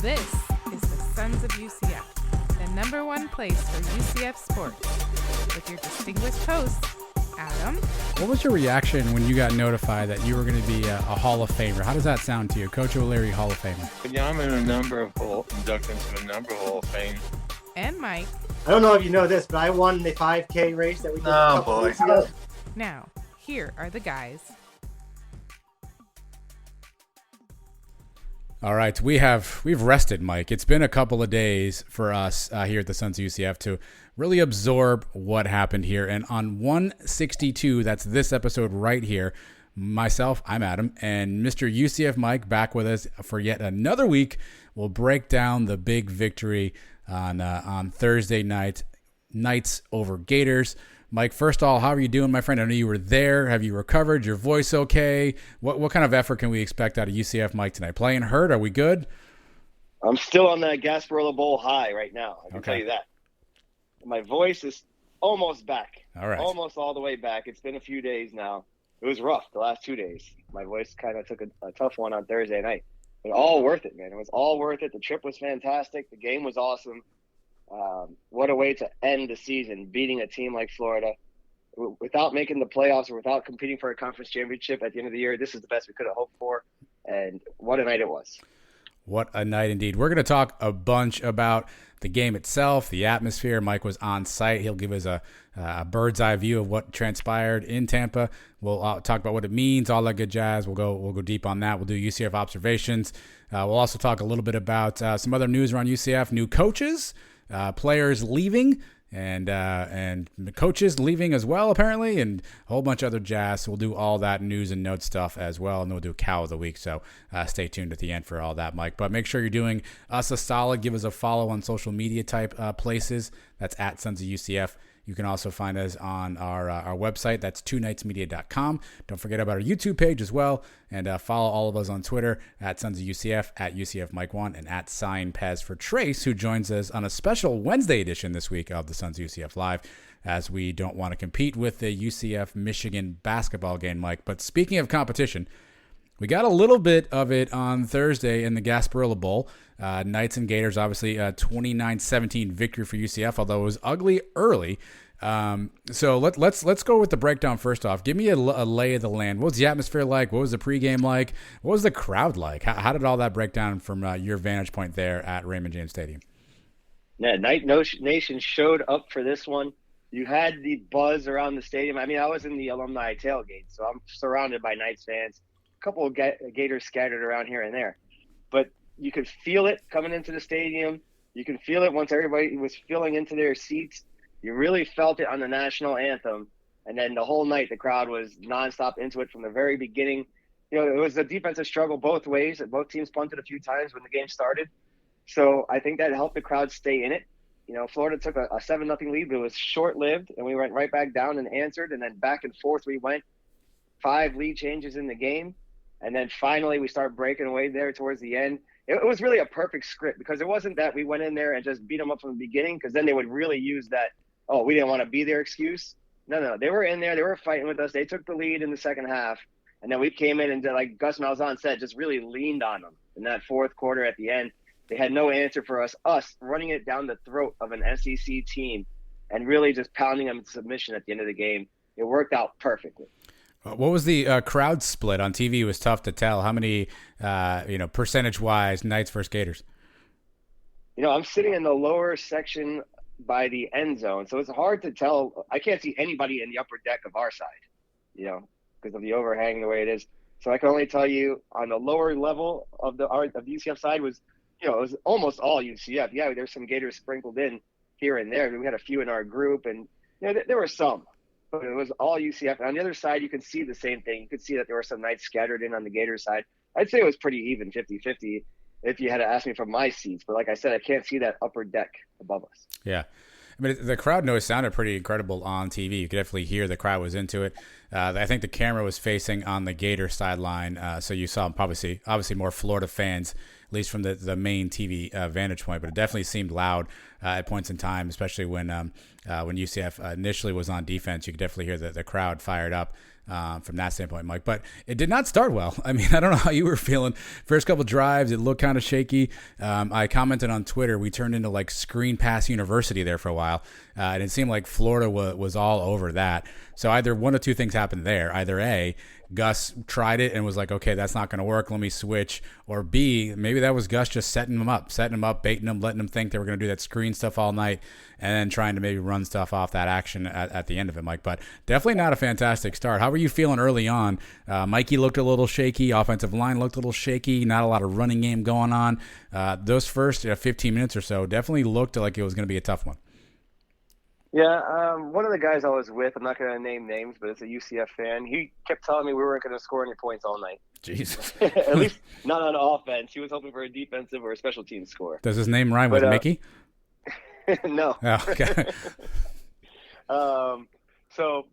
This is the Sons of UCF, the number one place for UCF sports. With your distinguished hosts, Adam. What was your reaction when you got notified that you were going to be a Hall of Famer? How does that sound to you? Coach O'Leary, Hall of Famer. Yeah, I'm inducted into a number of Hall of Fame. And Mike. I don't know if you know this, but I won the 5K race that we did a couple weeks ago. Now, here are the guys. All right, we've rested, Mike. It's been a couple of days for us here at the Sons of UCF to really absorb what happened here. And on 162, that's this episode right here, myself, I'm Adam, and Mr. UCF Mike back with us for yet another week. We'll break down the big victory on Thursday nights over Gators. Mike, first of all, how are you doing, my friend? I know you were there. Have you recovered? Your voice okay? What kind of effort can we expect out of UCF Mike tonight? Playing hurt? Are we good? I'm still on that Gasparilla Bowl high right now. I can tell you that. My voice is almost back. All right. Almost all the way back. It's been a few days now. It was rough the last 2 days. My voice kind of took a tough one on Thursday night. But all worth it, man. It was all worth it. The trip was fantastic. The game was awesome. What a way to end the season, beating a team like Florida without making the playoffs or without competing for a conference championship at the end of the year. This is the best we could have hoped for, and what a night it was. What a night indeed. We're going to talk a bunch about the game itself, the atmosphere. Mike was on site. He'll give us a bird's eye view of what transpired in Tampa. We'll talk about what it means, all that good jazz. We'll go deep on that. We'll do UCF observations. We'll also talk a little bit about some other news around UCF, new coaches, players leaving, and the coaches leaving as well, apparently, and a whole bunch of other jazz. So we'll do all that news and note stuff as well, and then we'll do Cow of the Week. So stay tuned at the end for all that, Mike. But make sure you're doing us a solid. Give us a follow on social media type places. That's at Sons of UCF. You can also find us on our website. That's twonightsmedia.com. Don't forget about our YouTube page as well. And follow all of us on Twitter at Sons of UCF, at UCF Mike One, and at Sign Pez for Trace, who joins us on a special Wednesday edition this week of the Sons of UCF Live, as we don't want to compete with the UCF Michigan basketball game, Mike. But speaking of competition, we got a little bit of it on Thursday in the Gasparilla Bowl. Knights and Gators, obviously, 29-17 victory for UCF, although it was ugly early. So let's go with the breakdown first off. Give me a lay of the land. What was the atmosphere like? What was the pregame like? What was the crowd like? How did all that break down from your vantage point there at Raymond James Stadium? Yeah, Night Nation showed up for this one. You had the buzz around the stadium. I mean, I was in the alumni tailgate, so I'm surrounded by Knights fans. A couple of Gators scattered around here and there. But you could feel it coming into the stadium. You can feel it once everybody was filling into their seats. You really felt it on the national anthem. And then the whole night, the crowd was nonstop into it from the very beginning. You know, it was a defensive struggle both ways. Both teams punted a few times when the game started. So I think that helped the crowd stay in it. You know, Florida took a 7-0 lead, but it was short-lived, and we went right back down and answered, and then back and forth we went. 5 lead changes in the game, and then finally we start breaking away there towards the end. It was really a perfect script, because it wasn't that we went in there and just beat them up from the beginning, because then they would really use that, oh, we didn't want to be their excuse. No, they were in there. They were fighting with us. They took the lead in the second half, and then we came in and, like Gus Malzahn said, just really leaned on them in that fourth quarter at the end. They had no answer for us running it down the throat of an SEC team and really just pounding them in submission at the end of the game. It worked out perfectly. What was the crowd split on TV? It was tough to tell. How many, percentage-wise, Knights versus Gators? You know, I'm sitting in the lower section by the end zone, so it's hard to tell. I can't see anybody in the upper deck of our side, because of the overhang the way it is. So I can only tell you on the lower level of the UCF side was, it was almost all UCF. Yeah, there's some Gators sprinkled in here and there. We had a few in our group, and there were some. But it was all UCF. On the other side, you can see the same thing. You could see that there were some Knights scattered in on the Gators side. I'd say it was pretty even, 50-50, if you had to ask me from my seats. But like I said, I can't see that upper deck above us. Yeah. I mean, the crowd noise sounded pretty incredible on TV. You could definitely hear the crowd was into it. I think the camera was facing on the Gator sideline, so you saw obviously more Florida fans, at least from the main TV vantage point. But it definitely seemed loud at points in time, especially when UCF initially was on defense. You could definitely hear the crowd fired up. from that standpoint, Mike. But it did not start well. I mean, I don't know how you were feeling. First couple drives, it looked kind of shaky. I commented on Twitter, we turned into like screen pass university there for a while, and it seemed like Florida was all over that. So either one of two things happened there. Either A, Gus tried it and was like, okay, that's not going to work, let me switch. Or B, maybe that was Gus just setting them up, baiting them, letting them think they were going to do that screen stuff all night, and then trying to maybe run stuff off that action at the end of it, Mike. But definitely not a fantastic start. How were you feeling early on? Mikey looked a little shaky. Offensive line looked a little shaky. Not a lot of running game going on. Those first 15 minutes or so definitely looked like it was going to be a tough one. Yeah, one of the guys I was with, I'm not going to name names, but it's a UCF fan. He kept telling me we weren't going to score any points all night. Jesus. At least not on offense. He was hoping for a defensive or a special team score. Does his name rhyme with Mickey? No. Oh, okay. So,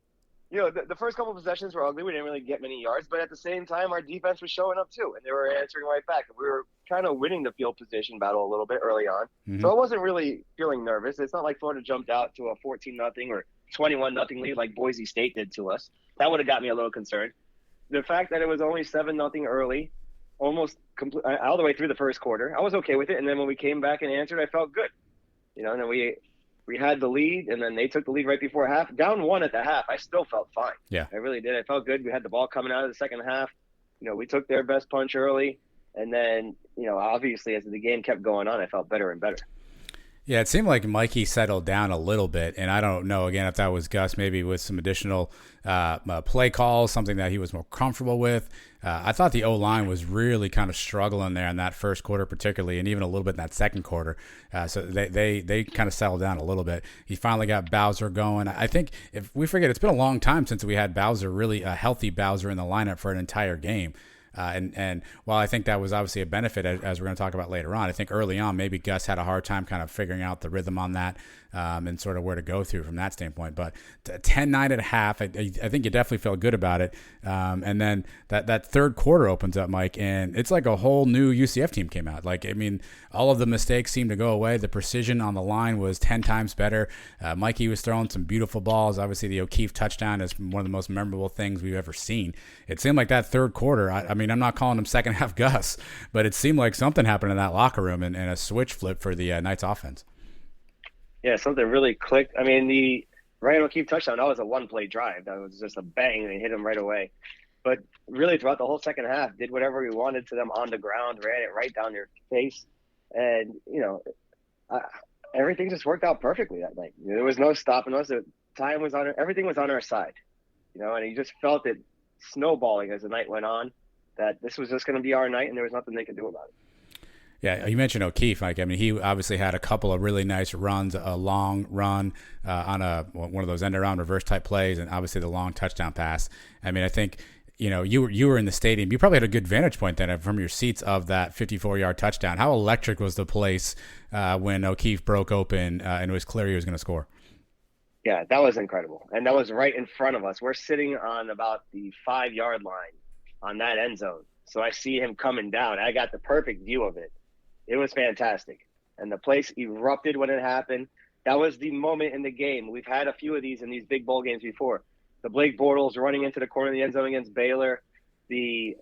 the first couple of possessions were ugly. We didn't really get many yards, but at the same time, our defense was showing up too, and they were answering right back. We were kind of winning the field position battle a little bit early on. Mm-hmm. So I wasn't really feeling nervous. It's not like Florida jumped out to a 14-0 or 21-0 lead like Boise State did to us. That would have got me a little concerned. The fact that it was only 7-0 early, almost all the way through the first quarter, I was okay with it. And then when we came back and answered, I felt good. And then we had the lead, and then they took the lead right before half. Down 1 at the half, I still felt fine. Yeah, I really did. I felt good. We had the ball coming out of the second half. We took their best punch early. And then, obviously, as the game kept going on, I felt better and better. Yeah, it seemed like Mikey settled down a little bit, and I don't know, again, if that was Gus, maybe with some additional play calls, something that he was more comfortable with. I thought the O-line was really kind of struggling there in that first quarter particularly, and even a little bit in that second quarter. So they kind of settled down a little bit. He finally got Bowser going. I think, if we forget, it's been a long time since we had Bowser, really a healthy Bowser in the lineup for an entire game. And while I think that was obviously a benefit, as we're going to talk about later on, I think early on maybe Gus had a hard time kind of figuring out the rhythm on that and sort of where to go through from that standpoint. But 10-9 at half, I think you definitely felt good about it. And then that third quarter opens up, Mike, and it's like a whole new UCF team came out. Like, I mean, all of the mistakes seemed to go away. The precision on the line was 10 times better. Mikey was throwing some beautiful balls. Obviously, the OKeefe touchdown is one of the most memorable things we've ever seen. It seemed like that third quarter, I mean, I'm not calling him second half Gus, but it seemed like something happened in that locker room and a switch flip for the Knights offense. Yeah, something really clicked. I mean, the Ryan O'Keefe touchdown, that was a one-play drive. That was just a bang, and he hit him right away. But really, throughout the whole second half, did whatever we wanted to them on the ground, ran it right down their face. And, everything just worked out perfectly that night. There was no stopping us. Everything was on our side. And you just felt it snowballing as the night went on, that this was just going to be our night, and there was nothing they could do about it. Yeah, you mentioned O'Keefe, Mike. I mean, he obviously had a couple of really nice runs, a long run on one of those end-around reverse type plays, and obviously the long touchdown pass. I mean, I think, you were in the stadium. You probably had a good vantage point then from your seats of that 54-yard touchdown. How electric was the place when O'Keefe broke open and it was clear he was going to score? Yeah, that was incredible. And that was right in front of us. We're sitting on about the 5-yard line on that end zone. So I see him coming down. I got the perfect view of it. It was fantastic. And the place erupted when it happened. That was the moment in the game. We've had a few of these in these big bowl games before. The Blake Bortles running into the corner of the end zone against Baylor. The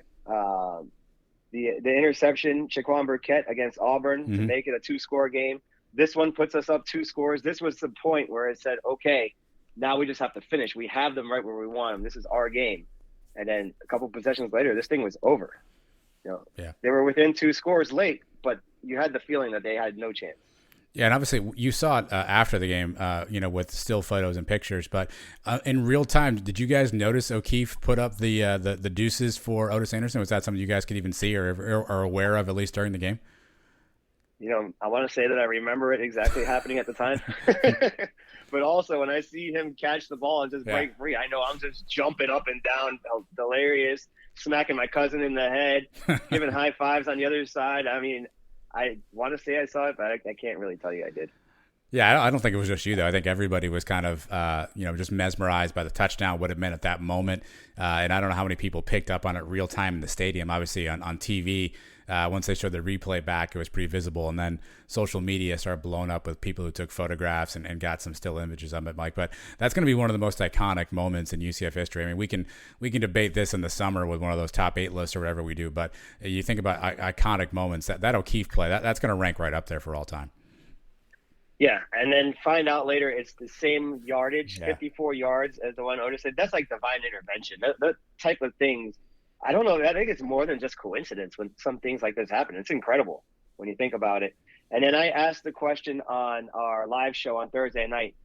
interception, Shaquan Burkett against Auburn to make it a 2-score game. This one puts us up 2 scores. This was the point where it said, okay, now we just have to finish. We have them right where we want them. This is our game. And then a couple possessions later, this thing was over. They were within 2 scores late, but you had the feeling that they had no chance. Yeah, and obviously you saw it after the game, with still photos and pictures. But in real time, did you guys notice O'Keefe put up the deuces for Otis Anderson? Was that something you guys could even see or are aware of, at least during the game? I want to say that I remember it exactly happening at the time. But also, when I see him catch the ball and just break free, I know I'm just jumping up and down, hilarious, smacking my cousin in the head, giving high fives on the other side. I mean, I want to say I saw it, but I can't really tell you I did. Yeah, I don't think it was just you, though. I think everybody was kind of, just mesmerized by the touchdown, what it meant at that moment. And I don't know how many people picked up on it real time in the stadium. Obviously, on TV, once they showed the replay back, it was pretty visible. And then social media started blowing up with people who took photographs and got some still images of it, Mike. But that's going to be one of the most iconic moments in UCF history. I mean, we can debate this in the summer with one of those top 8 lists or whatever we do. But you think about iconic moments, that O'Keefe play, that's going to rank right up there for all time. Yeah, and then find out later it's the same yardage, 54 yards as the one Otis said. That's like divine intervention. That type of things, I don't know. I think it's more than just coincidence when some things like this happen. It's incredible when you think about it. And then I asked the question on our live show on Thursday night,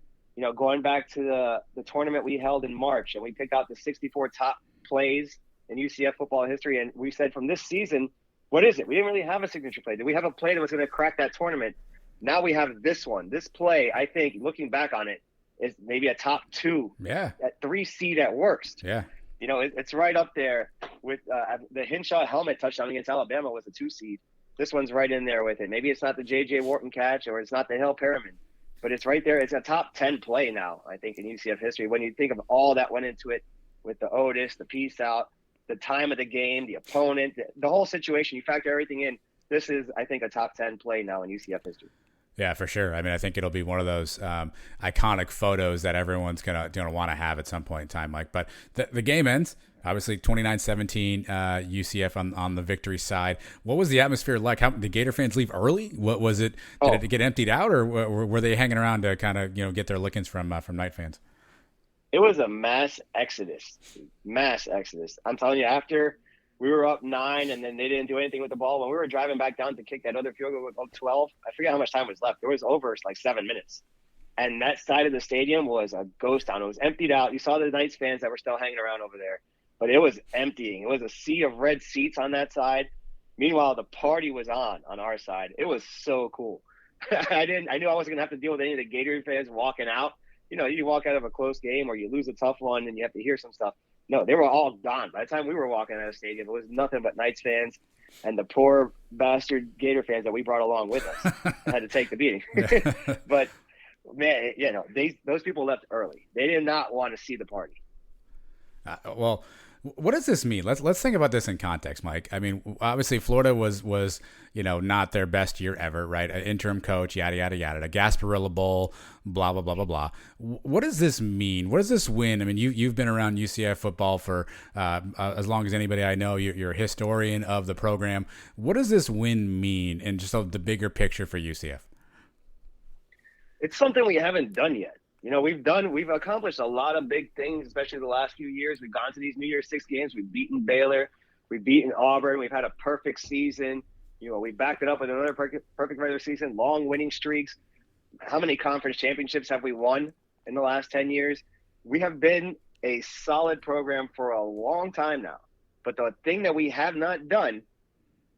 going back to the tournament we held in March, and we picked out the 64 top plays in UCF football history. And we said from this season, what is it? We didn't really have a signature play. Did we have a play that was going to crack that tournament? Now we have this one. This play, I think, looking back on it, is maybe a top 2. Yeah. At 3 seed at worst. Yeah. It's right up there with the Hinshaw helmet touchdown against Alabama was a 2 seed. This one's right in there with it. Maybe it's not the J.J. Wharton catch or it's not the Hill Perriman, but it's right there. It's a top 10 play now, I think, in UCF history. When you think of all that went into it with the Otis, the peace out, the time of the game, the opponent, the whole situation, you factor everything in. This is, I think, a top 10 play now in UCF history. Yeah, for sure. I mean, I think it'll be one of those iconic photos that everyone's gonna want to have at some point in time, Mike. But the game ends, obviously 29-17, UCF on the victory side. What was the atmosphere like? How did Gator fans leave early? What was it? Did it get emptied out, or were they hanging around to kind of get their lickings from Knight fans? It was a mass exodus. I'm telling you, after we were up 9 and then they didn't do anything with the ball. When we were driving back down to kick that other field goal up 12, I forget how much time was left. There was over like 7 minutes. And that side of the stadium was a ghost town. It was emptied out. You saw the Knights fans that were still hanging around over there. But it was emptying. It was a sea of red seats on that side. Meanwhile, the party was on our side. It was so cool. I knew I wasn't going to have to deal with any of the Gator fans walking out. You walk out of a close game or you lose a tough one and you have to hear some stuff. No, they were all gone. By the time we were walking out of the stadium, it was nothing but Knights fans and the poor bastard Gator fans that we brought along with us had to take the beating. But, man, those people left early. They did not want to see the party. Well, what does this mean? Let's think about this in context, Mike. I mean, obviously Florida was not their best year ever, right? An interim coach, yada yada yada, a Gasparilla Bowl, blah blah blah blah blah. What does this mean? What does this win? I mean, you've been around UCF football for as long as anybody I know. You're a historian of the program. What does this win mean in just the bigger picture for UCF? It's something we haven't done yet. We've accomplished a lot of big things, especially the last few years. We've gone to these New Year's Six games. We've beaten Baylor. We've beaten Auburn. We've had a perfect season. We backed it up with another perfect regular season, long winning streaks. How many conference championships have we won in the last 10 years? We have been a solid program for a long time now. But the thing that we have not done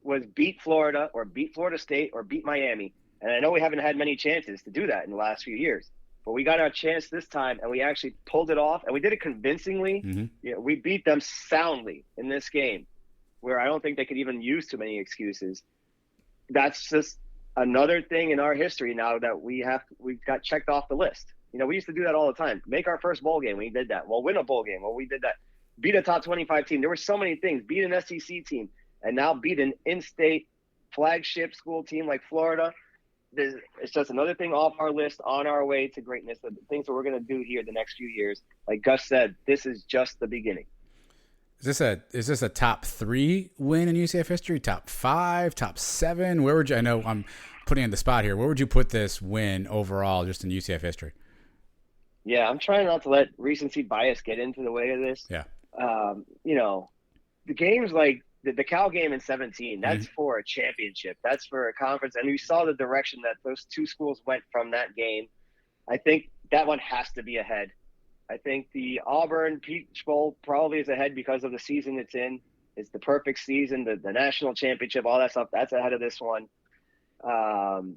was beat Florida or beat Florida State or beat Miami. And I know we haven't had many chances to do that in the last few years. But we got our chance this time, and we actually pulled it off, and we did it convincingly. Mm-hmm. We beat them soundly in this game, where I don't think they could even use too many excuses. That's just another thing in our history now that we've got checked off the list. We used to do that all the time. Make our first bowl game, we did that. Well, win a bowl game, well, we did that. Beat a top 25 team. There were so many things. Beat an SEC team, and now beat an in-state flagship school team like Florida. It's just another thing off our list on our way to greatness, the things that we're going to do here the next few years. Like Gus said, this is just the beginning. Is this a top 3 win in UCF history? Top 5, top 7? Where would you? I know I'm putting you on the spot here. Where would you put this win overall, just in UCF history? Yeah, I'm trying not to let recency bias get into the way of this. Yeah. The games like the Cal game in 17, that's mm-hmm. for a championship. That's for a conference. And we saw the direction that those two schools went from that game. I think that one has to be ahead. I think the Auburn Peach Bowl probably is ahead because of the season it's in. It's the perfect season, the national championship, all that stuff. That's ahead of this one. The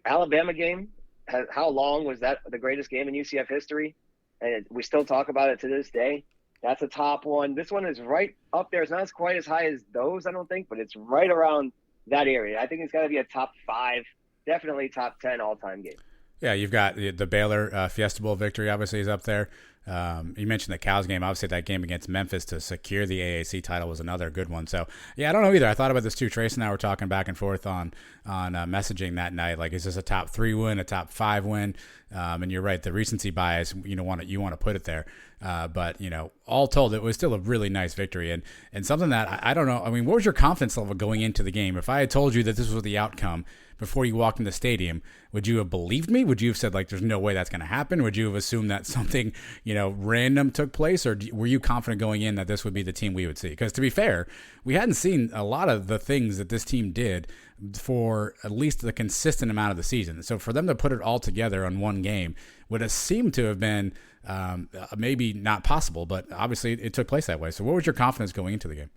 Alabama game, how long was that the greatest game in UCF history? And we still talk about it to this day. That's a top one. This one is right up there. It's not quite as high as those, I don't think, but it's right around that area. I think it's got to be a top 5 definitely top 10 all-time game. Yeah, you've got the Baylor Fiesta Bowl victory, obviously, is up there. You mentioned the Cows game. Obviously, that game against Memphis to secure the AAC title was another good one. So, yeah, I don't know either. I thought about this too. Trace and I were talking back and forth on messaging that night. Like, is this a top 3 win, a top 5 win? And you're right, the recency bias, you want to put it there. But, all told, it was still a really nice victory. And something that I don't know. I mean, what was your confidence level going into the game? If I had told you that this was the outcome before you walked in the stadium, would you have believed me? Would you have said, like, there's no way that's going to happen? Would you have assumed that something, random took place? Or were you confident going in that this would be the team we would see? Because to be fair, we hadn't seen a lot of the things that this team did for at least the consistent amount of the season. So for them to put it all together on one game would have seemed to have been maybe not possible, but obviously it took place that way. So what was your confidence going into the game?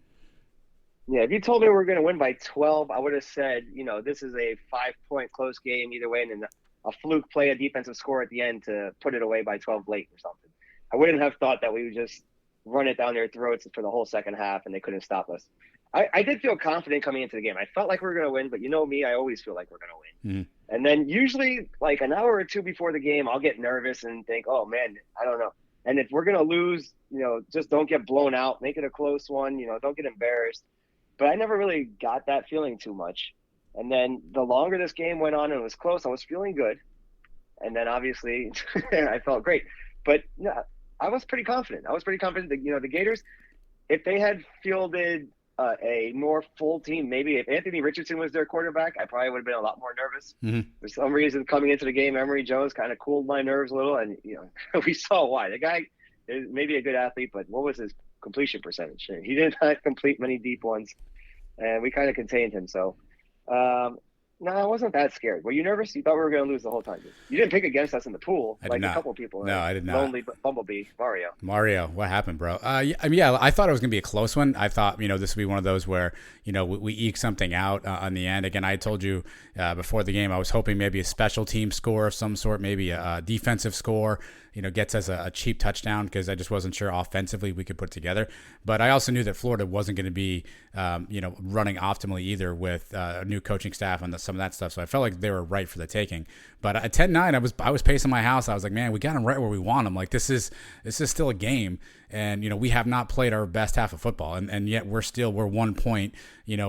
Yeah, if you told me we were going to win by 12, I would have said, this is a 5-point close game either way, and then a fluke play, a defensive score at the end to put it away by 12 late or something. I wouldn't have thought that we would just run it down their throats for the whole second half and they couldn't stop us. I did feel confident coming into the game. I felt like we were going to win, but you know me, I always feel like we're going to win. Mm-hmm. And then usually like an hour or two before the game, I'll get nervous and think, oh, man, I don't know. And if we're going to lose, just don't get blown out. Make it a close one. Don't get embarrassed. But I never really got that feeling too much. And then the longer this game went on and it was close, I was feeling good. And then obviously I felt great. But no, I was pretty confident. That, the Gators, if they had fielded a more full team, maybe if Anthony Richardson was their quarterback, I probably would have been a lot more nervous. Mm-hmm. For some reason, coming into the game, Emory Jones kind of cooled my nerves a little. And, we saw why. The guy is maybe a good athlete, but what was his completion percentage? He did not complete many deep ones, and we kind of contained him. So, no, I wasn't that scared. Were you nervous? You thought we were going to lose the whole time? You didn't pick against us in the pool, a couple of people. No, I did not. Lonely Bumblebee, Mario. What happened, bro? I thought it was going to be a close one. I thought, this would be one of those where, we eke something out on the end. Again, I told you before the game, I was hoping maybe a special team score of some sort, maybe a defensive score, gets us a cheap touchdown, because I just wasn't sure offensively we could put together. But I also knew that Florida wasn't going to be, running optimally either with a new coaching staff and some of that stuff. So I felt like they were right for the taking. But at 10-9, I was pacing my house. I was like, man, we got them right where we want them. Like, this is still a game. And, we have not played our best half of football. And yet we're 1 point,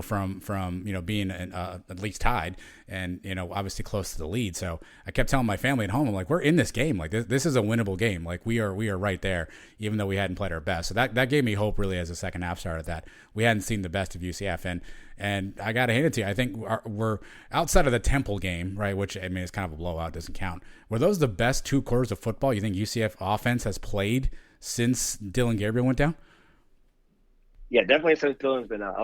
from being at least tied and, obviously close to the lead. So I kept telling my family at home, I'm like, we're in this game. Like, this is a winnable game. Like, we are right there, even though we hadn't played our best. So that gave me hope really as the second half started, that we hadn't seen the best of UCF. And I got to hand it to you. I think we're outside of the Temple game, right, which, I mean, it's kind of a blowout, doesn't count. Were those the best 2 quarters of football you think UCF offense has played since Dylan Gabriel went down? Yeah, definitely since Dylan's been out.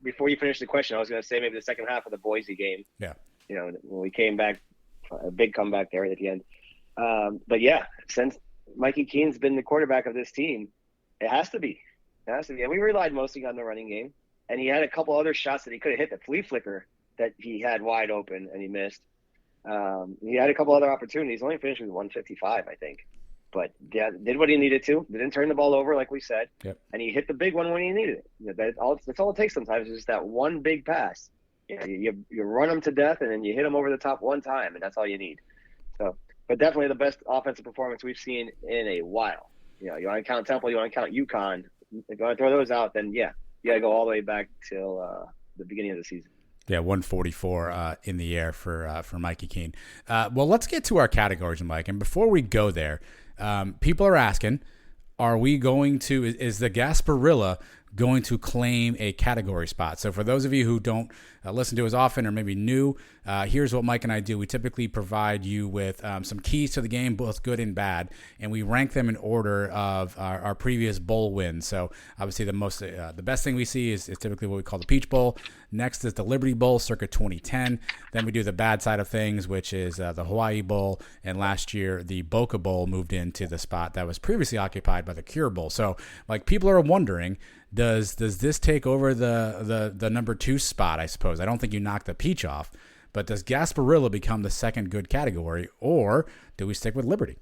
Before you finish the question, I was going to say maybe the second half of the Boise game. Yeah. When we came back, a big comeback there at the end. But yeah, since Mikey Keene's been the quarterback of this team, it has to be. And we relied mostly on the running game. And he had a couple other shots that he could have hit, the flea flicker that he had wide open and he missed. He had a couple other opportunities. Only finished with 155, I think. But yeah, did what he needed to. Didn't turn the ball over like we said. Yep. And he hit the big one when he needed it. That's all it takes sometimes, is just that one big pass. You run them to death and then you hit them over the top one time, and that's all you need. So, but definitely the best offensive performance we've seen in a while. You want to count Temple, you want to count UConn. If you want to throw those out, then yeah, you got to go all the way back till the beginning of the season. Yeah, 144 in the air for Mikey Keene. Well, let's get to our categories, Mike. And before we go there, people are asking, is the Gasparilla going to claim a category spot? So for those of you who don't listen to us often or maybe new, here's what Mike and I do. We typically provide you with some keys to the game, both good and bad, and we rank them in order of our previous bowl wins. So obviously the best thing we see is typically what we call the Peach Bowl. Next is the Liberty Bowl, circa 2010. Then we do the bad side of things, which is the Hawaii Bowl, and last year the Boca Bowl moved into the spot that was previously occupied by the Cure Bowl. So like, people are wondering, does this take over the number 2 spot? I suppose. I don't think you knock the Peach off, but does Gasparilla become the second good category, or do we stick with Liberty?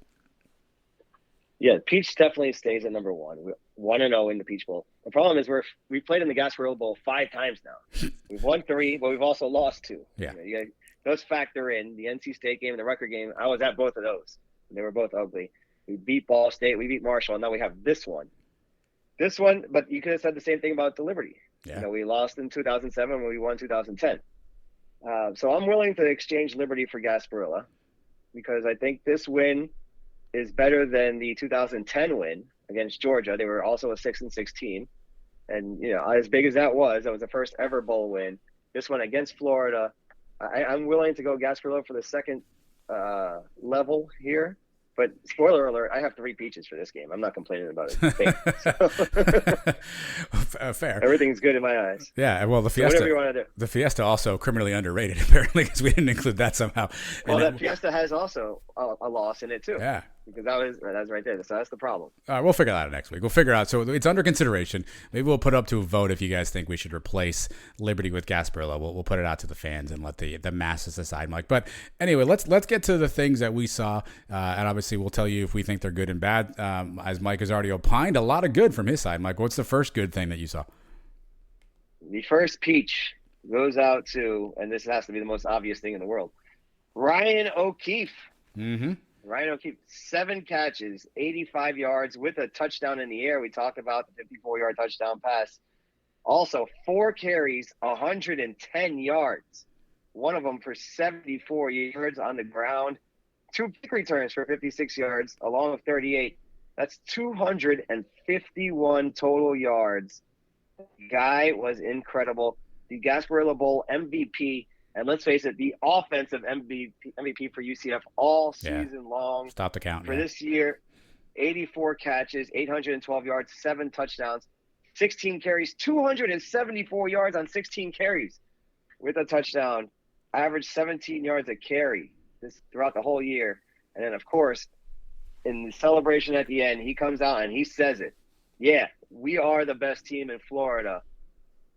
Yeah, Peach definitely stays at number 1. We're 1-0 in the Peach Bowl. The problem is we've played in the Gasparilla Bowl 5 times now. We've won 3, but we've also lost 2. Yeah. You Those factor in. The NC State game and the Rutgers game, I was at both of those. They were both ugly. We beat Ball State, we beat Marshall, and now we have this one. This one, but you could have said the same thing about the Liberty. Yeah. We lost in 2007 when we won 2010. So I'm willing to exchange Liberty for Gasparilla because I think this win is better than the 2010 win against Georgia. They were also a 6-16. And, as big as that was the first ever bowl win. This one against Florida, I'm willing to go Gasparilla for the second level here. But spoiler alert, I have 3 peaches for this game. I'm not complaining about it. Fair. Everything's good in my eyes. Yeah, well, the So whatever you Fiesta, want to do. the Fiesta also criminally underrated apparently because we didn't include that somehow. Well, And that Fiesta has also a loss in it too. yeah. Because that's right there. So that's the problem. All right, we'll figure that out next week. We'll figure out. So it's under consideration. Maybe we'll put it up to a vote if you guys think we should replace Liberty with Gasparilla. We'll put it out to the fans and let the masses decide, Mike. But anyway, let's get to the things that we saw, and obviously we'll tell you if we think they're good and bad. As Mike has already opined, a lot of good from his side. Mike, what's the first good thing that you saw? The first peach goes out to, and this has to be the most obvious thing in the world, Ryan OKeefe. Mm-hmm. Ryan OKeefe, 7 catches, 85 yards with a touchdown in the air. We talked about the 54-yard touchdown pass. Also, 4 carries, 110 yards. One of them for 74 yards on the ground. 2 kick returns for 56 yards, along with 38. That's 251 total yards. The guy was incredible. The Gasparilla Bowl MVP. And let's face it, the offensive MVP for UCF all season long. Stop the count. For this year, 84 catches, 812 yards, 7 touchdowns, 16 carries, 274 yards on 16 carries with a touchdown, averaged 17 yards a carry throughout the whole year. And then, of course, in the celebration at the end, he comes out and he says it. Yeah, we are the best team in Florida.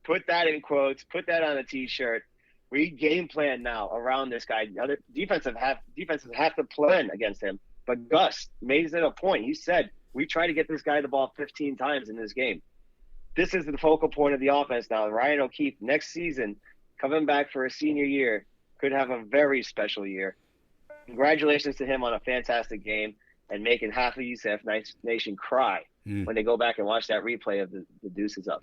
Put that in quotes. Put that on a T-shirt. We game plan now around this guy. Other defenses have to plan against him. But Gus made it a point. He said, we try to get this guy the ball 15 times in this game. This is the focal point of the offense now. Ryan OKeefe, next season, coming back for a senior year, could have a very special year. Congratulations to him on a fantastic game and making half of UCF Nation cry when they go back and watch that replay of the deuces up.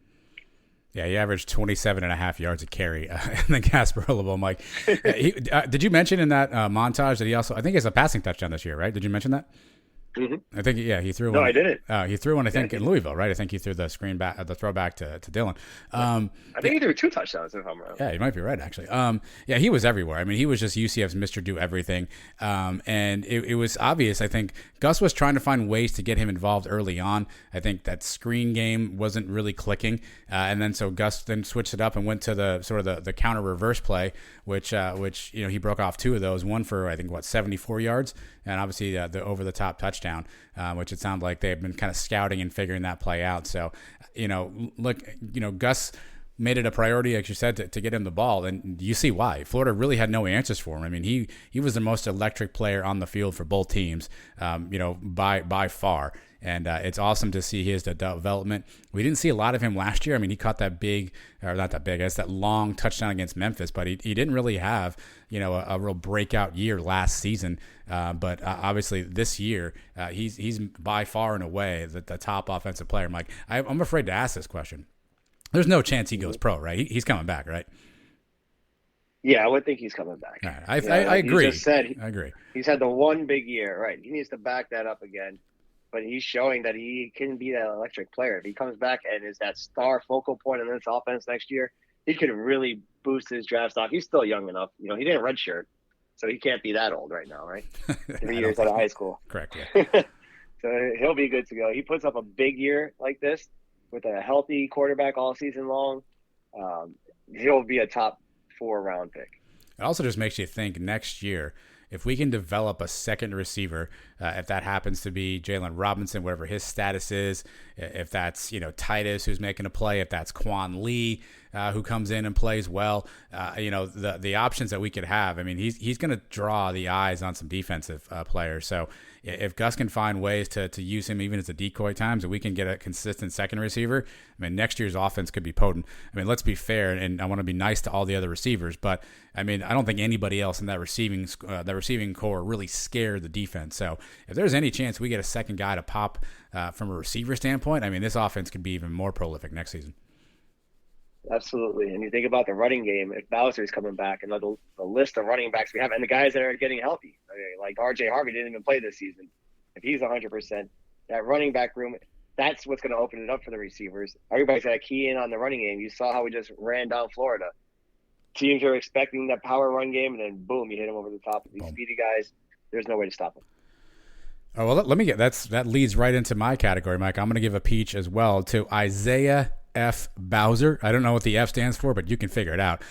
Yeah, he averaged 27.5 yards a carry in the Gasparilla Bowl, Mike. Did you mention in that montage that he also, I think he has a passing touchdown this year, right? Did you mention that? Mm-hmm. I think, he threw one. No, I didn't. He threw one, I think, in Louisville, right? I think he threw the throwback to Dylan. I think he threw 2 touchdowns, if I'm wrong. Yeah, you might be right, actually. Yeah, he was everywhere. I mean, he was just UCF's Mr. Do Everything. And it was obvious, I think, Gus was trying to find ways to get him involved early on. I think that screen game wasn't really clicking. And then so Gus then switched it up and went to the counter reverse play, which he broke off 2 of those, one for, I think, 74 yards, and obviously the over-the-top touchdown, which it sounded like they've been kind of scouting and figuring that play out. So, Gus made it a priority, like you said, to get him the ball, and you see why. Florida really had no answers for him. I mean, he was the most electric player on the field for both teams, by far. And it's awesome to see his development. We didn't see a lot of him last year. I mean, he caught that that long touchdown against Memphis, but he didn't really have, a real breakout year last season. But obviously this year, he's by far and away the top offensive player. Mike, I'm afraid to ask this question. There's no chance he goes pro, right? He's coming back, right? Yeah, I would think he's coming back. Right. I agree. I agree. He's had the one big year, right? He needs to back that up again. But he's showing that he can be that electric player. If he comes back and is that star focal point in this offense next year, he could really boost his draft stock. He's still young enough. He didn't redshirt, so he can't be that old right now, right? 3 years out of high school. Correct, yeah. So he'll be good to go. He puts up a big year like this with a healthy quarterback all season long. He'll be a top 4 round pick. It also just makes you think next year, if we can develop a second receiver, if that happens to be Jalen Robinson, whatever his status is, if that's Titus who's making a play, if that's Quan Lee, who comes in and plays well. The options that we could have. I mean, he's going to draw the eyes on some defensive players. So if Gus can find ways to use him even as a decoy times, and we can get a consistent second receiver, I mean, next year's offense could be potent. I mean, let's be fair, and I want to be nice to all the other receivers, but I mean, I don't think anybody else in that receiving core really scared the defense. So if there's any chance we get a second guy to pop from a receiver standpoint, I mean, this offense could be even more prolific next season. Absolutely. And you think about the running game, if Bowser's coming back, and the list of running backs we have, and the guys that are getting healthy, like RJ Harvey didn't even play this season. If he's 100%, that running back room, that's what's going to open it up for the receivers. Everybody's got to key in on the running game. You saw how we just ran down Florida. Teams are expecting that power run game, and then boom, you hit them over the top. These speedy guys, there's no way to stop them. Oh, well, let me get that leads right into my category, Mike. I'm going to give a peach as well to Isaiah F. Bowser. I don't know what the F stands for, but you can figure it out.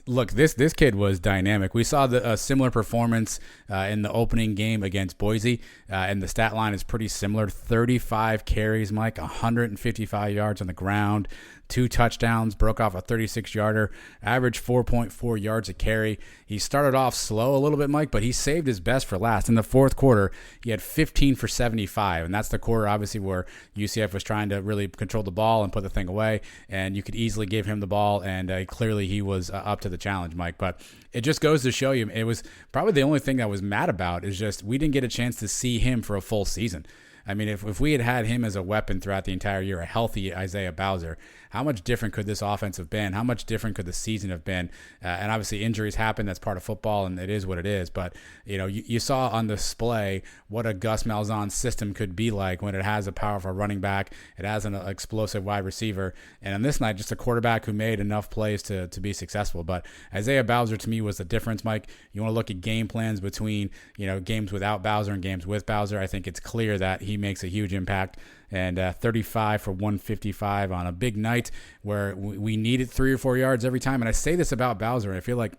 Look, this kid was dynamic. We saw a similar performance in the opening game against Boise, and the stat line is pretty similar. 35 carries, Mike, 155 yards on the ground, 2 touchdowns, broke off a 36-yarder, averaged 4.4 yards a carry. He started off slow a little bit, Mike, but he saved his best for last. In the fourth quarter, he had 15 for 75, and that's the quarter, obviously, where UCF was trying to really control the ball and put the thing away, and you could easily give him the ball, and clearly he was up to the challenge, Mike. But it just goes to show you, it was probably the only thing that I was mad about is just we didn't get a chance to see him for a full season. I mean, if we had him as a weapon throughout the entire year, a healthy Isaiah Bowser, how much different could this offense have been? How much different could the season have been? And obviously injuries happen. That's part of football, and it is what it is. But, you saw on display what a Gus Malzahn system could be like when it has a powerful running back, it has an explosive wide receiver, and on this night, just a quarterback who made enough plays to be successful. But Isaiah Bowser, to me, was the difference, Mike. You want to look at game plans between, games without Bowser and games with Bowser. I think it's clear that he makes a huge impact. And 35 for 155 on a big night where we needed 3 or 4 yards every time. And I say this about Bowser, and I feel like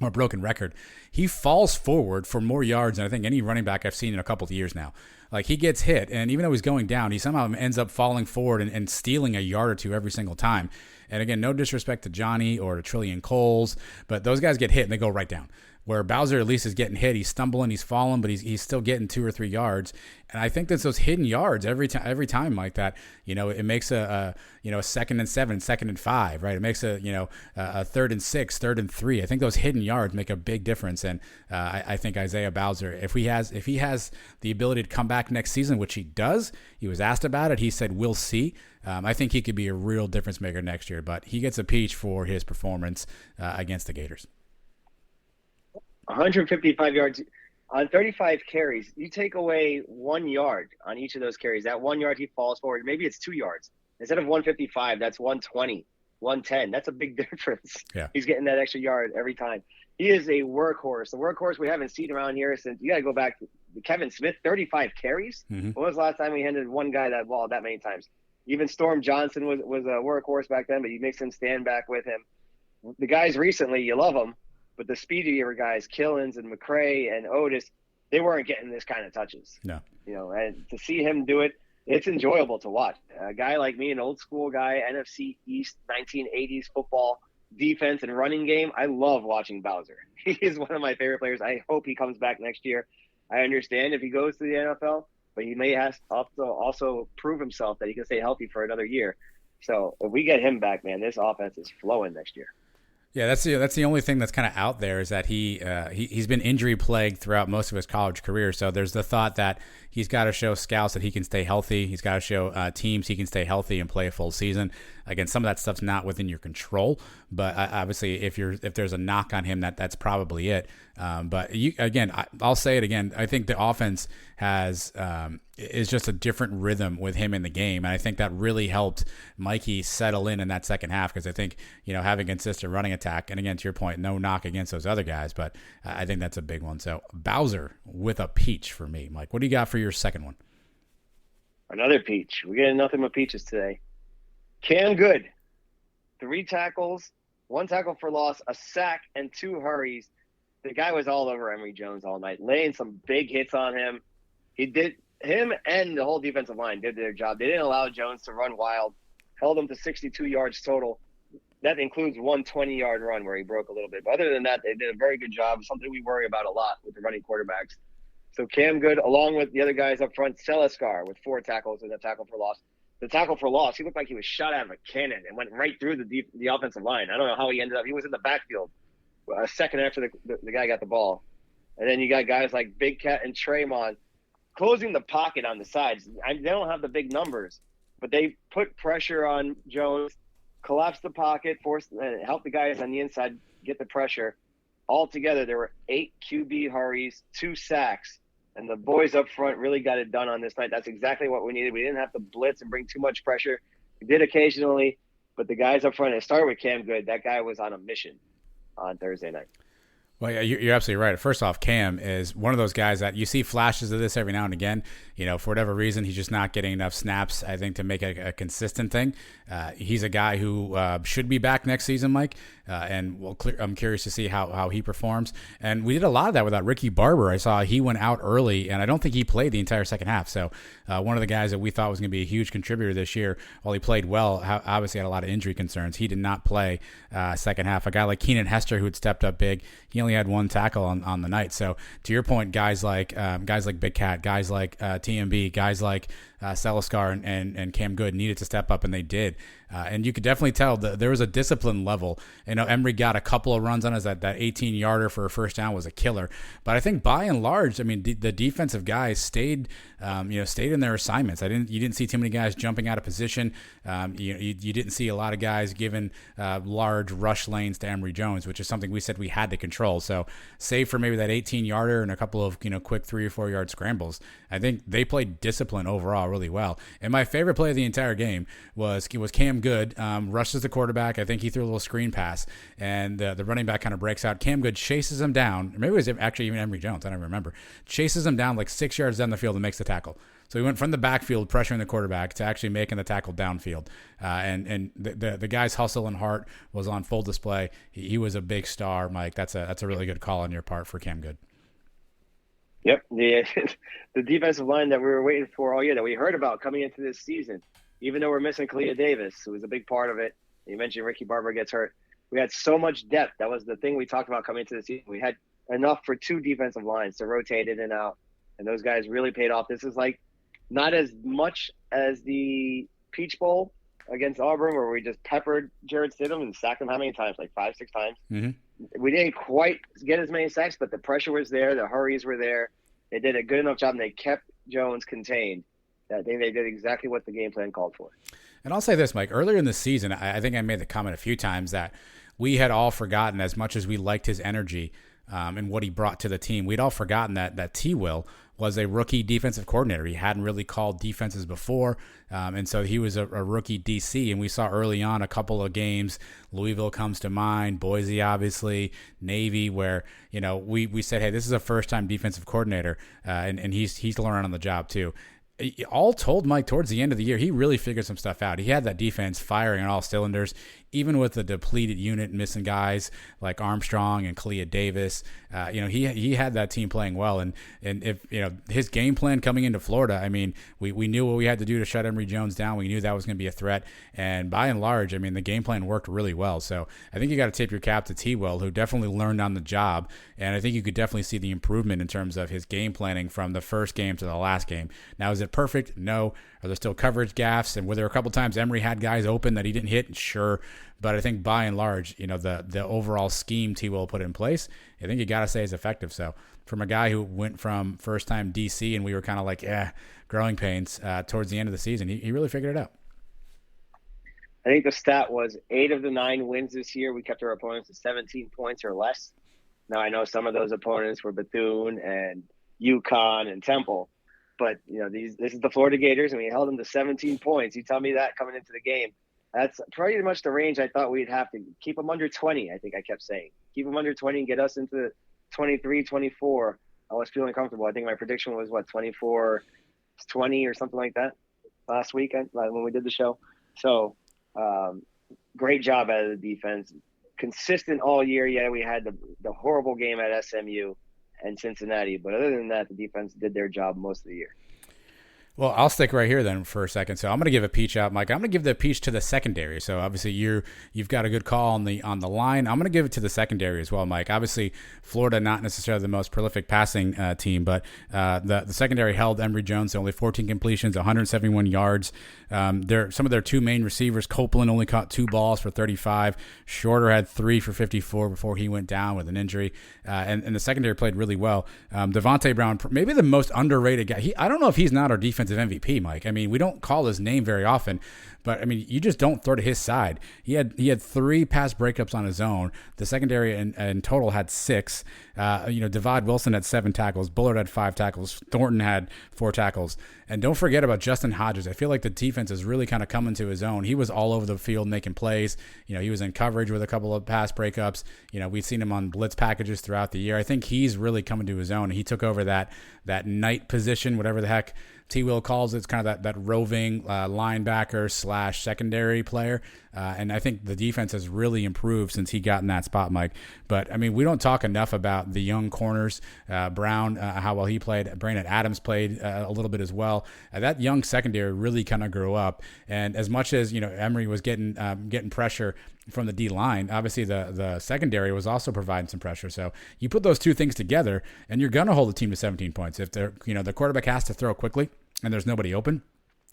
a broken record. He falls forward for more yards than I think any running back I've seen in a couple of years now. Like, he gets hit, and even though he's going down, he somehow ends up falling forward and stealing a yard or two every single time. And again, no disrespect to Johnny or to Trillian Coles, but those guys get hit and they go right down. Where Bowser at least is getting hit, he's stumbling, he's falling, but he's still getting 2 or 3 yards. And I think that's those hidden yards every time like that. It makes a 2nd and 7, 2nd and 5, right? It makes a 3rd and 6, 3rd and 3. I think those hidden yards make a big difference. And I think Isaiah Bowser, if he has the ability to come back next season, which he does, he was asked about it. He said, "We'll see." I think he could be a real difference maker next year. But he gets a peach for his performance against the Gators. 155 yards on 35 carries. You take away 1 yard on each of those carries. That 1 yard he falls forward. Maybe it's 2 yards. Instead of 155, that's 120, 110. That's a big difference. Yeah. He's getting that extra yard every time. He is a workhorse. The workhorse we haven't seen around here since, you got to go back to Kevin Smith, 35 carries. Mm-hmm. When was the last time we handed one guy that ball that many times? Even Storm Johnson was a workhorse back then, but you makes him stand back with him. The guys recently, you love them. But the speedier guys, Killens and McCray and Otis, they weren't getting this kind of touches. No. And to see him do it, it's enjoyable to watch. A guy like me, an old school guy, NFC East, 1980s football, defense and running game, I love watching Bowser. He is one of my favorite players. I hope he comes back next year. I understand if he goes to the NFL, but he may have to also prove himself that he can stay healthy for another year. So if we get him back, man, this offense is flowing next year. Yeah, that's the only thing that's kind of out there is that he's been injury plagued throughout most of his college career. So there's the thought that he's got to show scouts that he can stay healthy. He's got to show teams he can stay healthy and play a full season. Again, some of that stuff's not within your control, but obviously if there's a knock on him, that's probably it. But I'll say it again. I think the offense is just a different rhythm with him in the game, and I think that really helped Mikey settle in that second half because I think having consistent running attack, and again to your point, no knock against those other guys, but I think that's a big one. So Bowser with a peach for me, Mike. What do you got for your second one? Another peach. We're getting nothing but peaches today. Cam Good, 3 tackles, 1 tackle for loss, a sack, and 2 hurries. The guy was all over Emory Jones all night, laying some big hits on him. Him and the whole defensive line did their job. They didn't allow Jones to run wild, held him to 62 yards total. that includes one 20-yard run where he broke a little bit. But other than that, they did a very good job, something we worry about a lot with the running quarterbacks. So Cam Good, along with the other guys up front, Selascar with 4 tackles and a tackle for loss. The tackle for loss, he looked like he was shot out of a cannon and went right through the offensive line. I don't know how he ended up. He was in the backfield a second after the guy got the ball. And then you got guys like Big Cat and Tremont closing the pocket on the sides. They don't have the big numbers, but they put pressure on Jones, collapsed the pocket, helped the guys on the inside get the pressure. Altogether, there were 8 QB hurries, 2 sacks, and the boys up front really got it done on this night. That's exactly what we needed. We didn't have to blitz and bring too much pressure. We did occasionally, but the guys up front, it started with Cam Good. That guy was on a mission on Thursday night. Well, yeah, you're absolutely right. First off, Cam is one of those guys that you see flashes of this every now and again. For whatever reason, he's just not getting enough snaps, I think, to make it a consistent thing. He's a guy who should be back next season, Mike, and I'm curious to see how he performs. And we did a lot of that without Ricky Barber. I saw he went out early, and I don't think he played the entire second half. So one of the guys that we thought was going to be a huge contributor this year, while he played well, obviously had a lot of injury concerns. He did not play second half. A guy like Keenan Hester, who had stepped up big, he only had 1 tackle on the night. So to your point, guys like Big Cat, guys like TMB, guys like Selascar and Cam Good needed to step up, and they did. And you could definitely tell there was a discipline level. Emory got a couple of runs on us. That 18-yarder for a first down was a killer. But I think by and large, I mean, the defensive guys stayed in their assignments. You didn't see too many guys jumping out of position. You didn't see a lot of guys giving large rush lanes to Emory Jones, which is something we said we had to control. So save for maybe that 18-yarder and a couple of quick 3 or 4 yard scrambles, I think they played discipline overall really well. And my favorite play of the entire game was Cam Good rushes the quarterback. I think he threw a little screen pass, and the running back kind of breaks out. Cam Good chases him down. Or maybe it was actually even Emory Jones. I don't remember. Chases him down like 6 yards down the field and makes the tackle. So he went from the backfield pressuring the quarterback to actually making the tackle downfield. And the guy's hustle and heart was on full display. He was a big star, Mike. That's a really good call on your part for Cam Good. Yep, the defensive line that we were waiting for all year, that we heard about coming into this season, even though we're missing Kalia Davis, who was a big part of it. You mentioned Ricky Barber gets hurt. We had so much depth. That was the thing we talked about coming into the season. We had enough for 2 defensive lines to rotate in and out, and those guys really paid off. This is like not as much as the Peach Bowl against Auburn, where we just peppered Jared Stidham and sacked him how many times? Like 5-6 times. Mm-hmm. We didn't quite get as many sacks, but the pressure was there. The hurries were there. They did a good enough job, and they kept Jones contained. I think they did exactly what the game plan called for. And I'll say this, Mike. Earlier in the season, I think I made the comment a few times that we had all forgotten, as much as we liked his energy and what he brought to the team, we'd all forgotten that T-Will was a rookie defensive coordinator. He hadn't really called defenses before, and so he was a rookie DC. And we saw early on a couple of games, Louisville comes to mind, Boise obviously, Navy, where we said, hey, this is a first-time defensive coordinator, and he's learning on the job too. All told, Mike, towards the end of the year, he really figured some stuff out. He had that defense firing on all cylinders, even with the depleted unit, missing guys like Armstrong and Kalia Davis. He had that team playing well. And if his game plan coming into Florida, I mean, we knew what we had to do to shut Emory Jones down. We knew that was going to be a threat. And by and large, I mean, the game plan worked really well. So I think you got to tip your cap to T-Will, who definitely learned on the job. And I think you could definitely see the improvement in terms of his game planning from the first game to the last game. Now, is it perfect? No. Are there still coverage gaffes? And were there a couple times Emory had guys open that he didn't hit? Sure. But I think by and large, the overall scheme T-Will put in place, I think you got to say is effective. So from a guy who went from first-time DC and we were kind of like, growing pains towards the end of the season, he really figured it out. I think the stat was 8 of the 9 wins this year, we kept our opponents to 17 points or less. Now, I know some of those opponents were Bethune and UConn and Temple. But, this is the Florida Gators, and we held them to 17 points. You tell me that coming into the game. That's pretty much the range I thought we'd have to keep them under 20, I think I kept saying. Keep them under 20 and get us into 23, 24. I was feeling comfortable. I think my prediction was, 24-20 or something like that last week when we did the show. So, great job out of the defense. Consistent all year. Yeah, we had the horrible game at SMU and Cincinnati, but other than that, the defense did their job most of the year. Well, I'll stick right here then for a second. So I'm going to give a peach out, Mike. I'm going to give the peach to the secondary. So obviously you've got a good call on the line. I'm going to give it to the secondary as well, Mike. Obviously, Florida not necessarily the most prolific passing team, but the secondary held Emory Jones to only 14 completions, 171 yards. Some of their two main receivers, Copeland only caught 2 balls for 35. Shorter had 3 for 54 before he went down with an injury. And the secondary played really well. Devontae Brown, maybe the most underrated guy. I don't know if he's not our defensive MVP, Mike. I mean, we don't call his name very often, but I mean, you just don't throw to his side. He had 3 pass breakups on his own. The secondary in total had 6. Devad Wilson had 7 tackles. Bullard had 5 tackles. Thornton had 4 tackles. And don't forget about Justin Hodges. I feel like the defense is really kind of coming to his own. He was all over the field making plays. He was in coverage with a couple of pass breakups. We've seen him on blitz packages throughout the year. I think he's really coming to his own. He took over that night position, whatever the heck T. Will calls it. It's kind of that roving linebacker / secondary player. And I think the defense has really improved since he got in that spot, Mike. But, I mean, we don't talk enough about the young corners. Brown, how well he played. Brandon Adams played a little bit as well. That young secondary really kind of grew up. And as much as, Emory was getting pressure from the D-line, obviously the secondary was also providing some pressure. So you put those two things together, and you're going to hold the team to 17 points. If the quarterback has to throw quickly and there's nobody open,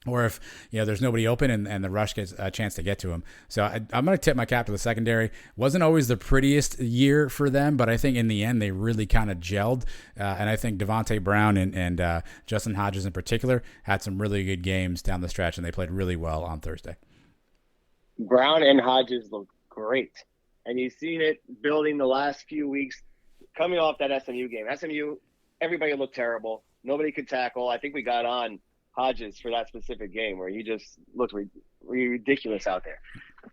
or if there's nobody open and the rush gets a chance to get to him. So I'm going to tip my cap to the secondary. Wasn't always the prettiest year for them, but I think in the end they really kind of gelled. And I think Devontae Brown and Justin Hodges in particular had some really good games down the stretch, and they played really well on Thursday. Brown and Hodges look great. And you've seen it building the last few weeks coming off that SMU game. SMU, everybody looked terrible. Nobody could tackle. I think we got on Hodges for that specific game where he just looked ridiculous out there.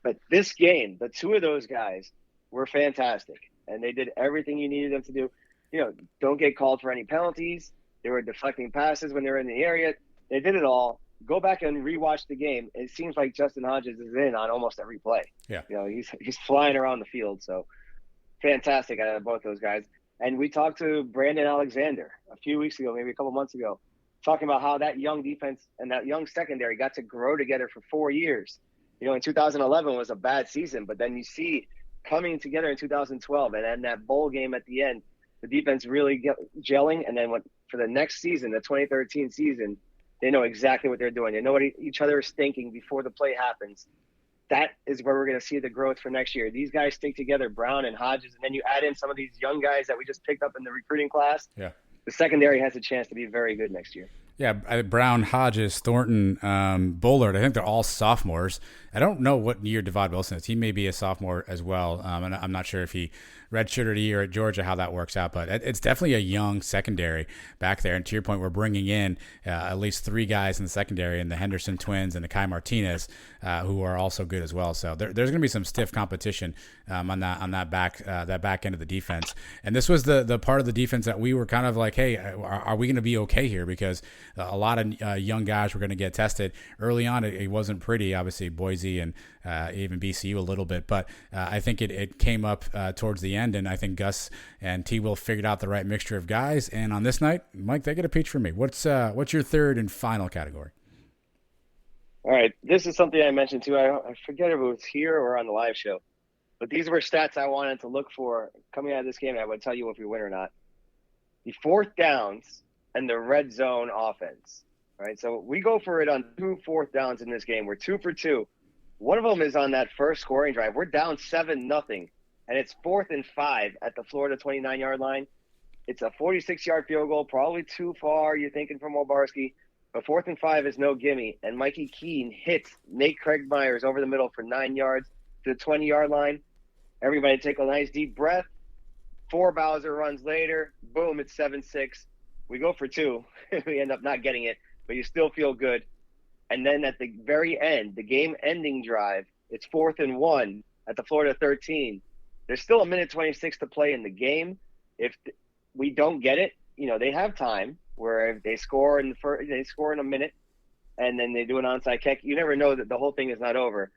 But this game, the two of those guys were fantastic, and they did everything you needed them to do. Don't get called for any penalties. They were deflecting passes when they were in the area. They did it all. Go back and rewatch the game. It seems like Justin Hodges is in on almost every play. Yeah. He's flying around the field. So fantastic out of both those guys. And we talked to Brandon Alexander a few weeks ago, maybe a couple months ago, talking about how that young defense and that young secondary got to grow together for 4 years. In 2011 was a bad season, but then you see coming together in 2012 and then that bowl game at the end, the defense really gelling. And then for the next season, the 2013 season, they know exactly what they're doing. They know what each other is thinking before the play happens. That is where we're going to see the growth for next year. These guys stick together, Brown and Hodges, and then you add in some of these young guys that we just picked up in the recruiting class. Yeah. The secondary has a chance to be very good next year. Yeah, Brown, Hodges, Thornton, Bullard, I think they're all sophomores. I don't know what year Devad Wilson is. He may be a sophomore as well. And I'm not sure if he redshirted a year at Georgia, how that works out. But it's definitely a young secondary back there. And to your point, we're bringing in at least 3 guys in the secondary, and the Henderson twins and the Kai Martinez, who are also good as well. So there's going to be some stiff competition on that back end of the defense. And this was the part of the defense that we were kind of like, hey, are we going to be okay here? Because a lot of young guys were going to get tested early on. It wasn't pretty, obviously, Boise and even BCU a little bit, but I think it came up towards the end, and I think Gus and T. Will figured out the right mixture of guys. And on this night, Mike, they get a peach from me. What's your third and final category? All right, this is something I mentioned too. I forget if it was here or on the live show, but these were stats I wanted to look for coming out of this game, and I would tell you if we win or not. The 4th downs and the red zone offense. All right, so we go for it on 2 4th downs in this game. We're 2 for 2. One of them is on that first scoring drive. We're down 7-0, and it's 4th and 5 at the Florida 29-yard line. It's a 46-yard field goal, probably too far, you're thinking, from Obarski. But 4th and 5 is no gimme, and Mikey Keene hits Nate Craig Myers over the middle for 9 yards to the 20-yard line. Everybody take a nice deep breath. 4 Bowser runs later. Boom, it's 7-6. We go for 2. We end up not getting it, but you still feel good. And then at the very end, the game-ending drive, it's 4th and 1 at the Florida 13. There's still 1:26 to play in the game. If we don't get it, they have time where if they score in a minute, and then they do an onside kick. You never know that the whole thing is not over.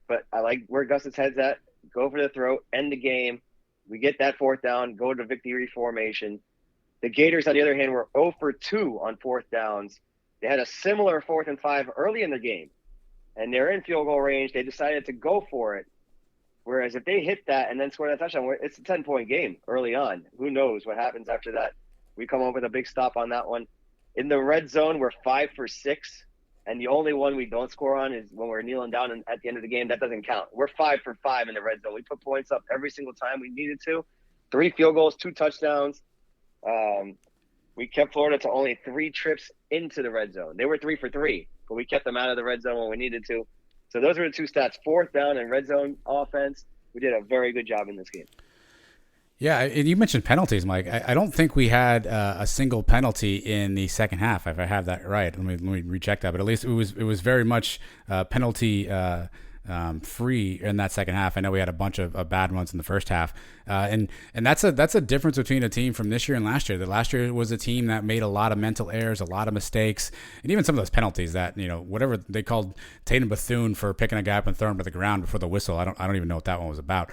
But I like where Gus's head's at. Go for the throw, end the game. We get that 4th down, go to victory formation. The Gators, on the other hand, were 0 for 2 on 4th downs. They had a similar 4th and 5 early in the game, and they're in field goal range. They decided to go for it. Whereas if they hit that and then score that touchdown, it's a 10-point game early on. Who knows what happens after that? We come up with a big stop on that one. In the red zone, we're 5 for 6, and the only one we don't score on is when we're kneeling down and at the end of the game. That doesn't count. We're 5 for 5 in the red zone. We put points up every single time we needed to. 3 field goals, 2 touchdowns. We kept Florida to only 3 trips into the red zone. They were 3 for 3, but we kept them out of the red zone when we needed to. So those were the 2 stats. 4th down and red zone offense. We did a very good job in this game. Yeah, and you mentioned penalties, Mike. I don't think we had a single penalty in the second half, if I have that right. Let me recheck that, but at least it was very much penalty free in that second half. I know we had a bunch of bad ones in the first half, and that's a difference between a team from this year and last year. That last year was a team that made a lot of mental errors, a lot of mistakes, and even some of those penalties that, whatever they called Tatum Bethune for picking a guy up and throwing him to the ground before the whistle. I don't even know what that one was about.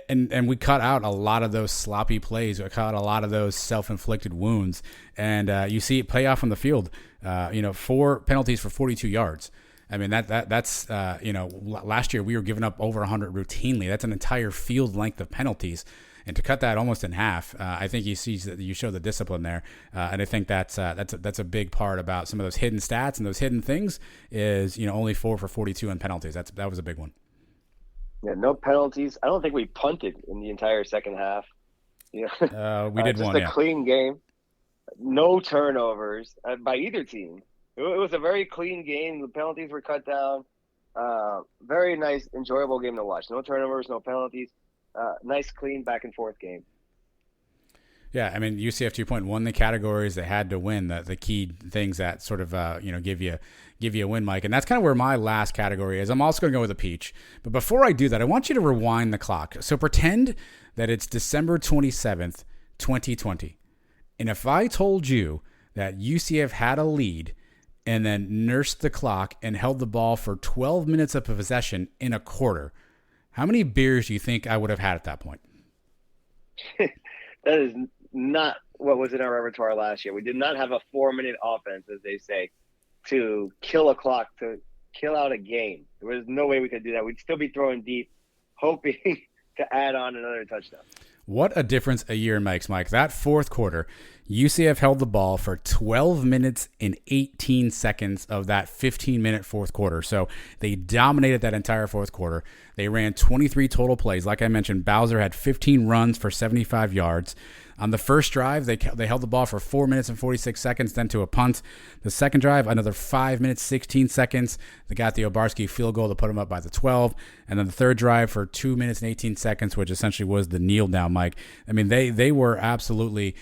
And we cut out a lot of those sloppy plays. We cut out a lot of those self-inflicted wounds, and you see it play off on the field. 4 penalties for 42 yards. I mean, that's last year we were giving up over 100 routinely. That's an entire field length of penalties, and to cut that almost in half, I think you see that you show the discipline there, and I think that's a big part about some of those hidden stats and those hidden things is only 4 for 42 in penalties. That was a big one. Yeah, no penalties. I don't think we punted in the entire second half. We did just one. Just a clean game. No turnovers by either team. It was a very clean game. The penalties were cut down. Very nice, enjoyable game to watch. No turnovers, no penalties. Nice, clean, back and forth game. Yeah, I mean, UCF 2 won the categories they had to win, the key things that sort of give you a win, Mike. And that's kind of where my last category is. I'm also going to go with a peach. But before I do that, I want you to rewind the clock. So pretend that it's December 27th, 2020. And if I told you that UCF had a lead and then nursed the clock and held the ball for 12 minutes of possession in a quarter, how many beers do you think I would have had at that point? That is not what was in our repertoire last year. We did not have a 4-minute offense, as they say, to kill a clock, to kill out a game. There was no way we could do that. We'd still be throwing deep, hoping to add on another touchdown. What a difference a year makes, Mike. That fourth quarter, UCF held the ball for 12 minutes and 18 seconds of that 15-minute fourth quarter. So they dominated that entire fourth quarter. They ran 23 total plays. Like I mentioned, Bowser had 15 runs for 75 yards. On the first drive, they held the ball for 4 minutes and 46 seconds, then to a punt. The second drive, another 5 minutes, 16 seconds. They got the Obarski field goal to put them up by the 12. And then the third drive for 2 minutes and 18 seconds, which essentially was the kneel down, Mike. I mean, they were absolutely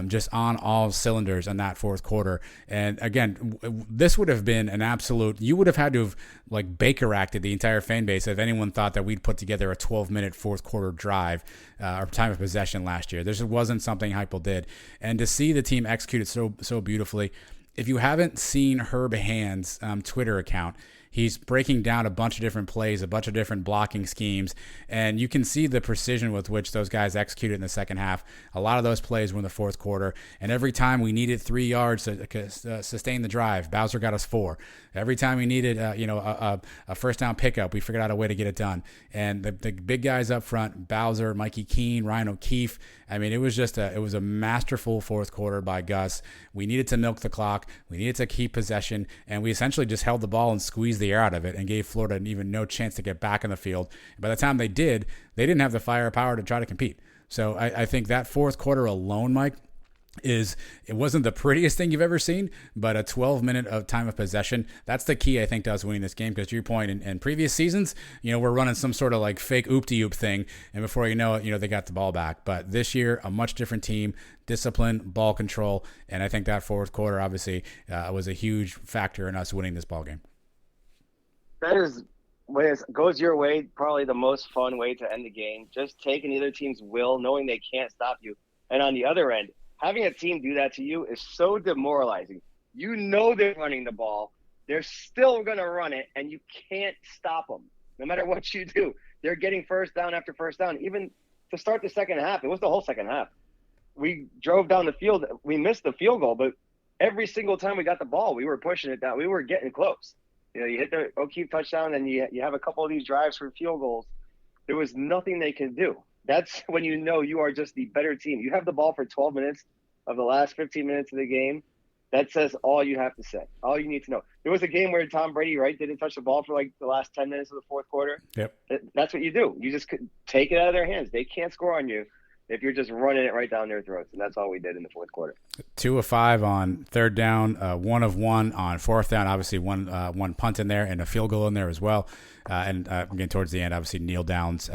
just on all cylinders in that fourth quarter. And again, this would have been an absolute, you would have had to have like Baker acted the entire fan base if anyone thought that we'd put together a 12-minute fourth quarter drive or time of possession last year. There just wasn't something Heupel did. And to see the team execute it so beautifully, if you haven't seen Herb Hand's Twitter account, he's breaking down a bunch of different plays, a bunch of different blocking schemes, and you can see the precision with which those guys executed in the second half. A lot of those plays were in the fourth quarter, and every time we needed 3 yards to sustain the drive, Bowser got us 4. Every time we needed a first down pickup, we figured out a way to get it done. And the big guys up front, Bowser, Mikey Keene, Ryan O'Keefe, I mean, it was a masterful fourth quarter by Gus. We needed to milk the clock. We needed to keep possession, and we essentially just held the ball and squeezed the air out of it and gave Florida even no chance to get back on the field. By the time they did, they didn't have the firepower to try to compete. So I think that fourth quarter alone, Mike, it wasn't the prettiest thing you've ever seen, but a 12-minute of time of possession, that's the key, I think, to us winning this game. Because to your point, in previous seasons, we're running some sort of like fake oop-de-oop thing, and before you know it, they got the ball back. But this year, a much different team, discipline, ball control, and I think that fourth quarter obviously was a huge factor in us winning this ball game. That is, when it goes your way, probably the most fun way to end the game. Just taking either team's will, knowing they can't stop you. And on the other end, having a team do that to you is so demoralizing. You know they're running the ball. They're still going to run it, and you can't stop them. No matter what you do, they're getting first down after first down. Even to start the second half, it was the whole second half. We drove down the field. We missed the field goal, but every single time we got the ball, we were pushing it down. We were getting close. You hit the OKeefe touchdown, and you have a couple of these drives for field goals. There was nothing they could do. That's when you are just the better team. You have the ball for 12 minutes of the last 15 minutes of the game. That says all you have to say, all you need to know. There was a game where Tom Brady, didn't touch the ball for like the last 10 minutes of the fourth quarter. Yep. That's what you do. You just take it out of their hands. They can't score on you if you're just running it right down their throats. And that's all we did in the fourth quarter. 2 of 5 on third down, 1 of 1 on fourth down. Obviously, one punt in there and a field goal in there as well. And again, towards the end, obviously, kneel downs,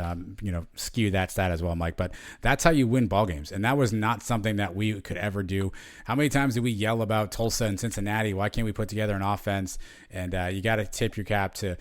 skew that stat as well, Mike. But that's how you win ball games. And that was not something that we could ever do. How many times did we yell about Tulsa and Cincinnati? Why can't we put together an offense? And you got to tip your cap to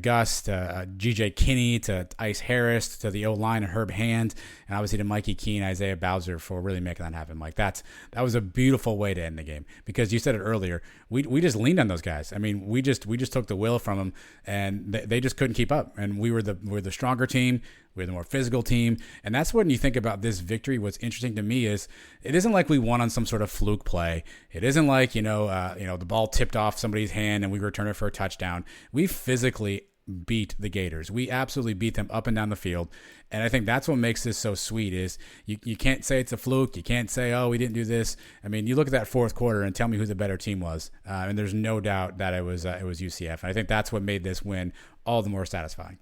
Gus, to G.J. Kinney, to Ice Harris, to the O-line and Herb Hand, and obviously to Mikey Keene, Isaiah Bowser for really making that happen, Mike. That was a beautiful way to end the game, because you said it earlier. We just leaned on those guys. I mean, we just took the will from them, and they just couldn't keep up. And we're the stronger team. We're the more physical team. And that's when you think about this victory. What's interesting to me is it isn't like we won on some sort of fluke play. It isn't like, the ball tipped off somebody's hand and we returned it for a touchdown. We physically beat the Gators. We absolutely beat them up and down the field. And I think that's what makes this so sweet is you can't say it's a fluke. You can't say, oh, we didn't do this. I mean, you look at that fourth quarter and tell me who the better team was. And there's no doubt that it was UCF. And I think that's what made this win all the more satisfying.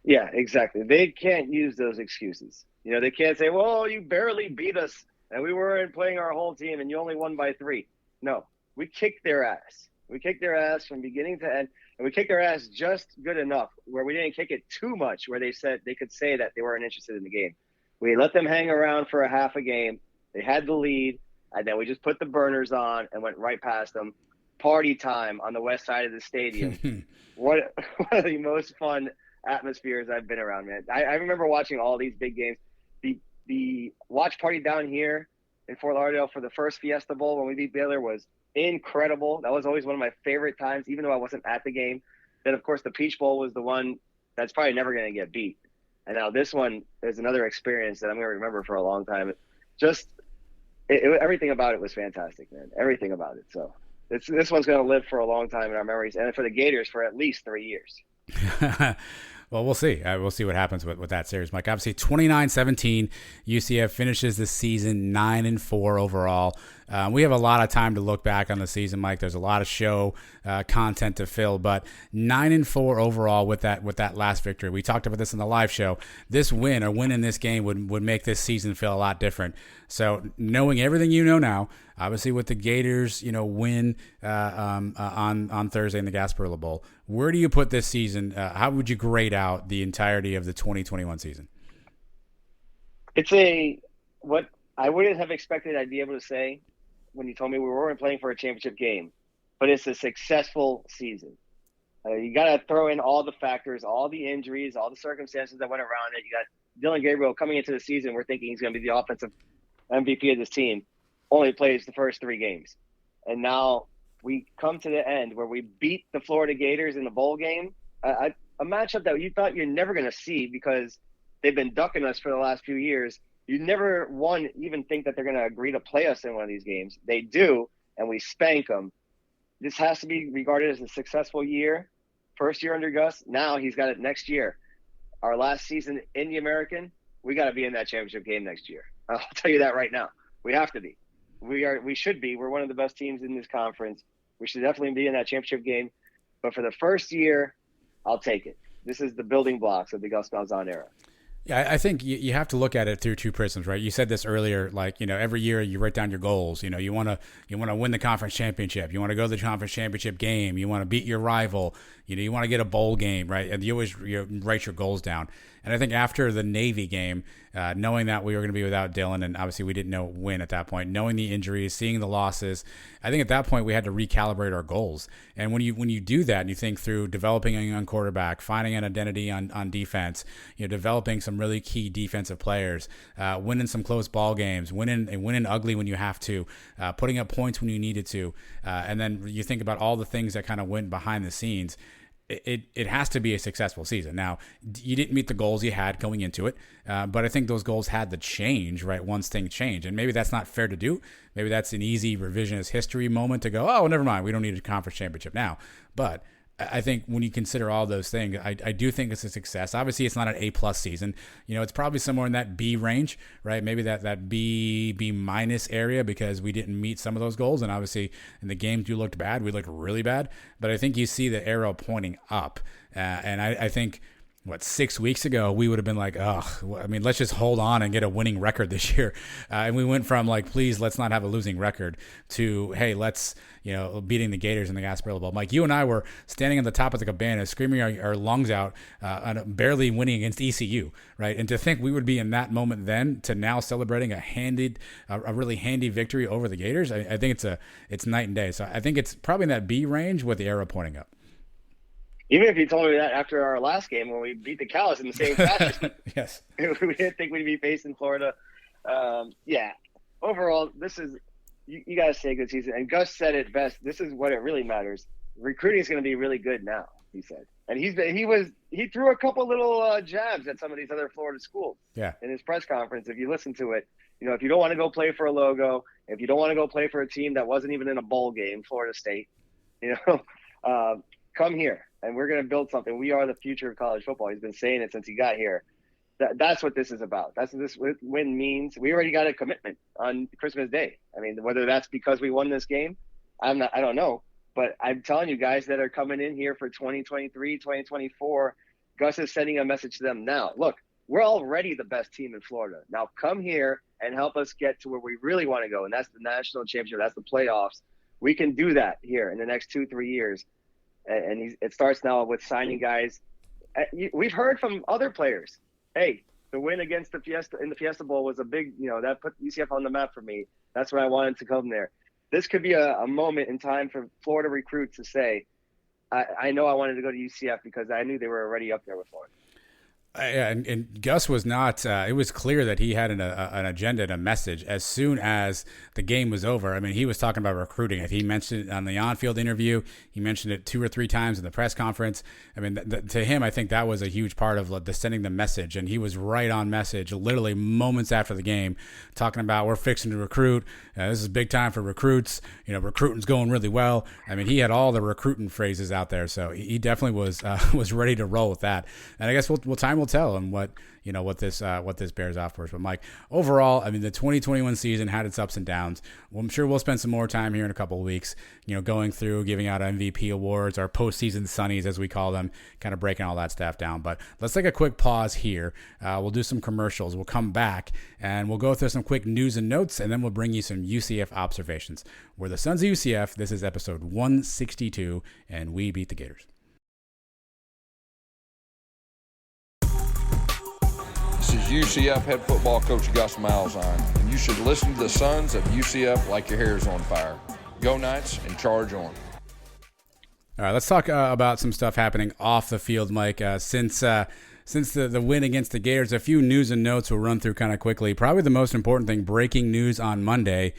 Yeah, exactly. They can't use those excuses. They can't say, well, you barely beat us and we weren't playing our whole team and you only won by 3. No, we kicked their ass. We kicked their ass from beginning to end, and we kicked their ass just good enough where we didn't kick it too much where they could say that they weren't interested in the game. We let them hang around for a half a game. They had the lead, and then we just put the burners on and went right past them. Party time on the west side of the stadium. One of the most fun atmospheres I've been around, man. I remember watching all these big games. The watch party down here in Fort Lauderdale for the first Fiesta Bowl when we beat Baylor was incredible. That was always one of my favorite times, even though I wasn't at the game. Then, of course, the Peach Bowl was the one that's probably never going to get beat. And now this one is another experience that I'm going to remember for a long time. Everything about it was fantastic, man. Everything about it. So this one's going to live for a long time in our memories, and for the Gators for at least 3 years. Well, we'll see. We'll see what happens with that series, Mike. Obviously, 29-17, UCF finishes the season 9-4 overall. We have a lot of time to look back on the season, Mike. There's a lot of show content to fill, but 9-4 overall with that last victory. We talked about this in the live show. This win or winning this game would make this season feel a lot different. So knowing everything you know now, obviously with the Gators, win on Thursday in the Gasparilla Bowl, where do you put this season? How would you grade out the entirety of the 2021 season? It's what I wouldn't have expected I'd be able to say when you told me we weren't playing for a championship game, but it's a successful season. You got to throw in all the factors, all the injuries, all the circumstances that went around it. You got Dylan Gabriel coming into the season. We're thinking he's going to be the offensive MVP of this team. Only plays the first 3 games. And now we come to the end where we beat the Florida Gators in the bowl game, a matchup that you thought you're never going to see because they've been ducking us for the last few years. You never, even think that they're going to agree to play us in one of these games. They do, and we spank them. This has to be regarded as a successful year. First year under Gus. Now he's got it next year. Our last season in the American, we got to be in that championship game next year. I'll tell you that right now. We have to be. We should be. We're one of the best teams in this conference. We should definitely be in that championship game. But for the first year, I'll take it. This is the building blocks of the Gus Malzahn era. Yeah, I think you have to look at it through 2 prisms, right? You said this earlier, every year you write down your goals. You want to win the conference championship. You want to go to the conference championship game. You want to beat your rival. You want to get a bowl game, right? And you always write your goals down. And I think after the Navy game, knowing that we were going to be without Dylan, and obviously we didn't know when at that point, knowing the injuries, seeing the losses, I think at that point we had to recalibrate our goals. And when you do that and you think through developing a young quarterback, finding an identity on defense, developing some really key defensive players, winning some close ball games, winning ugly when you have to, putting up points when you needed to, and then you think about all the things that kind of went behind the scenes. it has to be a successful season. Now, you didn't meet the goals you had going into it, but I think those goals had to change, right, once things change. And maybe that's not fair to do. Maybe that's an easy revisionist history moment to go, oh, never mind, we don't need a conference championship now. But I think when you consider all those things, I do think it's a success. Obviously, it's not an A+ season. It's probably somewhere in that B range, right? Maybe that B minus area, because we didn't meet some of those goals. And obviously, in the games you looked bad, we looked really bad. But I think you see the arrow pointing up. And I think, 6 weeks ago, we would have been like, let's just hold on and get a winning record this year. And we went from please, let's not have a losing record to, hey, let's, beating the Gators in the Gasparilla Bowl. Mike, you and I were standing on the top of the cabana, screaming our lungs out, barely winning against ECU, right? And to think we would be in that moment then to now celebrating a really handy victory over the Gators, I think it's night and day. So I think it's probably in that B range with the arrow pointing up. Even if you told me that after our last game when we beat the Cows in the same fashion, yes, we didn't think we'd be facing Florida. Overall, this is you got to say a good season. And Gus said it best. This is what it really matters. Recruiting is going to be really good now, he said. And he threw a couple little jabs at some of these other Florida schools. Yeah. In his press conference, if you listen to it, if you don't want to go play for a logo, if you don't want to go play for a team that wasn't even in a bowl game, Florida State, come here. And we're going to build something. We are the future of college football. He's been saying it since he got here. That's what this is about. That's what this win means. We already got a commitment on Christmas Day. I mean, whether that's because we won this game, I don't know. But I'm telling you guys that are coming in here for 2023, 2024, Gus is sending a message to them now. Look, we're already the best team in Florida. Now come here and help us get to where we really want to go, and that's the national championship. That's the playoffs. We can do that here in the next 2-3 years. And it starts now with signing guys. We've heard from other players, hey, the win against the Fiesta Bowl was a big, that put UCF on the map for me. That's why I wanted to come there. This could be a moment in time for Florida recruits to say, I know I wanted to go to UCF because I knew they were already up there with Florida. And Gus was not, it was clear that he had an agenda and a message as soon as the game was over. I mean, he was talking about recruiting. He mentioned it on the on-field interview. He mentioned it 2 or 3 times in the press conference. I mean, to him, I think that was a huge part of sending the message. And he was right on message, literally moments after the game, talking about we're fixing to recruit. This is big time for recruits. Recruiting's going really well. I mean, he had all the recruiting phrases out there. So he definitely was ready to roll with that. And I guess time will tell him what this bears off for us. But Mike, overall, I mean, the 2021 season had its ups and downs. Well, I'm sure we'll spend some more time here in a couple of weeks, going through giving out MVP awards, our postseason Sunnies, as we call them, kind of breaking all that stuff down. But let's take a quick pause here. We'll do some commercials. We'll come back and we'll go through some quick news and notes, and then we'll bring you some UCF observations. We're the Sons of UCF. This is episode 162, and we beat the Gators. This is UCF head football coach Gus Malzahn, and you should listen to the Sons of UCF like your hair is on fire. Go Knights and charge on. All right, let's talk about some stuff happening off the field, Mike. Since the win against the Gators, a few news and notes we'll run through kind of quickly. Probably the most important thing, breaking news on Monday.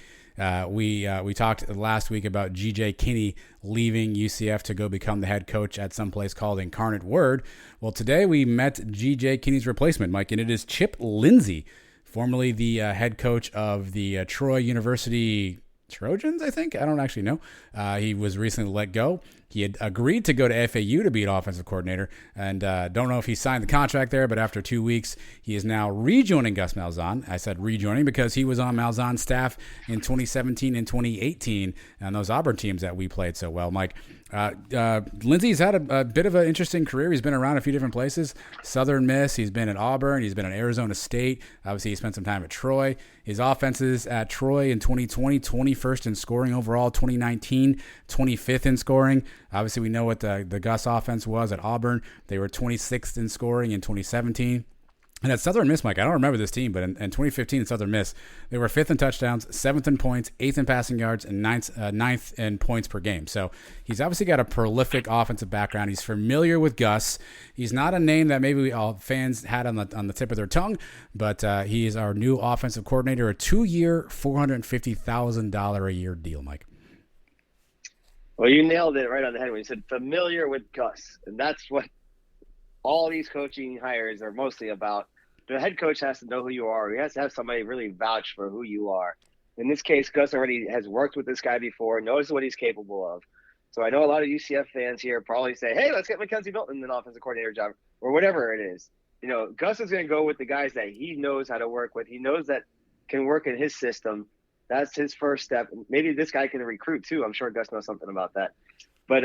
We talked last week about G.J. Kinney leaving UCF to go become the head coach at some place called Incarnate Word. Well, today we met G.J. Kinney's replacement, Mike, and it is Chip Lindsay, formerly the head coach of the Troy University Trojans, I think. I don't actually know. He was recently let go. He had agreed to go to FAU to be an offensive coordinator, and don't know if he signed the contract there, but after 2 weeks, he is now rejoining Gus Malzahn. I said rejoining because he was on Malzahn's staff in 2017 and 2018 on those Auburn teams that we played so well. Mike, Lindsay's had a bit of an interesting career. He's been around a few different places. Southern Miss, he's been at Auburn, he's been at Arizona State. Obviously, he spent some time at Troy. His offenses at Troy in 2020, 21st in scoring overall, 2019, 25th in scoring. Obviously, we know what the Gus offense was at Auburn. They were 26th in scoring in 2017. And at Southern Miss, Mike, I don't remember this team, but in 2015 at Southern Miss, they were 5th in touchdowns, 7th in points, 8th in passing yards, and 9th in points per game. So he's obviously got a prolific offensive background. He's familiar with Gus. He's not a name that maybe all fans had on the tip of their tongue, but he is our new offensive coordinator, a 2-year, $450,000 a year deal, Mike. Well, you nailed it right on the head when you said familiar with Gus. And that's what all these coaching hires are mostly about. The head coach has to know who you are. He has to have somebody really vouch for who you are. In this case, Gus already has worked with this guy before, knows what he's capable of. So I know a lot of UCF fans here probably say, hey, let's get Mackenzie Milton an offensive coordinator job or whatever it is. Gus is going to go with the guys that he knows how to work with. He knows that can work in his system. That's his first step. Maybe this guy can recruit too. I'm sure Gus knows something about that. But,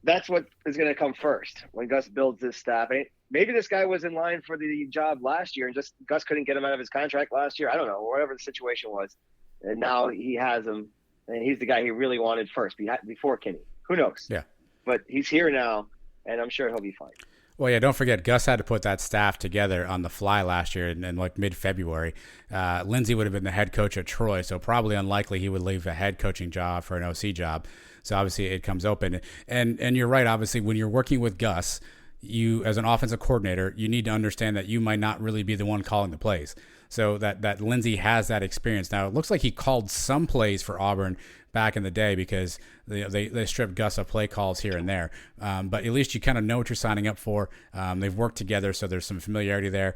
that's what is going to come first when Gus builds this staff. Maybe this guy was in line for the job last year and just Gus couldn't get him out of his contract last year. I don't know, whatever the situation was. And now he has him, and he's the guy he really wanted first before Kenny. Who knows? Yeah. But he's here now, and I'm sure he'll be fine. Well, yeah, don't forget, Gus had to put that staff together on the fly last year in like mid-February. Lindsay would have been the head coach at Troy, so probably unlikely he would leave a head coaching job for an OC job. So obviously it comes open. And you're right, obviously, when you're working with Gus, you, as an offensive coordinator, you need to understand that you might not really be the one calling the plays. So that Lindsay has that experience. Now, it looks like he called some plays for Auburn back in the day because they stripped Gus of play calls here and there. But at least you kind of know what you're signing up for. They've worked together, so there's some familiarity there.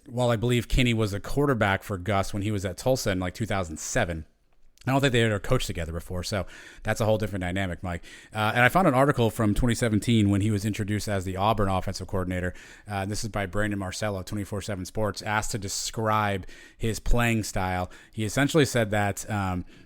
While I believe Kenny was a quarterback for Gus when he was at Tulsa in like 2007, I don't think they ever coached together before, so that's a whole different dynamic, Mike. And I found an article from 2017 when he was introduced as the Auburn offensive coordinator. This is by Brandon Marcello, 24/7 Sports, asked to describe his playing style. He essentially said that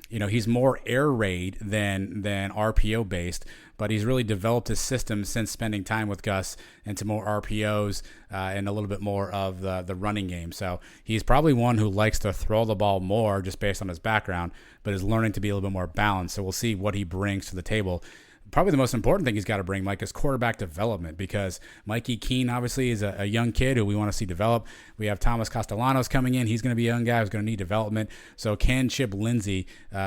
he's more air raid than RPO based, but he's really developed his system since spending time with Gus into more RPOs and a little bit more of the running game. So he's probably one who likes to throw the ball more just based on his background, but is learning to be a little bit more balanced. So we'll see what he brings to the table. Probably the most important thing he's got to bring, Mike, is quarterback development, because Mikey Keene obviously is a young kid who we want to see develop. We have Thomas Castellanos coming in. He's going to be a young guy who's going to need development. So can Chip Lindsay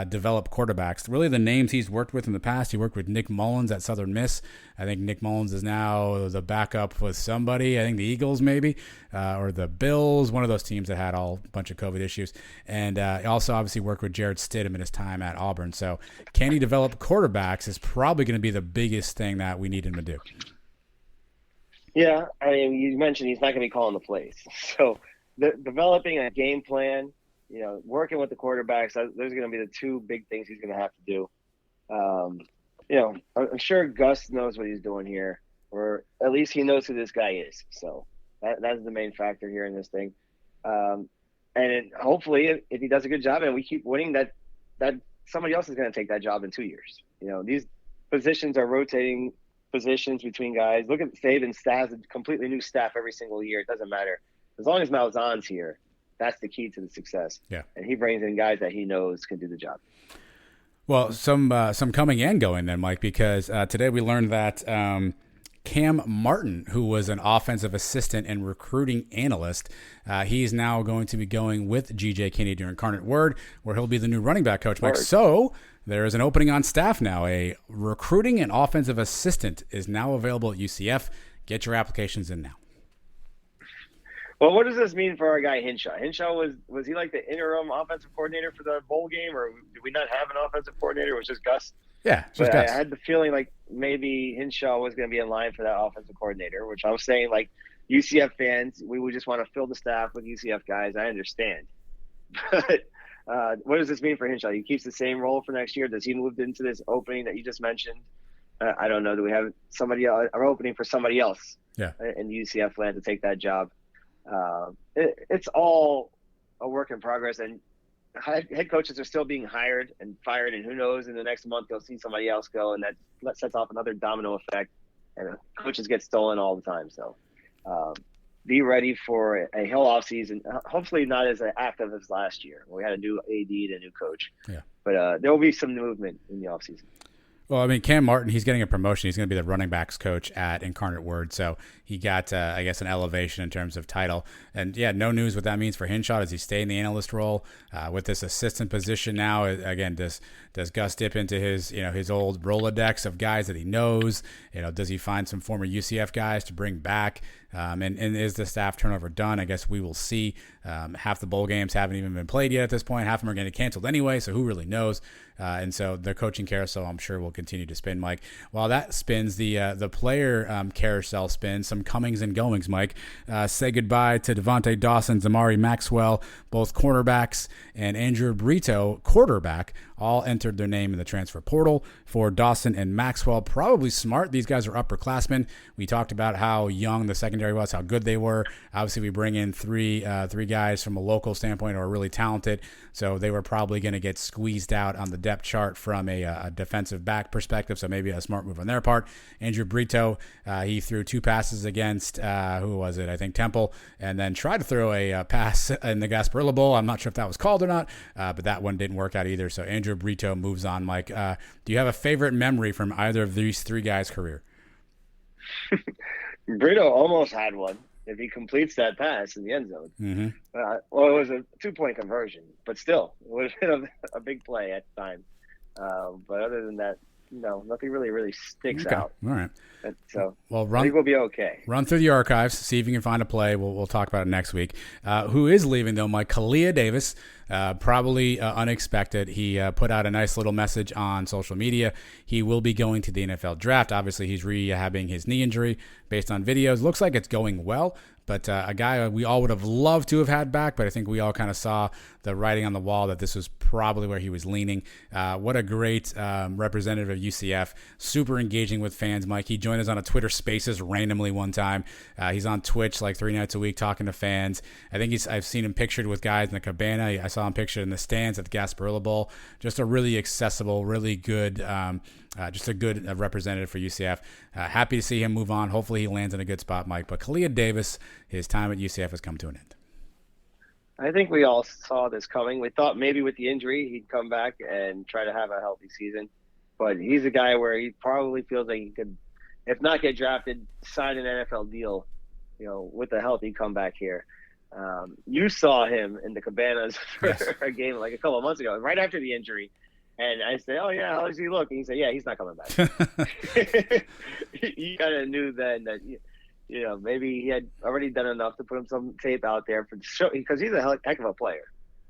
develop quarterbacks? Really the names he's worked with in the past, he worked with Nick Mullins at Southern Miss. I think Nick Mullins is now the backup with somebody. I think the Eagles maybe, or the Bills, one of those teams that had a bunch of COVID issues. And he also obviously worked with Jared Stidham in his time at Auburn. So can he develop quarterbacks is probably going to be the biggest thing that we need him to do. Yeah, I mean, you mentioned he's not going to be calling the plays. So developing a game plan, working with the quarterbacks, those are going to be the two big things he's going to have to do. I'm sure Gus knows what he's doing here, or at least he knows who this guy is. So that's the main factor here in this thing. Hopefully, if he does a good job and we keep winning, that somebody else is going to take that job in 2 years. These positions are rotating positions between guys. Look at Saban has a completely new staff every single year. It doesn't matter. As long as Malzahn's here, that's the key to the success. Yeah. And he brings in guys that he knows can do the job. Well, some coming and going then, Mike, because today we learned that Cam Martin, who was an offensive assistant and recruiting analyst, he's now going to be going with G.J. Kinney during Incarnate Word, where he'll be the new running back coach, Mike. So there is an opening on staff now. A recruiting and offensive assistant is now available at UCF. Get your applications in now. Well, what does this mean for our guy Hinshaw? Hinshaw was he like the interim offensive coordinator for the bowl game, or did we not have an offensive coordinator? It was just Gus. Yeah, but I had the feeling like maybe Hinshaw was going to be in line for that offensive coordinator, which I'm saying, like, UCF fans, we would just want to fill the staff with UCF guys. I understand. But what does this mean for Hinshaw? He keeps the same role for next year? Does he move into this opening that you just mentioned? I don't know. Do we have somebody else, or opening for somebody else in UCF land to take that job? It's all a work in progress, and head coaches are still being hired and fired, and who knows, in the next month they'll see somebody else go, and that sets off another domino effect, and coaches get stolen all the time. So be ready for a hell off season, hopefully not as active as last year. We had a new AD and a new coach, but there will be some movement in the off season. Well, I mean, Cam Martin, he's getting a promotion. He's going to be the running backs coach at Incarnate Word. So he got, I guess, an elevation in terms of title. And, yeah, no news what that means for Hinshaw. Does he stay in the analyst role with this assistant position now? Again, does Gus dip into his old Rolodex of guys that he knows? Does he find some former UCF guys to bring back? And is the staff turnover done? I guess we will see. Half the bowl games haven't even been played yet at this point. Half of them are getting canceled anyway, so who really knows? And so the coaching carousel, I'm sure, will continue to spin, Mike. While that spins, the player carousel spins, some comings and goings, Mike. Say goodbye to Devontae Dawson, Zamari Maxwell, both cornerbacks, and Andrew Brito, quarterback, all entered their name in the transfer portal. For Dawson and Maxwell, probably smart. These guys are upperclassmen. We talked about how young the secondary was, how good they were. Obviously, we bring in three guys from a local standpoint who are really talented, so they were probably going to get squeezed out on the depth chart from a defensive back perspective, so maybe a smart move on their part. Andrew Brito, he threw 2 passes against, who was it? I think Temple, and then tried to throw a pass in the Gasparilla Bowl. I'm not sure if that was called or not, but that one didn't work out either, so Andrew Brito moves on, Mike. Do you have a favorite memory from either of these 3 guys' career? Brito almost had one if he completes that pass in the end zone. Mm-hmm. Well, it was a 2-point conversion, but still, it would have been a big play at the time. But other than that, no, nothing really sticks out. All right. So well, I think we'll be okay. Run through the archives, see if you can find a play. We'll talk about it next week. Who is leaving, though, Mike? Kalia Davis, probably unexpected. He put out a nice little message on social media. He will be going to the NFL draft. Obviously, he's rehabbing his knee injury based on videos. Looks like it's going well. But a guy we all would have loved to have had back, but I think we all kind of saw the writing on the wall that this was probably where he was leaning. What a great representative of UCF. Super engaging with fans, Mike. He joined us on a Twitter Spaces randomly one time. He's on Twitch like 3 nights a week talking to fans. I think I've seen him pictured with guys in the cabana. I saw him pictured in the stands at the Gasparilla Bowl. Just a really accessible, really good just a good representative for UCF. Happy to see him move on. Hopefully he lands in a good spot, Mike. But Kalia Davis, his time at UCF has come to an end. I think we all saw this coming. We thought maybe with the injury he'd come back and try to have a healthy season. But he's a guy where he probably feels like he could, if not get drafted, sign an NFL deal, with a healthy comeback here. You saw him in the cabanas for a game like a couple of months ago, right after the injury. And I said, "Oh yeah, how does he look?" And he said, "Yeah, he's not coming back." You kind of knew then that maybe he had already done enough to put him some tape out there for the show, because he's a heck of a player.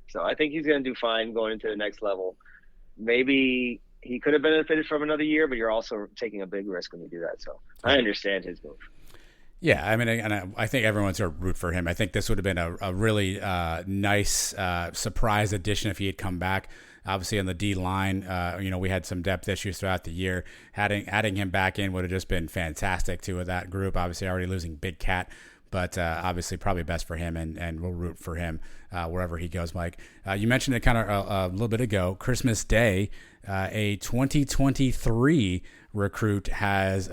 So I think he's going to do fine going into the next level. Maybe he could have benefited from another year, but you're also taking a big risk when you do that. So I understand his move. Yeah, I mean, and I think everyone's going to root for him. I think this would have been a really nice surprise addition if he had come back. Obviously, on the D line, we had some depth issues throughout the year. Adding him back in would have just been fantastic to that group. Obviously, already losing Big Cat, but obviously probably best for him, and we'll root for him wherever he goes, Mike. You mentioned it kind of a little bit ago. Christmas Day, a 2023 recruit has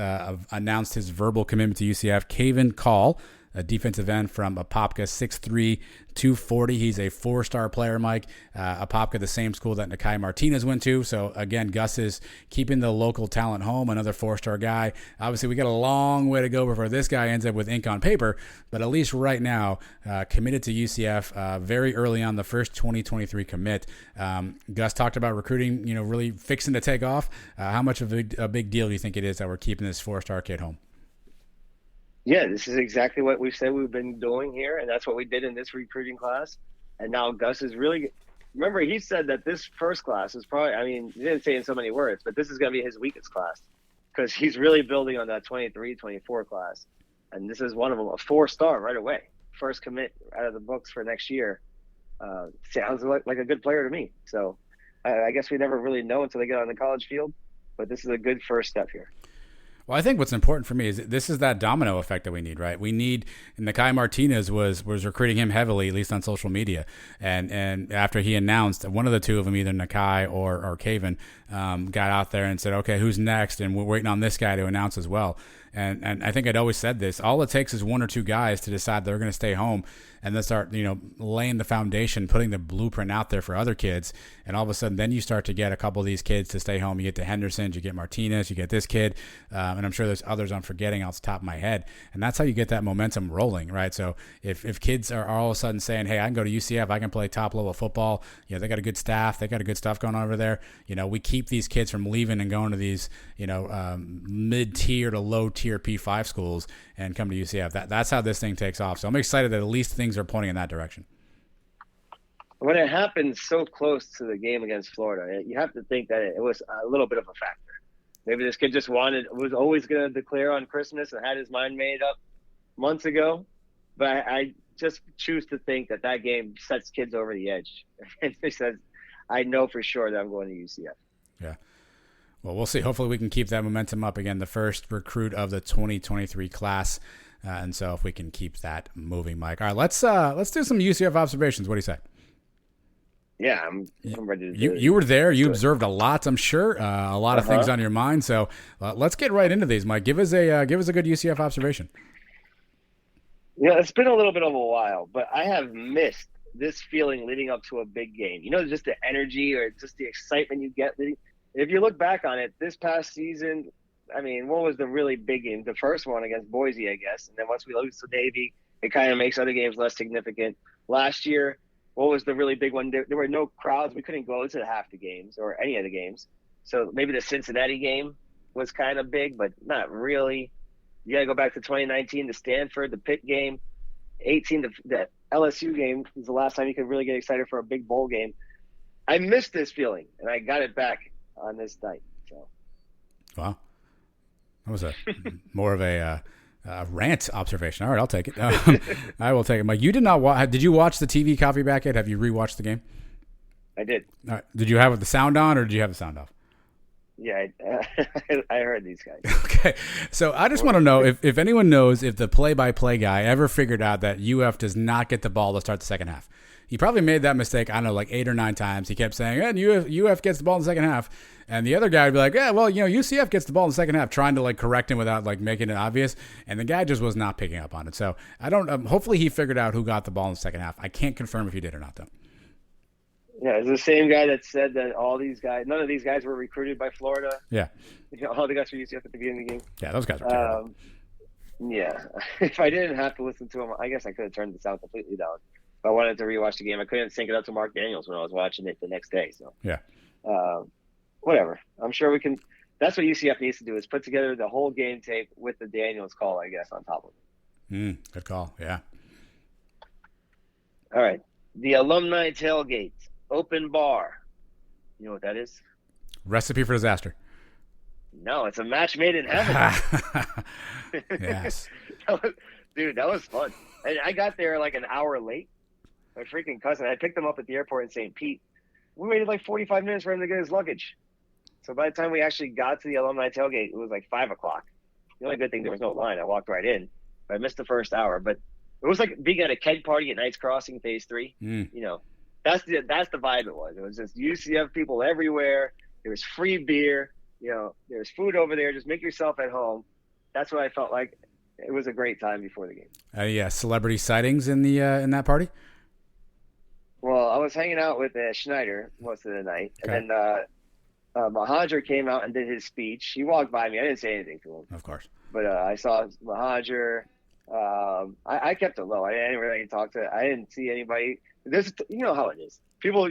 announced his verbal commitment to UCF. Kaven Call, a defensive end from Apopka, 6'3", 240. He's a 4-star player, Mike. Apopka, the same school that Nakai Martinez went to. So, again, Gus is keeping the local talent home, another 4-star guy. Obviously, we got a long way to go before this guy ends up with ink on paper, but at least right now, committed to UCF very early on, the first 2023 commit. Gus talked about recruiting, really fixing to take off. How much of a big deal do you think it is that we're keeping this 4-star kid home? Yeah, this is exactly what we've said we've been doing here, and that's what we did in this recruiting class. And now Gus is really – remember, he said that this first class is probably – he didn't say in so many words, but this is going to be his weakest class because he's really building on that 23, 24 class. And this is one of them, a 4-star right away. First commit out of the books for next year. Sounds like a good player to me. So I guess we never really know until they get on the college field, but this is a good first step here. Well, I think what's important for me is this is that domino effect that we need, right? We need, Nakai Martinez was recruiting him heavily, at least on social media. And after he announced, one of the two of them, either Nakai or Kaven, got out there and said, okay, who's next? And we're waiting on this guy to announce as well. And I think I'd always said this. All it takes is one or two guys to decide they're going to stay home and then start, laying the foundation, putting the blueprint out there for other kids. And all of a sudden, then you start to get a couple of these kids to stay home. You get the Hendersons, you get Martinez, you get this kid. And I'm sure there's others I'm forgetting off the top of my head. And that's how you get that momentum rolling, right? So if kids are all of a sudden saying, hey, I can go to UCF, I can play top level football. They got a good staff. They got a good stuff going on over there. We keep these kids from leaving and going to these, mid-tier to low-tier P5 schools and come to UCF. That's how this thing takes off. So I'm excited that at least things are pointing in that direction. When it happened so close to the game against Florida, you have to think that it was a little bit of a factor. Maybe this kid just was always going to declare on Christmas and had his mind made up months ago. But I just choose to think that game sets kids over the edge. And it says, I know for sure that I'm going to UCF. Yeah. Well, we'll see. Hopefully we can keep that momentum up. Again, the first recruit of the 2023 class. And so if we can keep that moving, Mike. All right, let's do some UCF observations. What do you say? Yeah, I'm ready to do it. You were there. You observed a lot, I'm sure. A lot of things on your mind. So let's get right into these, Mike. Give us a good UCF observation. Yeah, it's been a little bit of a while, but I have missed this feeling leading up to a big game. Just the energy or just the excitement you get. If you look back on it, this past season, what was the really big game? The first one against Boise, I guess. And then once we lose to Navy, it kind of makes other games less significant. Last year, what was the really big one? There were no crowds. We couldn't go to half the games or any of the games. So maybe the Cincinnati game was kind of big, but not really. You got to go back to 2019, the Stanford, the Pitt game. 18, the LSU game was the last time you could really get excited for a big bowl game. I missed this feeling, and I got it back on this night. So. Wow. That was more of a rant observation. All right, I'll take it. I will take it. Mike, you did not watch. Did you watch the TV copy back yet? Have you rewatched the game? I did. All right. Did you have the sound on, or did you have the sound off? Yeah, I heard these guys. Okay, so I just want to know if anyone knows if the play-by-play guy ever figured out that UF does not get the ball to start the second half. He probably made that mistake, I don't know, like 8 or 9 times. He kept saying, UF gets the ball in the second half. And the other guy would be like, UCF gets the ball in the second half, trying to correct him without making it obvious. And the guy just was not picking up on it. So I don't. Hopefully he figured out who got the ball in the second half. I can't confirm if he did or not, though. Yeah, it's the same guy that said that none of these guys were recruited by Florida. Yeah. All the guys from UCF at the beginning of the game. Yeah, those guys were terrible. Yeah. If I didn't have to listen to him, I guess I could have turned the sound completely down. If I wanted to rewatch the game, I couldn't sync it up to Mark Daniels when I was watching it the next day. So yeah. Whatever. I'm sure we can. That's what UCF needs to do, is put together the whole game tape with the Daniels call, I guess, on top of it. Good call. Yeah. All right. The alumni tailgate, open bar. You know what that is? Recipe for disaster. No, it's a match made in heaven. Yes. That was fun. And I got there an hour late. My freaking cousin, I picked him up at the airport in St. Pete. We waited 45 minutes for him to get his luggage. So by the time we actually got to the alumni tailgate, it was 5 o'clock. The only good thing, there was no line. I walked right in. I missed the first hour. But it was like being at a keg party at Knights Crossing Phase 3. That's the vibe it was. It was just UCF people everywhere. There was free beer. There's food over there. Just make yourself at home. That's what I felt like. It was a great time before the game. Yeah, celebrity sightings in that party? Well, I was hanging out with Schneider most of the night. Okay. And then Hodges came out and did his speech. He walked by me. I didn't say anything to him. Of course. But I saw Hodges. I kept it low. I didn't really talk to. I didn't see anybody. You know how it is. People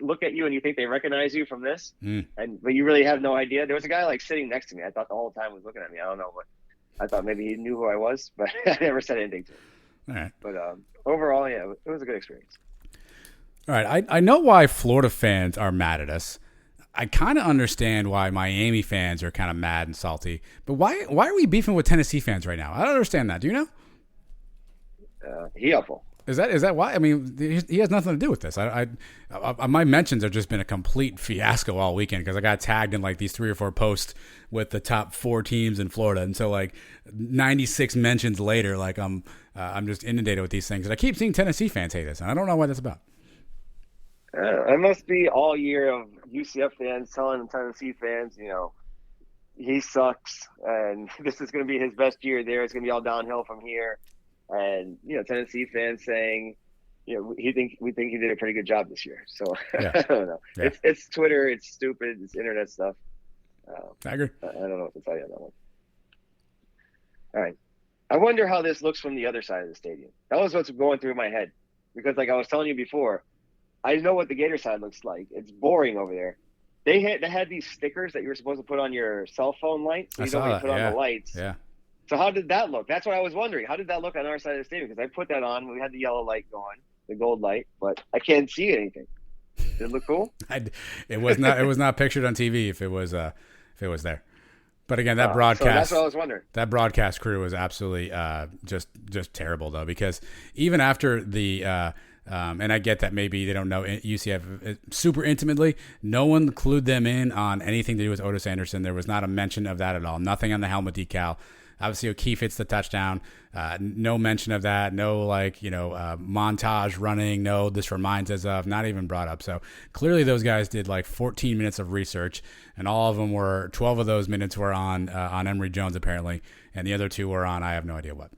look at you and you think they recognize you from this, but you really have no idea. There was a guy sitting next to me. I thought the whole time was looking at me. I don't know what. I thought maybe he knew who I was, but I never said anything to him. All right. But overall, yeah, it was a good experience. All right. I know why Florida fans are mad at us. I kind of understand why Miami fans are kind of mad and salty. But why are we beefing with Tennessee fans right now? I don't understand that. Do you know? Helpful. Is that why? I mean, he has nothing to do with this. My mentions have just been a complete fiasco all weekend because I got tagged in these 3 or 4 posts with the top 4 teams in Florida, and so 96 mentions later, I'm just inundated with these things, and I keep seeing Tennessee fans hate this, and I don't know what that's about. It must be all year of UCF fans telling Tennessee fans, he sucks, and this is going to be his best year there. It's going to be all downhill from here. And, Tennessee fans saying, we think he did a pretty good job this year. So Yeah. I don't know. Yeah. It's Twitter. It's stupid. It's internet stuff. I agree. I don't know what to tell you on that one. All right. I wonder how this looks from the other side of the stadium. That was what's going through my head. Because like I was telling you before, I know what the Gator side looks like. It's boring over there. They had these stickers that you were supposed to put on your cell phone lights. So you don't even put on the lights. Yeah. So how did that look? That's what I was wondering. How did that look on our side of the stadium? Because I put that on. We had the yellow light going, the gold light, but I can't see anything. Did it look cool? It was not. It was not pictured on TV if it was there. But again, that broadcast. So that's what I was wondering. That broadcast crew was absolutely just terrible though, because even after the and I get that maybe they don't know UCF super intimately. No one clued them in on anything to do with Otis Anderson. There was not a mention of that at all. Nothing on the helmet decal. Obviously, OKeefe hits the touchdown. No mention of that. No, montage running. No, this reminds us of. Not even brought up. So clearly those guys did 14 minutes of research, and all of them 12 of those minutes were on Emory Jones, apparently, and the other 2 were on I have no idea what.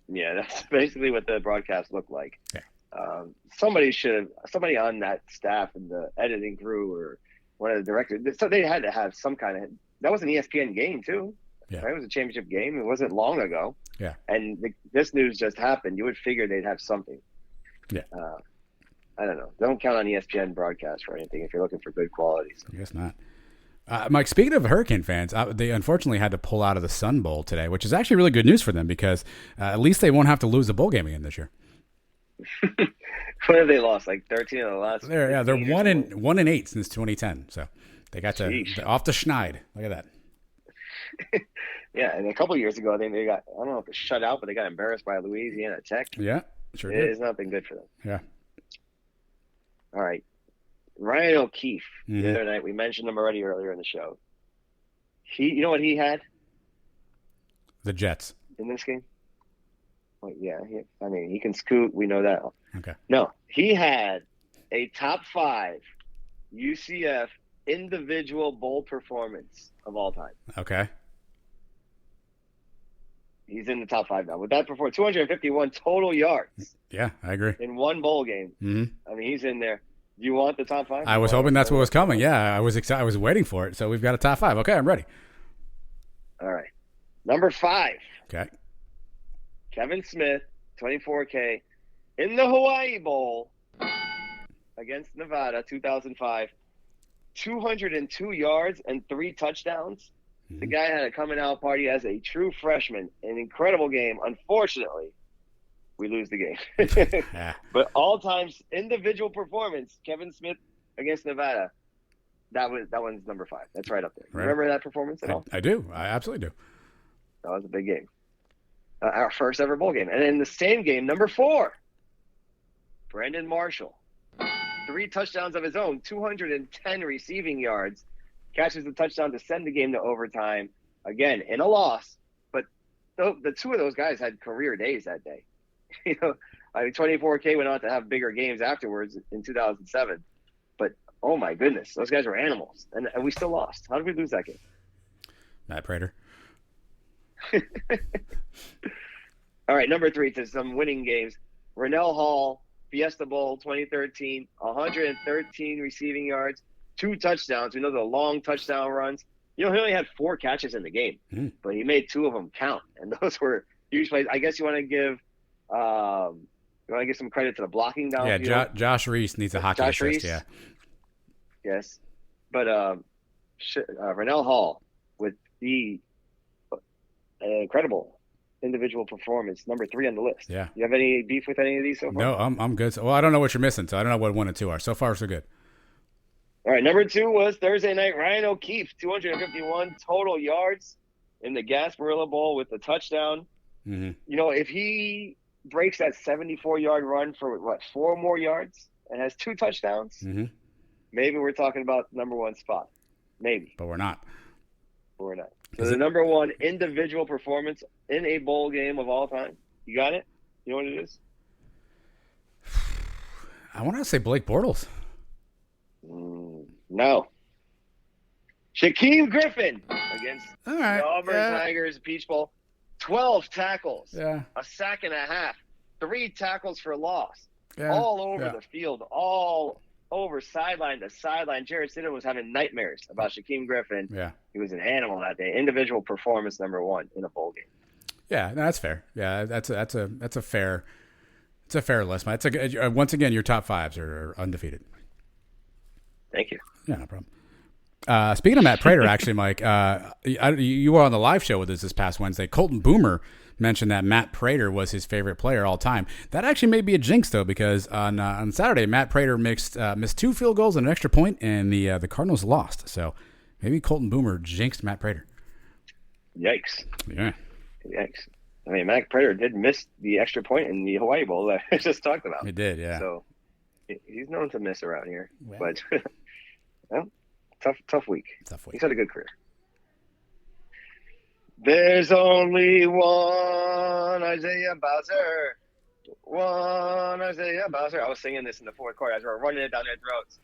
Yeah, that's basically what the broadcast looked like. Yeah. Somebody on that staff and the editing crew or one of the directors, so they had to have some kind of. That was an ESPN game too. Yeah. Right? It was a championship game. It wasn't long ago. Yeah. And this news just happened. You would figure they'd have something. Yeah. I don't know. Don't count on ESPN broadcast for anything if you're looking for good quality. So. I guess not. Mike, speaking of Hurricane fans, they unfortunately had to pull out of the Sun Bowl today, which is actually really good news for them because at least they won't have to lose a bowl game again this year. What have they lost? 13 of the last. They're 1-8 since 2010. So they got off the schneid. Look at that. Yeah, and a couple of years ago, I think they got, I don't know if it's shut out, but they got embarrassed by Louisiana Tech. Yeah, sure It did. has not been good for them. Yeah. All right. Ryan O'Keefe, the other night, we mentioned him already earlier in the show. You know what he had? The Jets. In this game? Well, yeah, he can scoot. We know that. Okay. No, he had a top 5 UCF individual bowl performance of all time. Okay. He's in the top 5 now. With that performance, 251 total yards. Yeah, I agree. In one bowl game. Mm-hmm. He's in there. Do you want the top 5? I was hoping that's what was coming. Yeah, I was excited. I was waiting for it. So we've got a top 5. Okay, I'm ready. All right. Number 5. Okay. Kevin Smith, 24K, in the Hawaii Bowl against Nevada, 2005. 202 yards and 3 touchdowns. The guy had a coming out party as a true freshman. An incredible game. Unfortunately, we lose the game. Yeah. But all-time individual performance, Kevin Smith against Nevada, that one's number 5. That's right up there. Right. Remember that performance at all? I do. I absolutely do. That was a big game. Our first ever bowl game. And in the same game, number 4, Brandon Marshall. 3 touchdowns of his own, 210 receiving yards, catches the touchdown to send the game to overtime. Again, in a loss, but the 2 of those guys had career days that day. 24K went on to have bigger games afterwards in 2007. But, oh my goodness, those guys were animals. And we still lost. How did we lose that game? Matt Prater. All right, number 3, to some winning games. Rennell Hall, Fiesta Bowl 2013, 113 receiving yards, 2 touchdowns. We know the long touchdown runs. He only had 4 catches in the game, but he made 2 of them count, and those were huge plays. I guess you want to give some credit to the blocking downfield. Yeah, Josh Reese needs a hockey assist. Reese? Yeah. Yes, but Rennell Hall with the incredible individual performance, number 3 on the list. Yeah. You have any beef with any of these so far? No, I'm good. Well, I don't know what you're missing, so I don't know what 1 and 2 are. So far, so good. All right, number 2 was Thursday night, Ryan O'Keefe, 251 total yards in the Gasparilla Bowl with the touchdown. Mm-hmm. If he breaks that 74-yard run for, 4 more yards and has 2 touchdowns, maybe we're talking about number 1 spot. Maybe. But we're not. We're not. So the number 1 individual performance in a bowl game of all time. You got it? You know what it is? I want to say Blake Bortles. No. Shaquem Griffin against All right. the Auburn Tigers Peach Bowl. 12 tackles. Yeah. A sack and a half. 3 tackles for loss. Yeah. All over the field. All over sideline to sideline. Jarrett Stidham was having nightmares about Shaquem Griffin. Yeah. He was an animal that day. Individual performance number 1 in a bowl game. Yeah, no, that's fair. Yeah, that's a fair list, Mike. Once again, your top 5s are undefeated. Thank you. Yeah, no problem. Speaking of Matt Prater, actually, Mike, you were on the live show with us this past Wednesday. Colton Boomer mentioned that Matt Prater was his favorite player all time. That actually may be a jinx, though, because on Saturday, Matt Prater missed 2 field goals and an extra point, and the Cardinals lost. So maybe Colton Boomer jinxed Matt Prater. Yikes. Yeah. Yikes. I mean, Matt Prater did miss the extra point in the Hawaii Bowl that I just talked about. He did, yeah. So he's known to miss around here. Well. But, well, tough week. He's had a good career. There's only one Isaiah Bowser. One Isaiah Bowser. I was singing this in the fourth quarter as we were running it down their throats.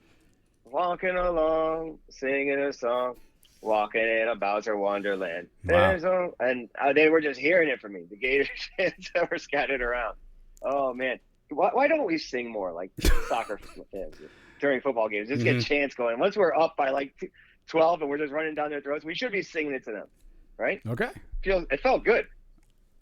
Walking along, singing a song. Walking in a Bowser Wonderland. Wow. And they were just hearing it from me. The Gators fans that were scattered around. Oh, man. Why don't we sing more like soccer fans during football games? Just get chants going. Once we're up by like 12 and we're just running down their throats, we should be singing it to them. Right? Okay. It felt good.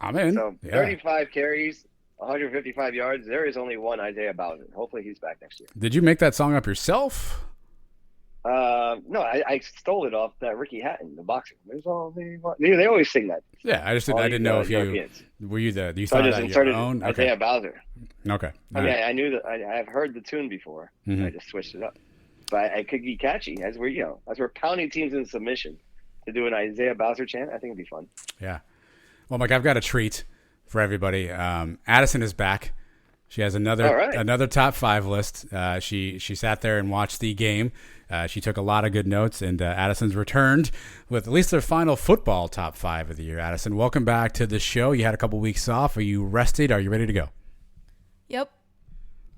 I'm in. So 35 carries, 155 yards. There is only one Isaiah Bowser. Hopefully he's back next year. Did you make that song up yourself? No, I stole it off that Ricky Hatton, the boxer. There's only one. They always sing that. Yeah, I didn't know if Europeans. you thought that your own. Okay. Isaiah Bowser. Okay. I mean, I knew that I've heard the tune before. Mm-hmm. I just switched it up, but I could be catchy as we're pounding teams in submission to do an Isaiah Bowser chant. I think it'd be fun. Yeah. Well, Mike, I've got a treat for everybody. Addison is back. She has another top 5 list. She sat there and watched the game. She took a lot of good notes, and Addison's returned with at least their final football top 5 of the year. Addison, welcome back to the show. You had a couple weeks off. Are you rested? Are you ready to go? Yep.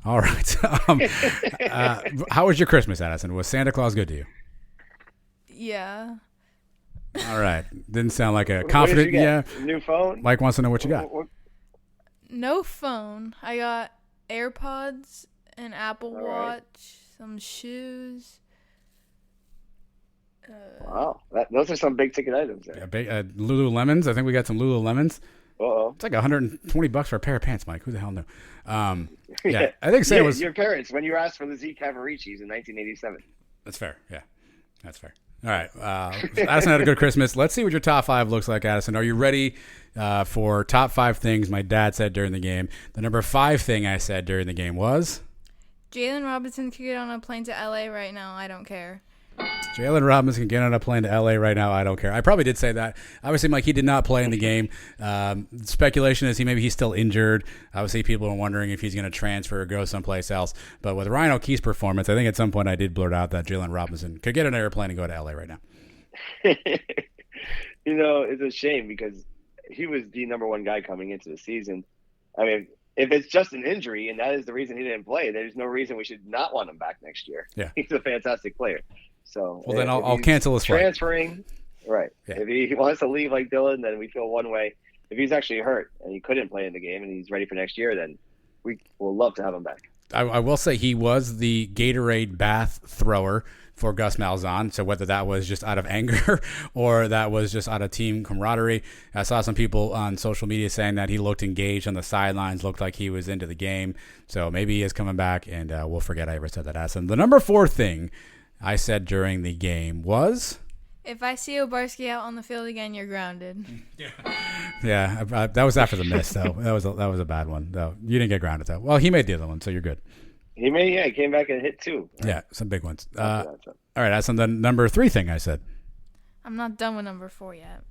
All right. How was your Christmas, Addison? Was Santa Claus good to you? Yeah. All right. Didn't sound like a confident. Yeah. New phone. Mike wants to know what you got. No phone. I got AirPods, an Apple Watch, some shoes. Wow, those are some big ticket items there. Yeah, Lululemons. I think we got some Lululemons. Uh-oh. It's like $120 for a pair of pants, Mike. Who the hell knew? Yeah, I think Sam was your parents when you asked for the Z Cavaricis in 1987. That's fair. Yeah, that's fair. All right. Addison had a good Christmas. Let's see what your top 5 looks like, Addison. Are you ready for top 5 things my dad said during the game? The number 5 thing I said during the game was? Jalen Robinson could get on a plane to L.A. right now. I don't care. Jalen Robinson can get on a plane to L.A. right now. I don't care. I probably did say that. Obviously, Mike, he did not play in the game. Speculation is he's still injured. Obviously, people are wondering if he's going to transfer or go someplace else. But with Ryan O'Keefe's performance, I think at some point I did blurt out that Jalen Robinson could get an airplane and go to L.A. right now. It's a shame because he was the number 1 guy coming into the season. I mean, if it's just an injury and that is the reason he didn't play, there's no reason we should not want him back next year. Yeah. He's a fantastic player. So then I'll cancel his flight. Transferring, right? Yeah. If he wants to leave like Dylan, then we feel one way. If he's actually hurt and he couldn't play in the game and he's ready for next year, then we will love to have him back. I will say he was the Gatorade bath thrower for Gus Malzahn. So whether that was just out of anger or that was just out of team camaraderie, I saw some people on social media saying that he looked engaged on the sidelines, looked like he was into the game. So maybe he is coming back, and we'll forget I ever said that. Addison. The number 4 thing I said during the game was, if I see Obarski out on the field again, you're grounded. Yeah, that was after the miss, though. That was a bad one, though. You didn't get grounded, though. Well, he made the other one, so you're good. He came back and hit 2. Yeah, some big ones. All right, that's on the number 3 thing I said. I'm not done with number 4 yet.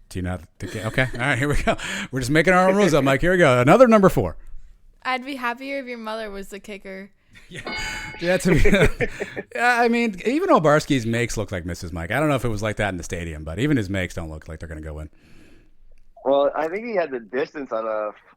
Do you not? Okay, all right, here we go. We're just making our own rules up, Mike. Here we go. Another number 4. I'd be happier if your mother was the kicker. Yeah. I mean, even Obarski's makes look like Mrs. Mike. I don't know if it was like that in the stadium, but even his makes don't look like they're going to go in. Well, I think he had the distance on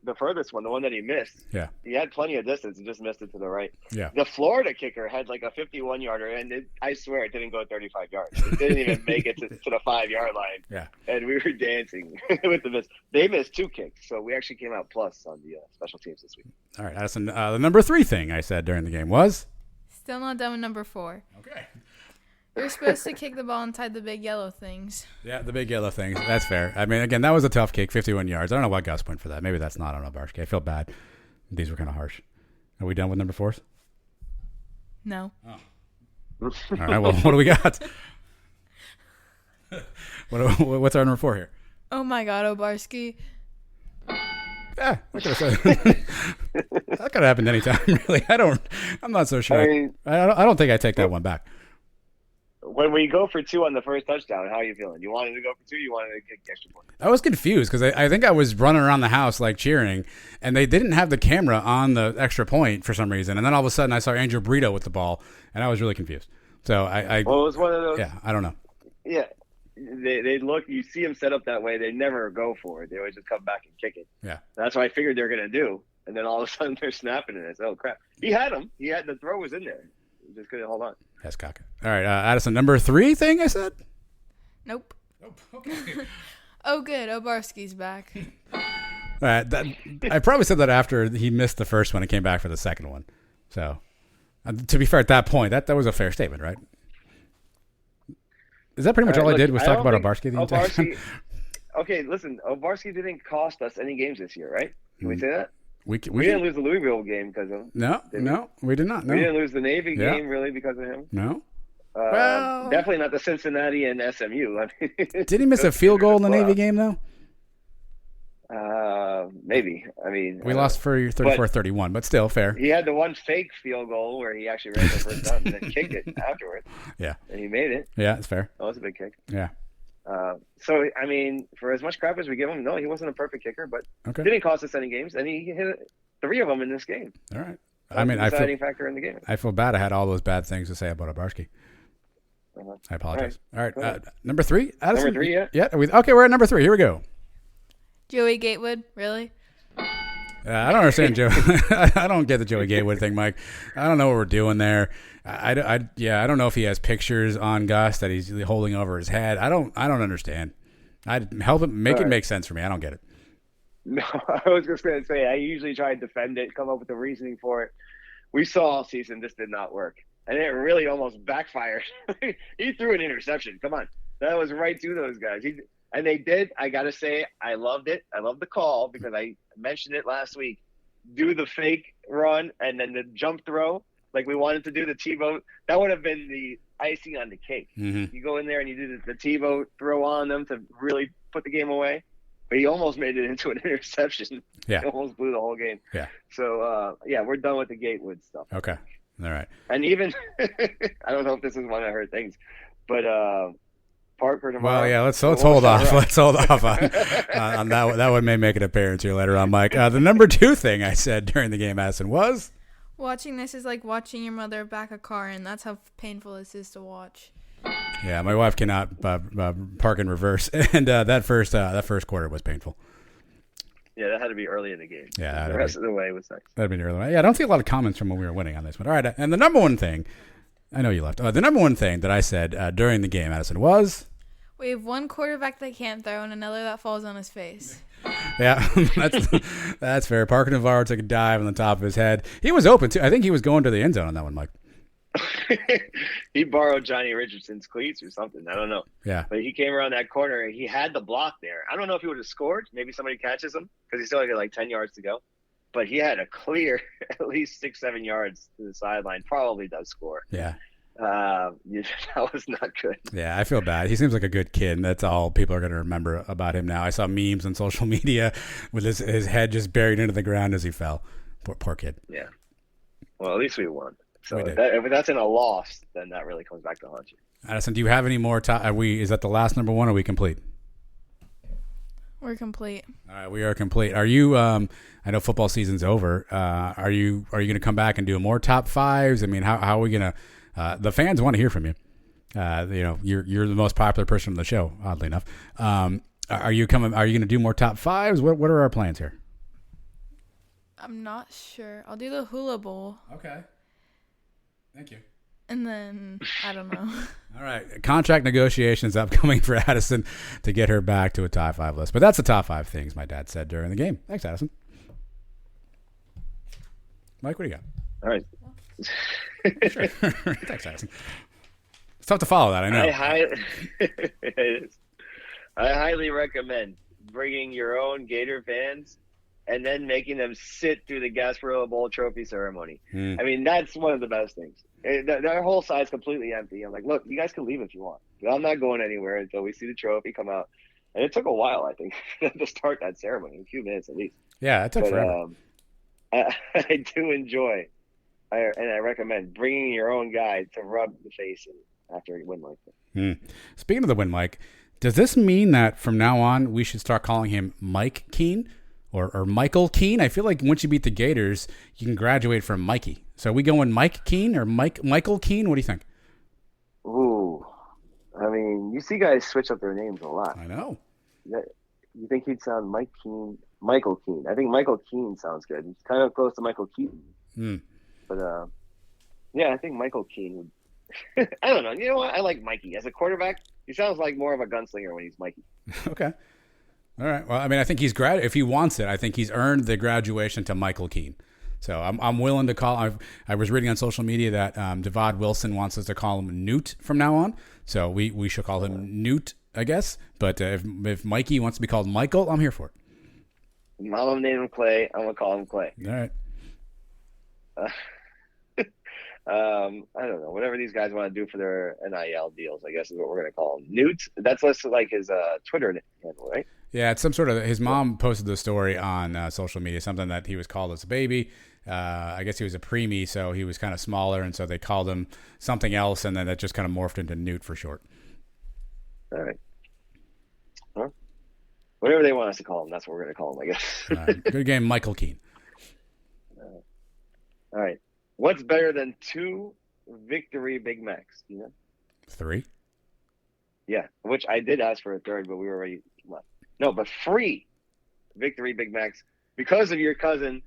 the furthest one, the one that he missed. Yeah. He had plenty of distance. He just missed it to the right. Yeah. The Florida kicker had like a 51-yarder, and I swear it didn't go 35 yards. It didn't even make it to the 5-yard line. Yeah. And we were dancing with the miss. They missed 2 kicks, so we actually came out plus on the special teams this week. All right, Addison. The number 3 thing I said during the game was? Still not done with number 4. Okay. You're supposed to kick the ball inside the big yellow things. Yeah, the big yellow things. That's fair. I mean, again, that was a tough kick, 51 yards. I don't know why Gus went for that. Maybe that's not on Obarski. I feel bad. These were kind of harsh. Are we done with number 4s? No. Oh. All right, well, what do we got? What's our number 4 here? Oh, my God, Obarski. Yeah, that could have happened anytime, really. I'm not so sure. I don't think I take that one back. When we go for 2 on the first touchdown, how are you feeling? You wanted to go for 2? You wanted to kick extra point? I was confused because I think I was running around the house like cheering, and they didn't have the camera on the extra point for some reason. And then all of a sudden, I saw Andrew Brito with the ball, and I was really confused. So it was one of those. Yeah, I don't know. Yeah, they look. You see them set up that way. They never go for it. They always just come back and kick it. Yeah, that's what I figured they're gonna do. And then all of a sudden, they're snapping it. I said, "Oh crap!" He had him. He had the throw was in there. He just couldn't hold on. That's cocky. All right, Addison, number 3 thing I said? Nope. Okay. Oh, good. Obarski's back. All right, I probably said that after he missed the first one and came back for the second one. So, to be fair, at that point, that was a fair statement, right? Is that pretty much all I did was talk about Obarski the entire time? Okay, listen, Obarski didn't cost us any games this year, right? Can we say that? We didn't lose the Louisville game because of him. No, we did not. No. We didn't lose the Navy game really because of him. No. Well, definitely not the Cincinnati and SMU. I mean, did he miss a field goal in the Navy game though? Maybe. I mean, we lost for 34-31, but still fair. He had the one fake field goal where he actually ran the first down and then kicked it afterwards. Yeah. And he made it. Yeah, it's fair. That was a big kick. Yeah. So, I mean, for as much crap as we give him, no, he wasn't a perfect kicker, but didn't cost us any games, and he hit 3 of them in this game. All right. I mean, deciding factor in the game. I feel bad. I had all those bad things to say about Obarski. I apologize. All right. Number 3? Addison? Number 3, yeah. Yeah. Okay, we're at number 3. Here we go. Joey Gatewood, really? I don't understand Joe. I don't get the Joey Gatewood thing, Mike. I don't know what we're doing there. I don't know if he has pictures on Gus that he's holding over his head. I don't understand. I'd help him make it make sense for me. I don't get it. No, I was just going to say, I usually try to defend it, come up with the reasoning for it. We saw all season this did not work. And it really almost backfired. He threw an interception. Come on. That was right to those guys. And they did. I got to say, I loved it. I loved the call because I mentioned it last week. Do the fake run and then the jump throw like we wanted to do the T-boat. That would have been the icing on the cake. Mm-hmm. You go in there and you do the T-boat throw on them to really put the game away. But he almost made it into an interception. Yeah. He almost blew the whole game. Yeah. So, we're done with the Gatewood stuff. Okay. All right. And even I don't know if this is one of her things, but Parker tomorrow. Well, yeah, let's hold off. Right. Let's hold off on that. That one may make an appearance here later on, Mike. The number 2 thing I said during the game, Addison, was watching this is like watching your mother back a car, and that's how painful this is to watch. Yeah, my wife cannot park in reverse, and that first quarter was painful. Yeah, that had to be early in the game. Yeah, the rest of the way was nice. That'd been early. Yeah, I don't see a lot of comments from when we were winning on this one. All right, and the number 1 thing, I know you left. The number 1 thing that I said during the game, Addison, was we have one quarterback that can't throw and another that falls on his face. Yeah, that's fair. Parker Navarro took a dive on the top of his head. He was open too. I think he was going to the end zone on that one, Mike. He borrowed Johnny Richardson's cleats or something. I don't know. Yeah. But he came around that corner and he had the block there. I don't know if he would have scored. Maybe somebody catches him because he still had like 10 yards to go. But he had a clear at least 6-7 yards to the sideline. Probably does score. Yeah. That was not good. Yeah, I feel bad. He seems like a good kid, and that's all people are going to remember about him now. I saw memes on social media with his head just buried into the ground as he fell. Poor kid. Yeah. Well, at least we won. So we did. If that's in a loss, then that really comes back to haunt you. Addison, do you have any more? Is that the last number 1? Or are we complete? We're complete. All right, we are complete. Are you? I know football season's over. Are you going to come back and do more top 5s? I mean, how are we going to? The fans want to hear from you. You're the most popular person on the show, oddly enough. Are you going to do more top fives? What are our plans here? I'm not sure. I'll do the hula bowl. Okay. Thank you. And then, I don't know. All right. Contract negotiations upcoming for Addison to get her back to a top 5 list. But that's the top 5 things my dad said during the game. Thanks, Addison. Mike, what do you got? All right. Sure. Thanks, Addison. It's tough to follow that, I know. It is. I highly recommend bringing your own Gator fans and then making them sit through the Gasparilla Bowl trophy ceremony. I mean, that's one of the best things. Their whole side's completely empty. I'm like, look, you guys can leave if you want. But I'm not going anywhere until we see the trophy come out. And it took a while, I think, to start that ceremony, a few minutes at least. Yeah, it took forever. I do enjoy, and I recommend bringing your own guy to rub the face in after a win like that. Speaking of the win, Mike, does this mean that from now on we should start calling him Mike Keene or Michael Keene? I feel like once you beat the Gators, you can graduate from Mikey. So are we going Mike Keene or Michael Keene? What do you think? Ooh, I mean, you see guys switch up their names a lot. I know. You think he'd sound Michael Keene? I think Michael Keene sounds good. He's kind of close to Michael Keaton. But yeah, I think Michael Keene would. I don't know. You know what? I like Mikey as a quarterback. He sounds like more of a gunslinger when he's Mikey. Okay. All right. Well, I mean, I think he's if he wants it, I think he's earned the graduation to Michael Keene. So I'm willing to call. I was reading on social media that Devad Wilson wants us to call him Newt from now on. So we should call him Newt, I guess. But if Mikey wants to be called Michael, I'm here for it. Mama named him Clay. I'm gonna call him Clay. All right. I don't know. Whatever these guys want to do for their NIL deals, I guess is what we're gonna call him. Newt. That's listed like his Twitter handle, right? Yeah, it's some sort of. His mom posted the story on social media. Something that he was called as a baby. I guess he was a preemie, so he was kind of smaller, and so they called him something else, and then that just kind of morphed into Newt for short. All right. Huh? Whatever they want us to call him, that's what we're going to call him, I guess. Good game, Michael Keene. All right. What's better than 2 victory Big Macs? You know? 3? Yeah, which I did ask for a third, but we were already left. No, but free victory Big Macs because of your cousin.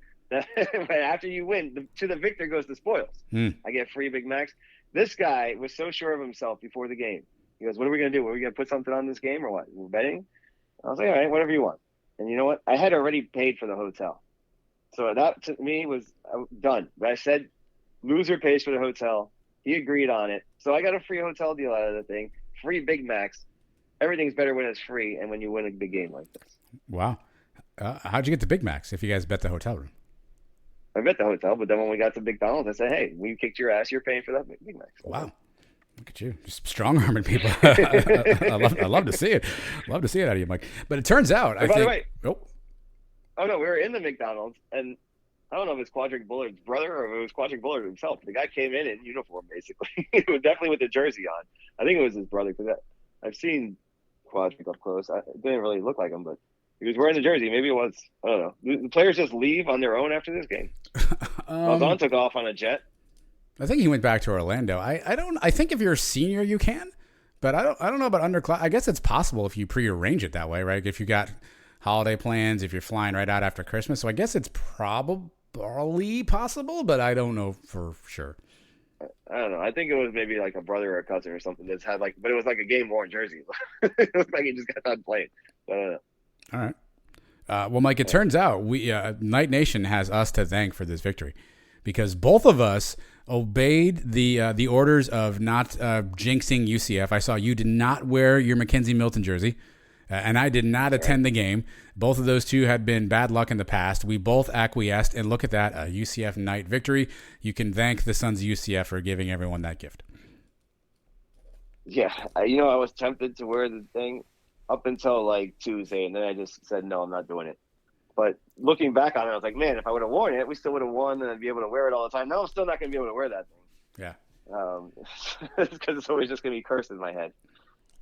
After you win, to the victor goes the spoils. I get free Big Macs. This guy was so sure of himself before the game. He goes, what are we going to do? Are we going to put something on this game or what? We're betting? I was like, all right, whatever you want. And you know what? I had already paid for the hotel. So that to me was done. But I said, loser pays for the hotel. He agreed on it. So I got a free hotel deal out of the thing. Free Big Macs. Everything's better when it's free and when you win a big game like this. Wow. How'd you get the Big Macs if you guys bet the hotel room? I bet the hotel, but then when we got to McDonald's, I said, hey, we kicked your ass. You're paying for that Big Mac. So, wow. Look at you. Just strong-arming people. I love to see it. Love to see it out of you, Mike. But it turns out, by the way, no, we were in the McDonald's, and I don't know if it's Quadric Bullard's brother or if it was Quadric Bullard himself. The guy came in uniform, basically. It was definitely with the jersey on. I think it was his brother, because I've seen Quadric up close. It didn't really look like him, but he was wearing the jersey. Maybe it was. I don't know. The players just leave on their own after this game. Malzahn took off on a jet. I think he went back to Orlando. I think if you're a senior, you can, but I don't know about underclass. I guess it's possible if you prearrange it that way, right? If you got holiday plans, if you're flying right out after Christmas. So I guess it's probably possible, but I don't know for sure. I don't know. I think it was maybe like a brother or a cousin or something that's had but it was like a game worn jersey. It looked like he just got done playing. But I don't know. All right. Well, Mike, it turns out Night Nation has us to thank for this victory because both of us obeyed the orders of not jinxing UCF. I saw you did not wear your Mackenzie Milton jersey, and I did not attend the game. Both of those two had been bad luck in the past. We both acquiesced, and look at that, a UCF Knight victory. You can thank the Sons of UCF for giving everyone that gift. Yeah, I was tempted to wear the thing up until like Tuesday, and then I just said, no, I'm not doing it. But looking back on it, I was like, man, if I would have worn it, we still would have won, and I'd be able to wear it all the time. Now I'm still not going to be able to wear that thing. Yeah. Because it's always just going to be cursed in my head.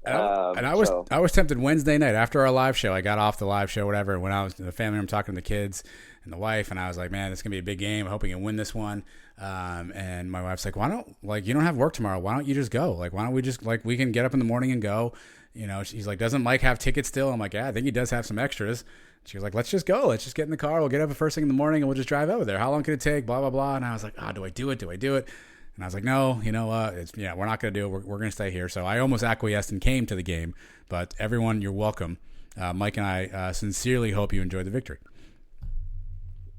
I was tempted Wednesday night after our live show. I got off the live show, whatever. When I was in the family room talking to the kids and the wife, and I was like, man, it's gonna be a big game. I hope we can win this one. And my wife's like, why don't, like, you don't have work tomorrow? Why don't you just go? Like, why don't we just, like, we can get up in the morning and go? You know, she's like, doesn't Mike have tickets still? I'm like, yeah, I think he does have some extras. She was like, let's just go. Let's just get in the car. We'll get up the first thing in the morning and we'll just drive over there. How long could it take? Blah, blah, blah. And I was like, do I do it? Do I do it? And I was like, no, you know, we're not going to do it. We're going to stay here. So I almost acquiesced and came to the game. But everyone, you're welcome. Mike and I sincerely hope you enjoyed the victory.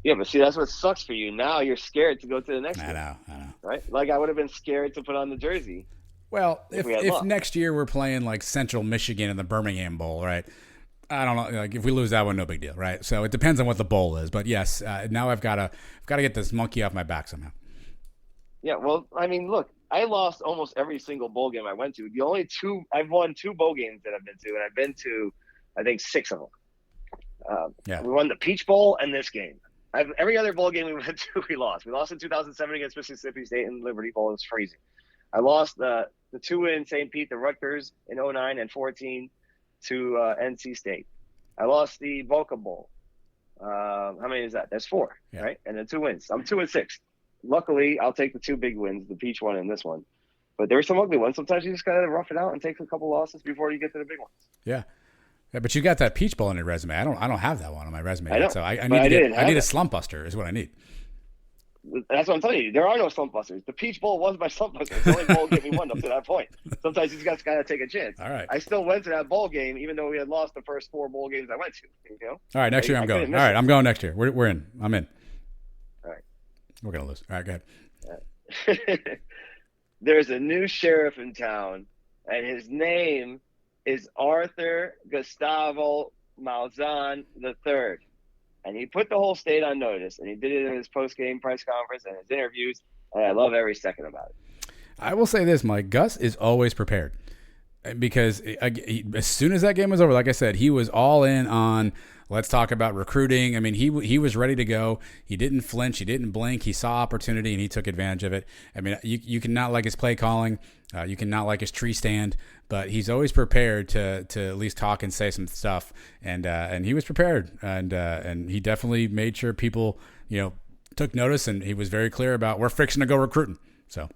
Yeah, but see, that's what sucks for you. Now you're scared to go to the next game. I know. Right? Like, I would have been scared to put on the jersey. Well, if next year we're playing like Central Michigan in the Birmingham Bowl, right? I don't know. Like, if we lose that one, no big deal, right? So it depends on what the bowl is. But yes, now I've got to get this monkey off my back somehow. Yeah, well, I mean, look, I lost almost every single bowl game I went to. I've won 2 bowl games that I've been to, and I've been to, I think, 6 of them. We won the Peach Bowl and this game. Every other bowl game we went to, we lost. We lost in 2007 against Mississippi State in Liberty Bowl. It was freezing. I lost the 2 in St. Pete, the Rutgers in 09 and 14 to NC State. I lost the Boca Bowl. How many is that? That's 4, right? And then 2 wins. I'm 2-6. Luckily, I'll take the 2 big wins, the Peach one and this one. But there were some ugly ones. Sometimes you just got to rough it out and take a couple losses before you get to the big ones. Yeah, but you got that Peach Bowl in your resume. I don't have that one on my resume I know, yet, so I need a slump buster is what I need. That's what I'm telling you. There are no slump busters. The Peach Bowl was my slump buster. The only bowl game we won up to that point. Sometimes you just got to take a chance. All right. I still went to that bowl game, even though we had lost the first 4 bowl games I went to. You know? All right, next year I'm going. All right, I'm going next year. We're in. I'm in. All right. We're going to lose. All right, go ahead. There's a new sheriff in town, and his name is Arthur Gustavo Malzahn III. And he put the whole state on notice, and he did it in his post-game press conference and his interviews, and I love every second about it. I will say this, Mike. Gus is always prepared because as soon as that game was over, like I said, he was all in on let's talk about recruiting. I mean, he was ready to go. He didn't flinch. He didn't blink. He saw opportunity, and he took advantage of it. I mean, you can not like his play calling. You can not like his tree stand, but he's always prepared to at least talk and say some stuff. And he was prepared, and he definitely made sure people, took notice, and he was very clear about we're fixing to go recruiting. So,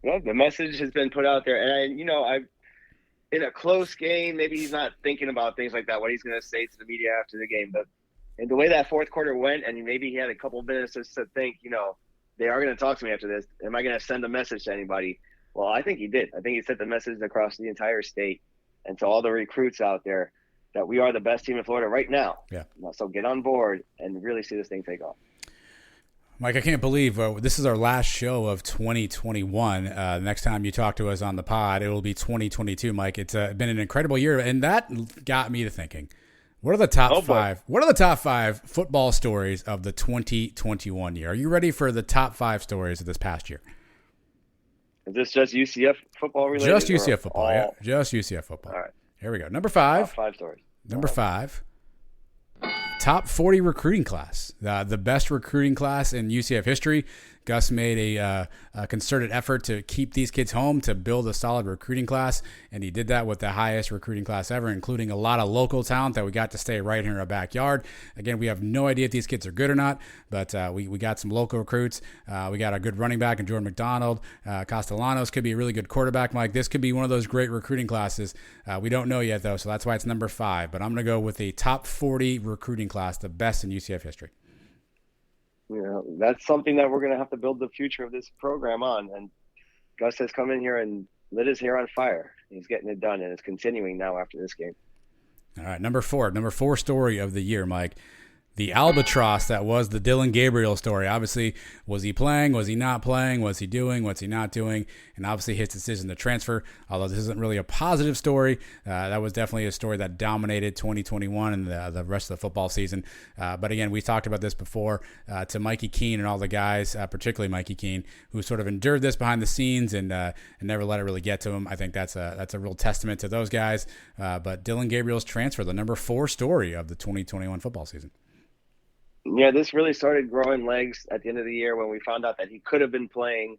yeah, the message has been put out there, and I've in a close game, maybe he's not thinking about things like that, what he's going to say to the media after the game. But in the way that fourth quarter went, and maybe he had a couple of minutes just to think, they are going to talk to me after this. Am I going to send a message to anybody? Well, I think he did. I think he sent the message across the entire state and to all the recruits out there that we are the best team in Florida right now. Yeah. So get on board and really see this thing take off. Mike, I can't believe this is our last show of 2021. Next time you talk to us on the pod, it will be 2022, Mike. It's been an incredible year, and that got me to thinking. What are the top 5? What are the top 5 football stories of the 2021 year? Are you ready for the top 5 stories of this past year? Is this just UCF football related? Just UCF football, yeah. Just UCF football. All right. Here we go. Number 5. Top 5 stories. Number 5. Top 40 recruiting class, the best recruiting class in UCF history. Gus made a concerted effort to keep these kids home, to build a solid recruiting class, and he did that with the highest recruiting class ever, including a lot of local talent that we got to stay right here in our backyard. Again, we have no idea if these kids are good or not, but we got some local recruits. We got a good running back in Jordan McDonald. Castellanos could be a really good quarterback, Mike. This could be one of those great recruiting classes. We don't know yet, though, so that's why it's number 5. But I'm going to go with the top 40 recruiting class, the best in UCF history. That's something that we're going to have to build the future of this program on. And Gus has come in here and lit his hair on fire. He's getting it done, and it's continuing now after this game. All right, number 4 story of the year, Mike. The albatross that was the Dylan Gabriel story. Obviously, was he playing? Was he not playing? Was he doing? What's he not doing? And obviously his decision to transfer, although this isn't really a positive story, that was definitely a story that dominated 2021 and the rest of the football season. But again, we talked about this before to Mikey Keene and all the guys, particularly Mikey Keene, who sort of endured this behind the scenes and never let it really get to him. I think that's a real testament to those guys. But Dylan Gabriel's transfer, the number 4 story of the 2021 football season. Yeah, this really started growing legs at the end of the year when we found out that he could have been playing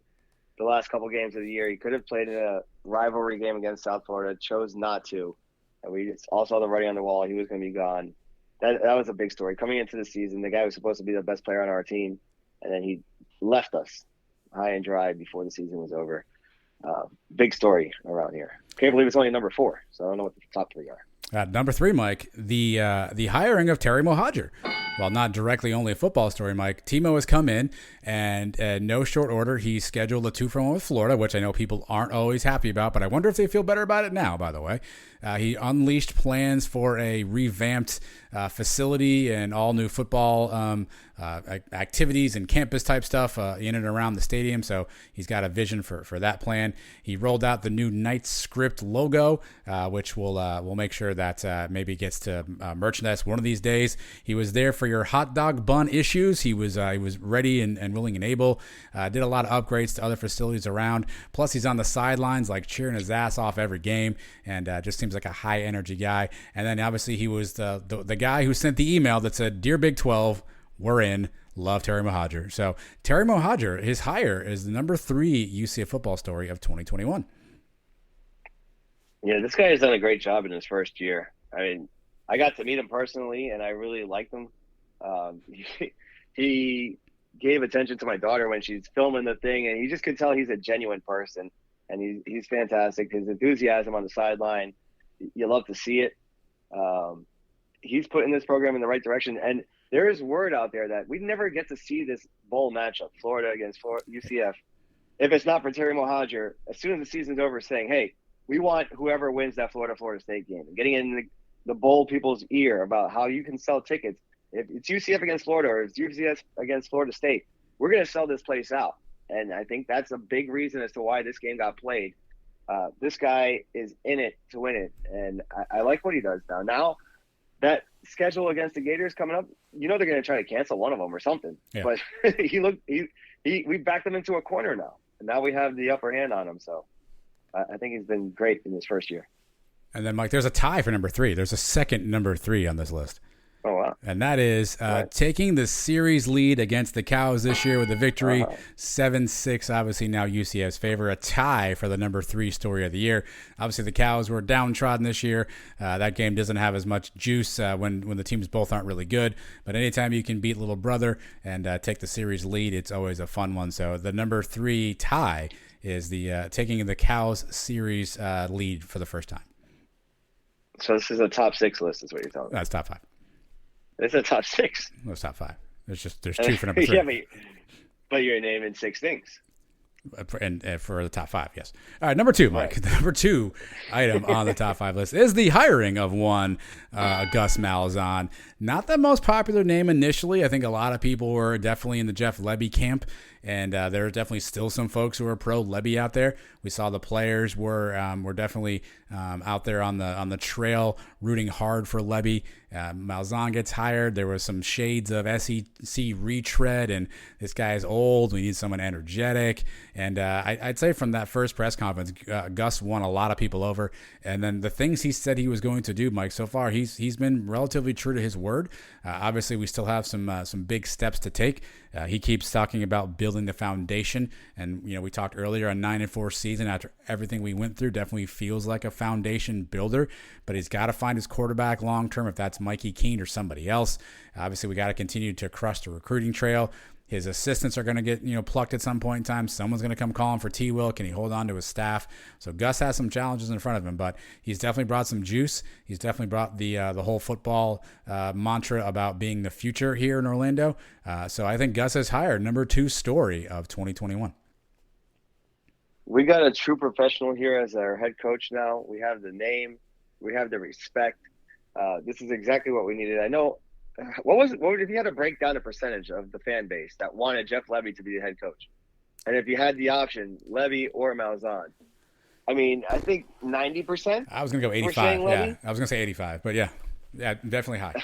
the last couple games of the year. He could have played in a rivalry game against South Florida, chose not to. And we all saw the writing on the wall. He was going to be gone. That was a big story. Coming into the season, the guy was supposed to be the best player on our team, and then he left us high and dry before the season was over. Big story around here. Can't believe it's only number 4, so I don't know what the top 3 are. Number 3, Mike, the hiring of Terry Mohajir. While not directly only a football story, Mike, Timo has come in, and no short order, he scheduled a 2-for-1 with Florida, which I know people aren't always happy about, but I wonder if they feel better about it now, by the way. He unleashed plans for a revamped facility and all new football activities and campus type stuff in and around the stadium. So he's got a vision for that plan. He rolled out the new Knights script logo, which we'll make sure that maybe gets to merchandise one of these days. He was there for your hot dog bun issues. He was ready and willing and able. Did a lot of upgrades to other facilities around. Plus he's on the sidelines like cheering his ass off every game, and just seems like a high energy guy. And then obviously he was the guy who sent the email that said, "Dear Big 12, we're in. Love Terry Mohajir." So Terry Mohajir, his hire is the number 3 UCF football story of 2021. Yeah, this guy has done a great job in his first year. I mean, I got to meet him personally, and I really liked him. He gave attention to my daughter when she's filming the thing, and you just could tell he's a genuine person, and he's fantastic. His enthusiasm on the sideline, you love to see it. He's putting this program in the right direction, and there is word out there that we never get to see this bowl matchup, Florida against UCF, if it's not for Terry Mohajir, as soon as the season's over, saying, hey, we want whoever wins that Florida State game, and getting in the bowl people's ear about how you can sell tickets. If it's UCF against Florida or it's UCF against Florida State, we're going to sell this place out. And I think that's a big reason as to why this game got played. This guy is in it to win it, and I like what he does now. Now, that schedule against the Gators coming up, they're going to try to cancel one of them or something. Yeah. But we backed him into a corner now, and now we have the upper hand on him. So I think he's been great in his first year. And then, Mike, there's a tie for number 3. There's a second number 3 on this list. Oh, wow. And that is taking the series lead against the Cows this year with a victory, 7-6, obviously now UCF's favor, a tie for the number 3 story of the year. Obviously, the Cows were downtrodden this year. That game doesn't have as much juice when the teams both aren't really good. But anytime you can beat little brother and take the series lead, it's always a fun one. So the number 3 tie is the taking the Cows series lead for the first time. So this is a top 6 list is what you're telling me. That's top 5. It's a top 6. No, it's top 5. There's 2 for number 3. Yeah, but you're naming 6 things. And for the top 5, yes. All right, number 2, Mike. Right. The number 2 item on the top 5 list is the hiring of one Gus Malzahn. Not the most popular name initially. I think a lot of people were definitely in the Jeff Lebby camp, and there are definitely still some folks who are pro Lebby out there. We saw the players were definitely out there on the trail rooting hard for Lebby. Malzahn gets hired. There was some shades of SEC retread, and this guy is old. We need someone energetic. And I'd say from that first press conference, Gus won a lot of people over. And then the things he said he was going to do, Mike, so far he's been relatively true to his word. Obviously, we still have some big steps to take. He keeps talking about building the foundation, and we talked earlier on 9-4 season after everything we went through. Definitely feels like a foundation builder, but he's got to find his quarterback long term. If that's Mikey Keene or somebody else, obviously we got to continue to crush the recruiting trail. His assistants are going to get plucked at some point in time. Someone's going to come calling for T-Will. Can he hold on to his staff? So Gus has some challenges in front of him, but he's definitely brought some juice. He's definitely brought the whole football mantra about being the future here in Orlando. So I think Gus has hired number 2 story of 2021. We got a true professional here as our head coach now. We have the name. We have the respect. This is exactly what we needed. I know. What if you had to break down the percentage of the fan base that wanted Jeff Lebby to be the head coach? And if you had the option, Lebby or Malzahn? I mean, I think 90%. I was going to go 85. Yeah, I was going to say 85, but yeah, definitely high.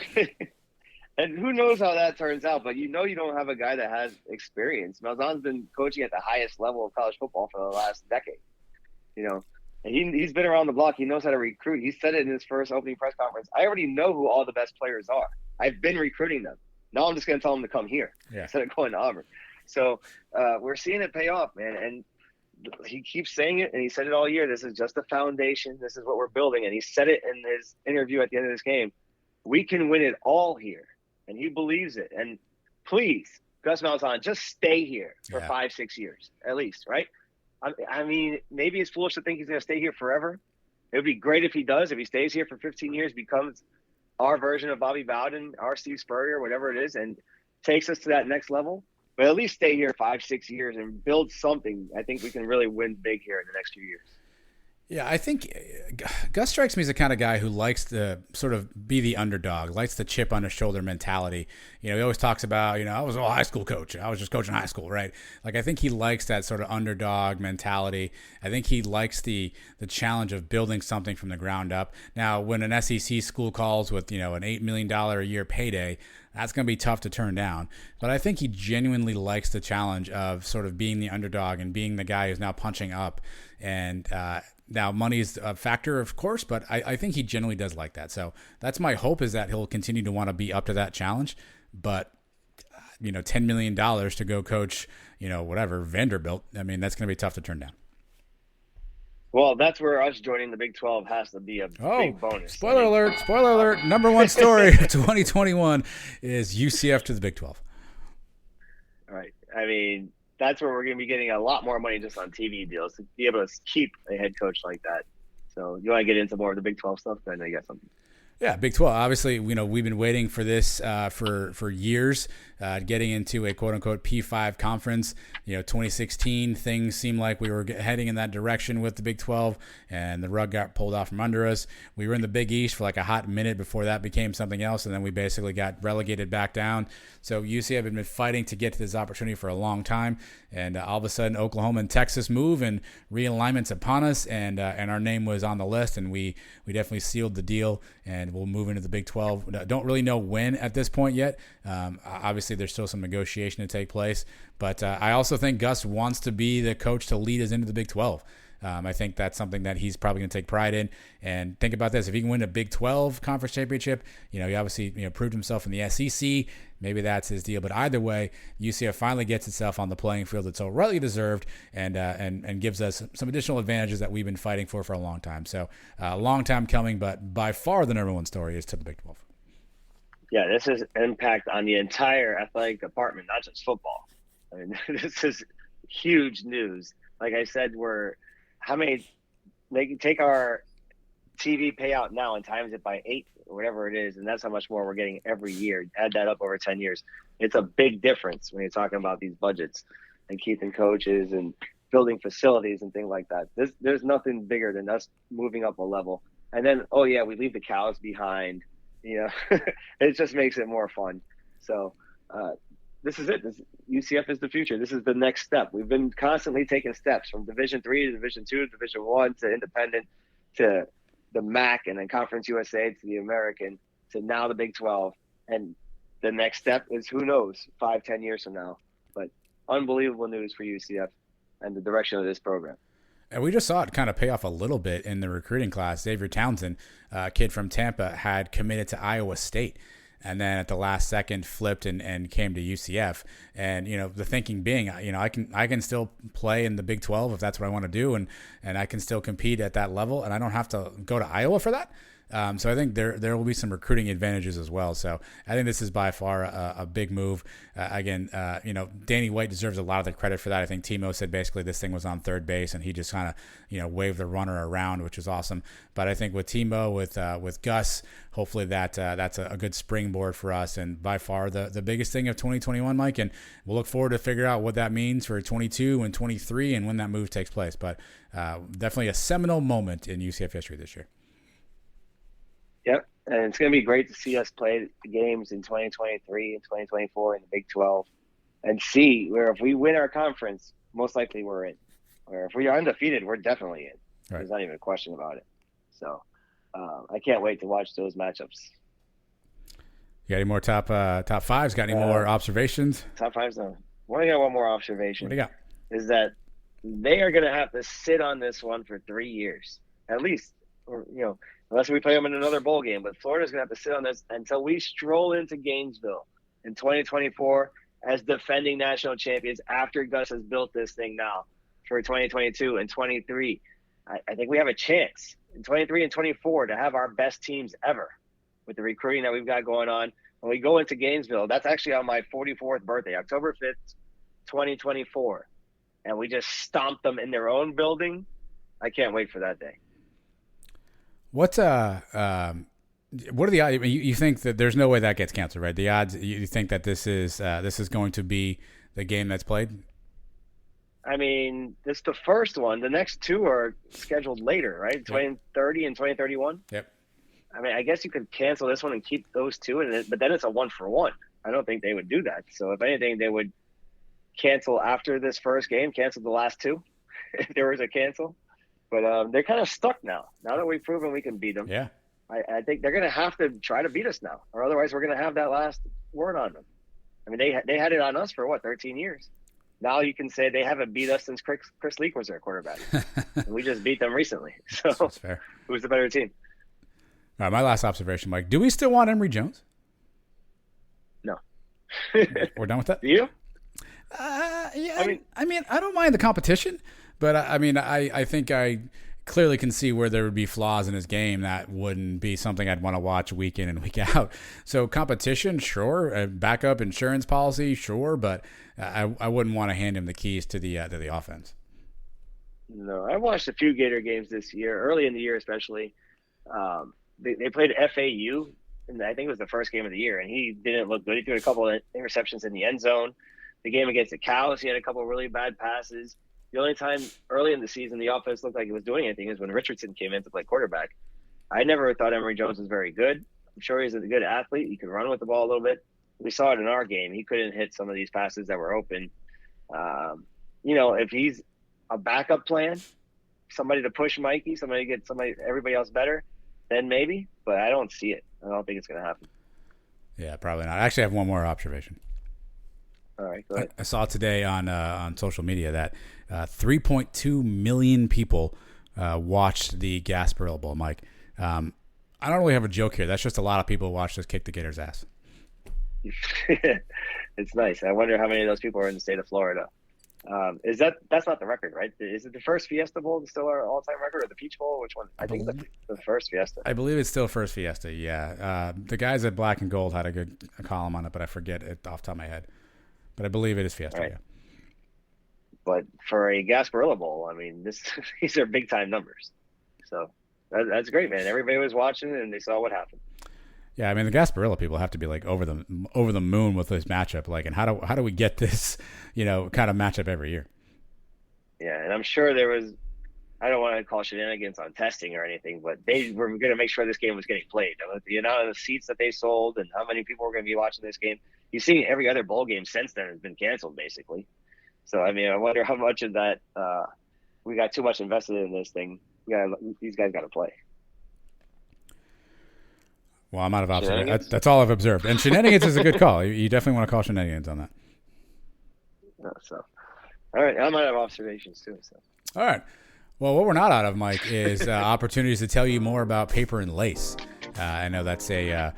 And who knows how that turns out, but you don't have a guy that has experience. Malzahn's been coaching at the highest level of college football for the last decade, and he's been around the block. He knows how to recruit. He said it in his first opening press conference. I already know who all the best players are. I've been recruiting them. Now I'm just going to tell them to come here instead of going to Auburn. So we're seeing it pay off, man. And he keeps saying it, and he said it all year. This is just a foundation. This is what we're building. And he said it in his interview at the end of this game. We can win it all here. And he believes it. And please, Gus Malzahn, just stay here for 5-6 years at least, right? I mean, maybe it's foolish to think he's going to stay here forever. It would be great if he does. If he stays here for 15 years, becomes our version of Bobby Bowden, our Steve Spurrier, whatever it is, and takes us to that next level. But at least stay here 5-6 years and build something. I think we can really win big here in the next few years. Yeah, I think Gus strikes me as the kind of guy who likes to sort of be the underdog, likes the chip on his shoulder mentality. He always talks about, I was a high school coach. I was just coaching high school, right? Like, I think he likes that sort of underdog mentality. I think he likes the challenge of building something from the ground up. Now, when an SEC school calls with, an $8 million a year payday, that's going to be tough to turn down. But I think he genuinely likes the challenge of sort of being the underdog and being the guy who's now punching up. And now money is a factor, of course, but I think he generally does like that. So that's my hope, is that he'll continue to want to be up to that challenge. But, $10 million to go coach, Vanderbilt, I mean, that's going to be tough to turn down. Well, that's where us joining the Big 12 has to be a big bonus. Spoiler alert. Number one story of 2021 is UCF to the Big 12. All right. I mean, that's where we're going to be getting a lot more money just on TV deals to be able to keep a head coach like that. So you want to get into more of the Big 12 stuff? I know you got something. Yeah, Big 12. Obviously, we've been waiting for this for years, getting into a quote-unquote P5 conference. 2016, things seemed like we were heading in that direction with the Big 12, and the rug got pulled off from under us. We were in the Big East for like a hot minute before that became something else, and then we basically got relegated back down. So UCF had been fighting to get to this opportunity for a long time, and all of a sudden Oklahoma and Texas move, and realignment's upon us, and our name was on the list, and we definitely sealed the deal, and we'll move into the Big 12. Don't really know when at this point yet. Obviously, there's still some negotiation to take place, but I also think Gus wants to be the coach to lead us into the Big 12. I think that's something that he's probably going to take pride in. And think about this: if he can win a Big 12 conference championship, he obviously proved himself in the SEC. Maybe that's his deal. But either way, UCF finally gets itself on the playing field that's so rightly deserved, and gives us some additional advantages that we've been fighting for a long time. So a long time coming, but by far the number one story is to the Big 12. Yeah, this is impact on the entire athletic department, not just football. I mean, this is huge news. Like I said, they can take our TV payout now and times it by 8 or whatever it is, and that's how much more we're getting every year. Add that up over 10 years. It's a big difference when you're talking about these budgets and keeping coaches and building facilities and things like that. There's nothing bigger than us moving up a level. And then, we leave the cows behind. It just makes it more fun. So this is it. UCF is the future. This is the next step. We've been constantly taking steps from Division III to Division II, Division I to Independent to the MAC, and then Conference USA to the American, to now the Big 12. And the next step is, who knows, 5-10 years from now. But unbelievable news for UCF and the direction of this program. And we just saw it kind of pay off a little bit in the recruiting class. Xavier Townsend, a kid from Tampa, had committed to Iowa State, and then at the last second flipped and came to UCF. And the thinking being, I can still play in the Big 12 if that's what I want to do, and I can still compete at that level, and I don't have to go to Iowa for that. So I think there will be some recruiting advantages as well. So I think this is by far a big move. Danny White deserves a lot of the credit for that. I think Timo said basically this thing was on third base, and he just kind of waved the runner around, which is awesome. But I think with Timo, with Gus, hopefully that's a good springboard for us, and by far the biggest thing of 2021, Mike. And we'll look forward to figure out what that means for 22 and 23 and when that move takes place. But definitely a seminal moment in UCF history this year. Yep, and it's going to be great to see us play games in 2023 and 2024 in the Big 12 and see where if we win our conference, most likely we're in. Or if we are undefeated, we're definitely in. Right. There's not even a question about it. So I can't wait to watch those matchups. You got any more top fives? Got any more observations? Top fives, no. I got one more observation. What do you got? Is that they are going to have to sit on this one for 3 years, at least, or unless we play them in another bowl game. But Florida's going to have to sit on this until we stroll into Gainesville in 2024 as defending national champions after Gus has built this thing now for 2022 and 23. I think we have a chance in 23 and 24 to have our best teams ever with the recruiting that we've got going on. When we go into Gainesville, that's actually on my 44th birthday, October 5th, 2024. And we just stomped them in their own building. I can't wait for that day. What are the odds? You think that there's no way that gets canceled, right? The odds, you think that this is going to be the game that's played? I mean, this is the first one. The next two are scheduled later, right? 2030 and 2031. Yep. I mean, I guess you could cancel this one and keep those two, but then it's a 1-for-1. I don't think they would do that. So if anything, they would cancel after this first game, cancel the last two if there was a cancel. But they're kind of stuck now. Now that we've proven we can beat them, yeah, I think they're going to have to try to beat us now, or otherwise we're going to have that last word on them. I mean, they had it on us for 13 years. Now you can say they haven't beat us since Chris Leak was their quarterback. And we just beat them recently. So that's fair. Who's the better team? All right, my last observation, Mike. Do we still want Emory Jones? No. We're done with that? Do you? Yeah. I mean, I don't mind the competition, but I think I clearly can see where there would be flaws in his game that wouldn't be something I'd want to watch week in and week out. So competition, sure. A backup insurance policy, sure. But I wouldn't want to hand him the keys to the offense. No, I watched a few Gator games this year, early in the year especially. They played FAU, and I think it was the first game of the year, and he didn't look good. He threw a couple of interceptions in the end zone. The game against the Cows, he had a couple of really bad passes. The only time early in the season the offense looked like it was doing anything is when Richardson came in to play quarterback. I never thought Emory Jones was very good. I'm sure he's a good athlete. He could run with the ball a little bit. We saw it in our game. He couldn't hit some of these passes that were open. If he's a backup plan, somebody to push Mikey, somebody to get everybody else better, then maybe. But I don't see it. I don't think it's going to happen. Yeah, probably not. I actually have one more observation. All right, go ahead. I saw today on social media that 3.2 million people watched the Gasparilla Bowl, Mike. I don't really have a joke here. That's just a lot of people who watched us kick the Gators' ass. It's nice. I wonder how many of those people are in the state of Florida. That's not the record, right? Is it the first Fiesta Bowl still our all-time record, or the Peach Bowl? Which one? I think the first Fiesta. I believe it's still first Fiesta. Yeah. The guys at Black and Gold had a good column on it, but I forget it off the top of my head. But I believe it is Fiesta. Right. Yeah. But for a Gasparilla Bowl, I mean, these are big time numbers. So that's great, man. Everybody was watching and they saw what happened. Yeah, I mean, the Gasparilla people have to be like over the moon with this matchup. Like, and how do we get this, kind of matchup every year? Yeah, and I'm sure there was. I don't want to call shenanigans on testing or anything, but they were going to make sure this game was getting played. The amount of the seats that they sold and how many people were going to be watching this game. You see, every other bowl game since then has been canceled, basically. So, I mean, I wonder how much of that we got too much invested in this thing. These guys got to play. Well, I'm out of observation. That's all I've observed. And shenanigans is a good call. You definitely want to call shenanigans on that. All right. I'm out of observations, too. So. All right. Well, what we're not out of, Mike, is opportunities to tell you more about Paper and Lace. I know that's a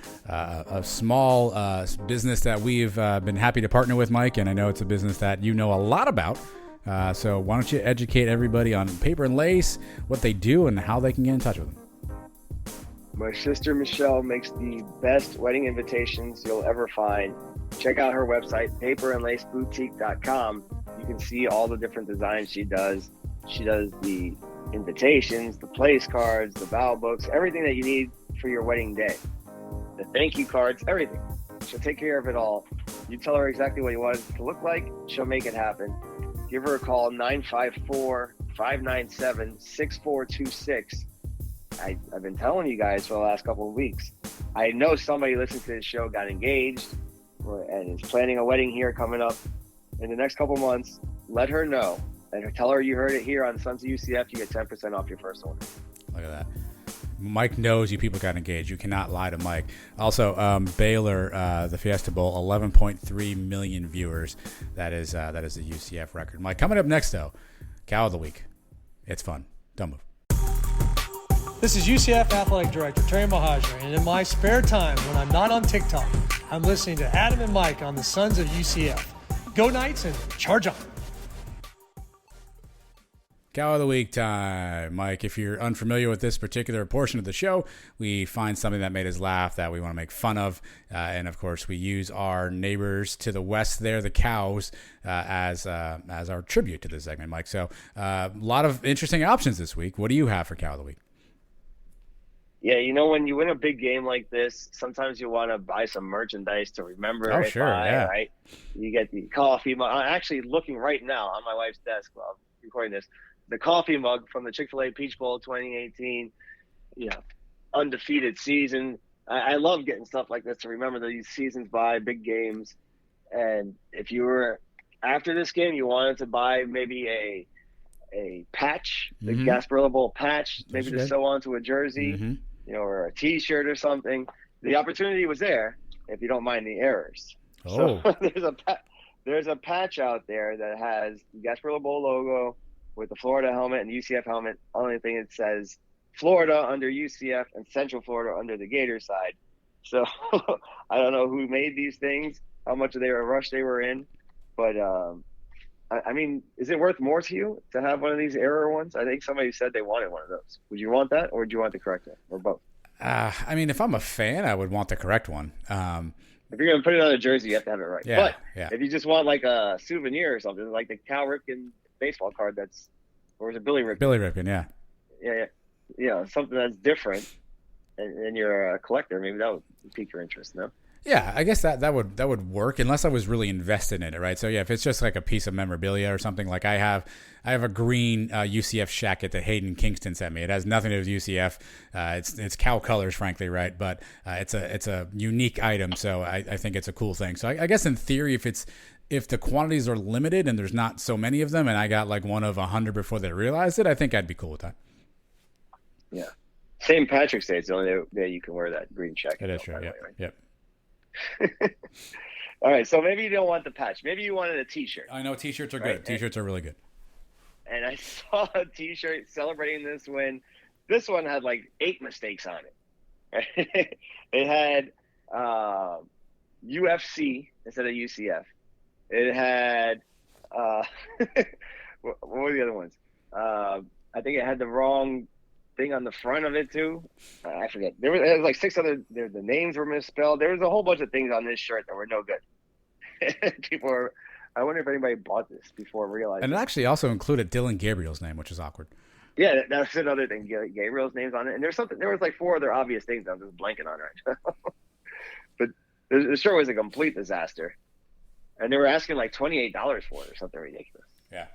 small business that we've been happy to partner with, Mike, and I know it's a business that you know a lot about. So why don't you educate everybody on Paper and Lace, what they do, and how they can get in touch with them? My sister Michelle makes the best wedding invitations you'll ever find. Check out her website, paperandlaceboutique.com. You can see all the different designs she does. She does the invitations, the place cards, the vow books, everything that you need for your wedding day. The thank you cards, everything. She'll take care of it all. You tell her exactly what you want it to look like, she'll make it happen. Give her a call, 954-597-6426. I've been telling you guys for the last couple of weeks. I know somebody listening to this show got engaged and is planning a wedding here coming up in the next couple months. Let her know. And tell her you heard it here on Sons of UCF. You get 10% off your first order. Look at that. Mike knows you people got engaged. You cannot lie to Mike. Also, Baylor, the Fiesta Bowl, 11.3 million viewers. That is the UCF record. Mike, coming up next, though, Cow of the Week. It's fun. Don't move. This is UCF Athletic Director Terry Mohajir, and in my spare time, when I'm not on TikTok, I'm listening to Adam and Mike on the Sons of UCF. Go Knights and charge on! Cow of the Week time. Mike, if you're unfamiliar with this particular portion of the show, we find something that made us laugh that we want to make fun of. And, of course, we use our neighbors to the west there, the cows, as our tribute to this segment, Mike. So a lot of interesting options this week. What do you have for Cow of the Week? Yeah, when you win a big game like this, sometimes you want to buy some merchandise to remember Oh, it sure, by, yeah. right? You get the coffee mug. I'm actually looking right now on my wife's desk while I'm recording this. The coffee mug from the Chick-fil-A Peach Bowl 2018, undefeated season. I love getting stuff like this to remember these seasons by, big games. And if you were, after this game, you wanted to buy maybe a patch, the Gasparilla Bowl patch, maybe to sew onto a jersey, or a T-shirt or something. The opportunity was there, if you don't mind the errors. Oh. So there's a patch out there that has the Gasparilla Bowl logo with the Florida helmet and UCF helmet. Only thing it says Florida under UCF and Central Florida under the Gators side. So I don't know who made these things, how much of a rush they were in, but I mean, is it worth more to you to have one of these error ones? I think somebody said they wanted one of those. Would you want that, or would you want the correct one, or both? I mean, if I'm a fan, I would want the correct one. If you're going to put it on a jersey, you have to have it right. Yeah, but yeah. if you just want like a souvenir or something, like the Cal Ripken baseball card or is it Billy Ripken? Billy Ripken, yeah. Yeah, something that's different, and you're a collector, maybe that would pique your interest, no? Yeah, I guess that would work unless I was really invested in it, right? So yeah, if it's just like a piece of memorabilia or something, like I have a green UCF shacket that Hayden Kingston sent me. It has nothing to do with UCF. It's cow colors, frankly, right? But it's a unique item, so I think it's a cool thing. So I guess in theory, if the quantities are limited and there's not so many of them, and I got like one of 100 before they realized it, I think I'd be cool with that. Yeah. St. Patrick's Day is the only day you can wear that green shacket. It is true. Yeah. Right? Yep. All right, so maybe you don't want the patch. Maybe you wanted a T-shirt. I know T-shirts are right? good. T-shirts are really good. And I saw a T-shirt celebrating this win. This one had like 8 mistakes on it. It had UFC instead of UCF. It had what were the other ones? I think it had the wrong thing on the front of it too. I forget. There was like 6 other. The names were misspelled. There was a whole bunch of things on this shirt that were no good. People were. I wonder if anybody bought this before realizing. And it actually also included Dylan Gabriel's name, which is awkward. Yeah, that's another thing. Gabriel's name's on it, and there was like 4 other obvious things I'm just blanking on right now. But the shirt was a complete disaster, and they were asking like $28 for it or something ridiculous. Yeah.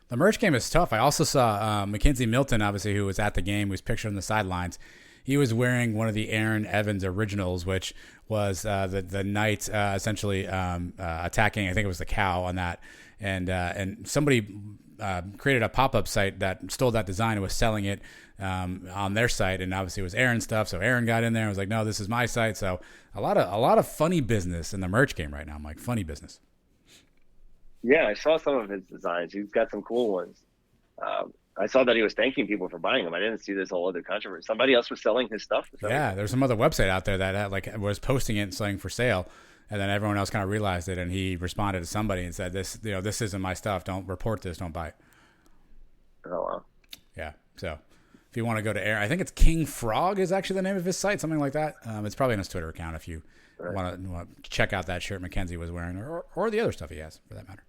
The merch game is tough. I also saw Mackenzie Milton, obviously, who was at the game, who was pictured on the sidelines. He was wearing one of the Aaron Evans originals, which was the Knights essentially attacking. I think it was the cow on that, and somebody created a pop-up site that stole that design and was selling it on their site, and obviously it was Aaron stuff. So Aaron got in there and was like, "No, this is my site." So a lot of funny business in the merch game right now. I'm like, funny business. Yeah, I saw some of his designs. He's got some cool ones. I saw that he was thanking people for buying them. I didn't see this whole other controversy. Somebody else was selling his stuff. Yeah, there's some other website out there that was posting it and saying for sale, and then everyone else kind of realized it, and he responded to somebody and said, "This isn't my stuff. Don't report this. Don't buy it." Oh wow. Yeah. So if you want to go to Aaron, I think it's King Frog is actually the name of his site, something like that. It's probably on his Twitter account if you want to check out that shirt Mackenzie was wearing, or the other stuff he has for that matter.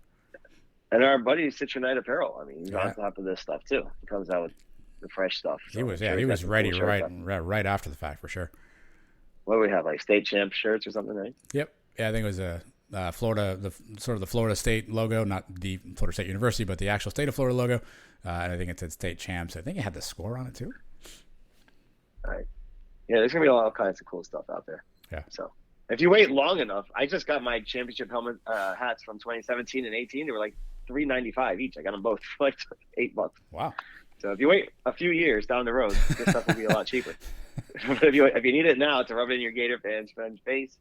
And our buddy Citronite Apparel. I mean, he's on top of this stuff too. He comes out with the fresh stuff. So he was ready right after the fact for sure. What do we have, like state champ shirts or something, right? Yep. Yeah, I think it was Florida, the Florida State logo, not the Florida State University, but the actual state of Florida logo. And I think it said state champs. I think it had the score on it too. All right. Yeah, there's gonna be all kinds of cool stuff out there. Yeah. So if you wait long enough, I just got my championship helmet hats from 2017 and 18. They were like $3.95 each. I got them both for like $8. Wow. So if you wait a few years down the road, this stuff will be a lot cheaper. But if you need it now to rub it in your Gator fans' face,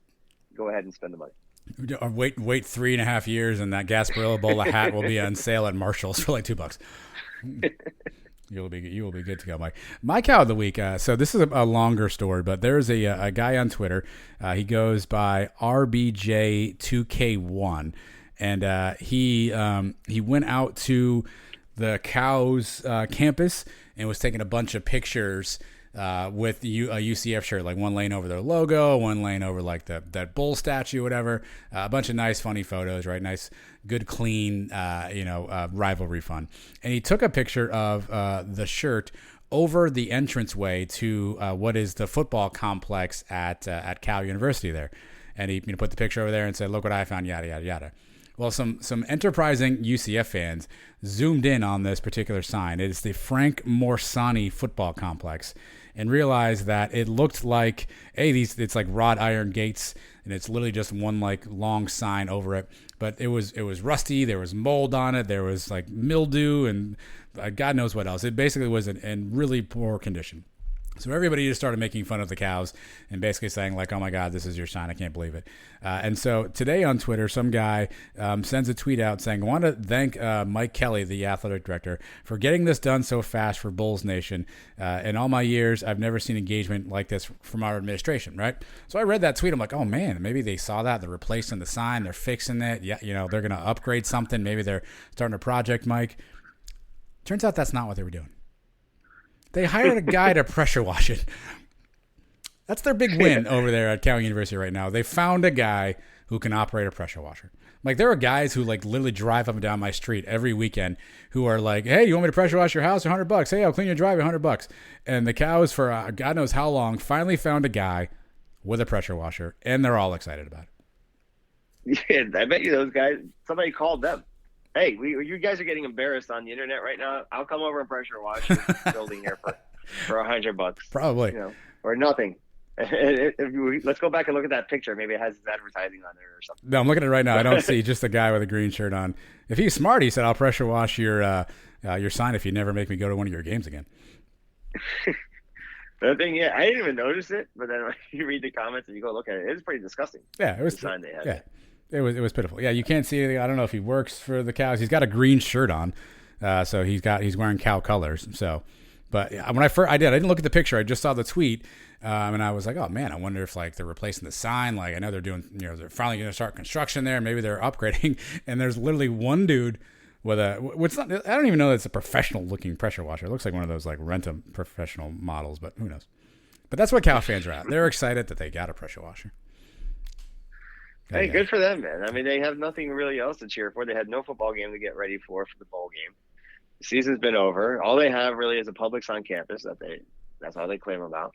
go ahead and spend the money. Wait 3.5 years, and that Gasparilla Bowl hat will be on sale at Marshall's for like $2. You will be good to go, Mike. My cow of the week. So this is a longer story, but there's a guy on Twitter. He goes by RBJ2K1, and he went out to the Cows campus and was taking a bunch of pictures with a UCF shirt, like one laying over their logo, one laying over like that bull statue, whatever. A bunch of nice, funny photos, right? Nice, good, clean, rivalry fun. And he took a picture of the shirt over the entranceway to what is the football complex at Cal University there. And he put the picture over there and said, "Look what I found," yada, yada, yada. Well, some enterprising UCF fans zoomed in on this particular sign. It is the Frank Morsani football complex, and realized that it looked like, it's like wrought iron gates, and it's literally just one like long sign over it. But it was rusty. There was mold on it. There was like mildew and God knows what else. It basically was in really poor condition. So everybody just started making fun of the Cows and basically saying like, "Oh my God, this is your sign. I can't believe it." And so today on Twitter, some guy sends a tweet out saying, "I want to thank Mike Kelly, the athletic director, for getting this done so fast for Bulls Nation. In all my years, I've never seen engagement like this from our administration," right? So I read that tweet. I'm like, oh man, maybe they saw that. They're replacing the sign. They're fixing it. Yeah, they're going to upgrade something. Maybe they're starting a project, Mike. Turns out that's not what they were doing. They hired a guy to pressure wash it. That's their big win over there at Cal University right now. They found a guy who can operate a pressure washer. Like, there are guys who like literally drive up and down my street every weekend who are like, "Hey, you want me to pressure wash your house for $100? Hey, I'll clean your driveway $100." And the Cows, for God knows how long, finally found a guy with a pressure washer, and they're all excited about it. Yeah, I bet you those guys, somebody called them. "Hey, you guys are getting embarrassed on the internet right now. I'll come over and pressure wash your building here for $100. Probably. Or nothing." Let's go back and look at that picture. Maybe it has his advertising on it or something. No, I'm looking at it right now. I don't see just a guy with a green shirt on. If he's smart, he said, "I'll pressure wash your sign if you never make me go to one of your games again." The thing, yeah, I didn't even notice it, but then when you read the comments and you go look at it, it's pretty disgusting. Yeah, it was. The sign they had. Yeah. It was pitiful. Yeah, you can't see anything. I don't know if he works for the Cows. He's got a green shirt on, so he's wearing Cow colors. So, but when I didn't look at the picture. I just saw the tweet, and I was like, "Oh man, I wonder if like they're replacing the sign. Like I know they're doing, they're finally going to start construction there. Maybe they're upgrading." And there's literally one dude with I don't even know that it's a professional looking pressure washer. It looks like one of those like rent-a professional models, but who knows? But that's what Cow fans are at. They're excited that they got a pressure washer. Hey, good for them, man. I mean, they have nothing really else to cheer for. They had no football game to get ready for the bowl game. The season's been over. All they have really is a Publix on campus that's all they claim about.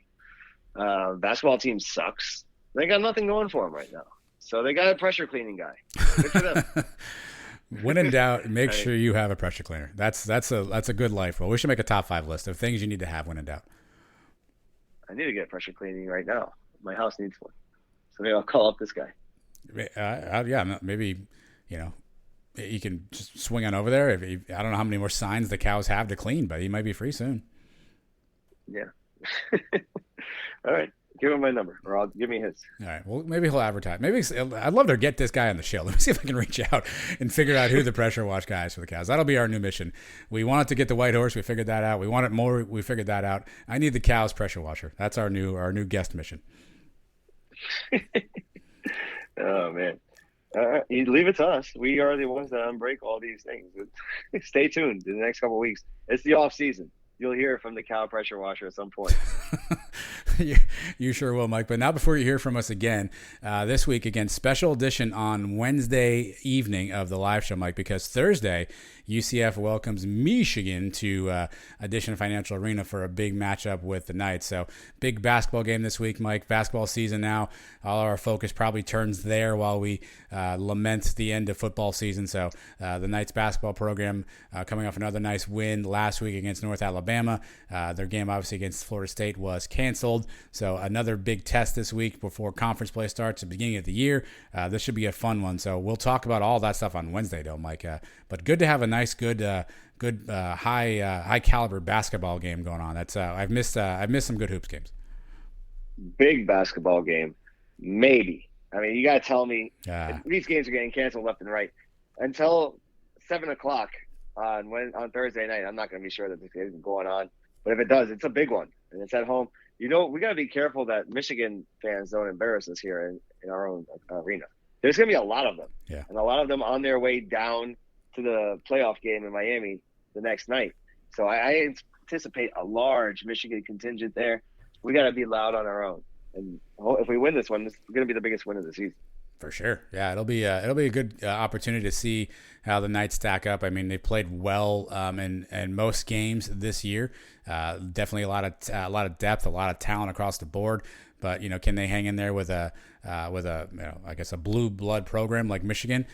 Basketball team sucks. They got nothing going for them right now. So they got a pressure cleaning guy. Good for them. When in doubt, make sure you have a pressure cleaner. That's a good life rule. We should make a top 5 list of things you need to have when in doubt. I need to get pressure cleaning right now. My house needs one. So maybe I'll call up this guy. Yeah, maybe, you can just swing on over there. I don't know how many more signs the Cows have to clean, but he might be free soon. Yeah. All right. Give him my number, or give me his. All right. Well, maybe he'll advertise. Maybe I'd love to get this guy on the show. Let me see if I can reach out and figure out who the pressure wash guy is for the Cows. That'll be our new mission. We wanted to get the White Horse. We figured that out. We wanted more. We figured that out. I need the Cows pressure washer. That's our new guest mission. Oh man. You leave it to us. We are the ones that unbreak all these things. Stay tuned in the next couple of weeks. It's the off season. You'll hear from the Cow pressure washer at some point. You sure will, Mike. But now, before you hear from us again, this week, again, special edition on Wednesday evening of the live show, Mike, because Thursday, UCF welcomes Michigan to Addition Financial Arena for a big matchup with the Knights. So, big basketball game this week, Mike. Basketball season now. All our focus probably turns there while we lament the end of football season. So, the Knights basketball program coming off another nice win last week against North Alabama. Their game, obviously, against Florida State was canceled. So another big test this week before conference play starts at the beginning of the year. This should be a fun one. So we'll talk about all that stuff on Wednesday, though, Mike. But good to have a nice, good high caliber basketball game going on. That's I've missed some good hoops games. Big basketball game, maybe. I mean, you got to tell me these games are getting canceled left and right until 7:00 on Thursday night. I'm not going to be sure that this game is going on, but if it does, it's a big one and it's at home. We got to be careful that Michigan fans don't embarrass us here in our own arena. There's going to be a lot of them, and a lot of them on their way down to the playoff game in Miami the next night. So I anticipate a large Michigan contingent there. We got to be loud on our own. And if we win this one, it's going to be the biggest win of the season. For sure. Yeah, it'll be a good opportunity to see how the Knights stack up. I mean, they played well in most games this year. Definitely a lot of depth, a lot of talent across the board. But, can they hang in there with a I guess a blue blood program like Michigan?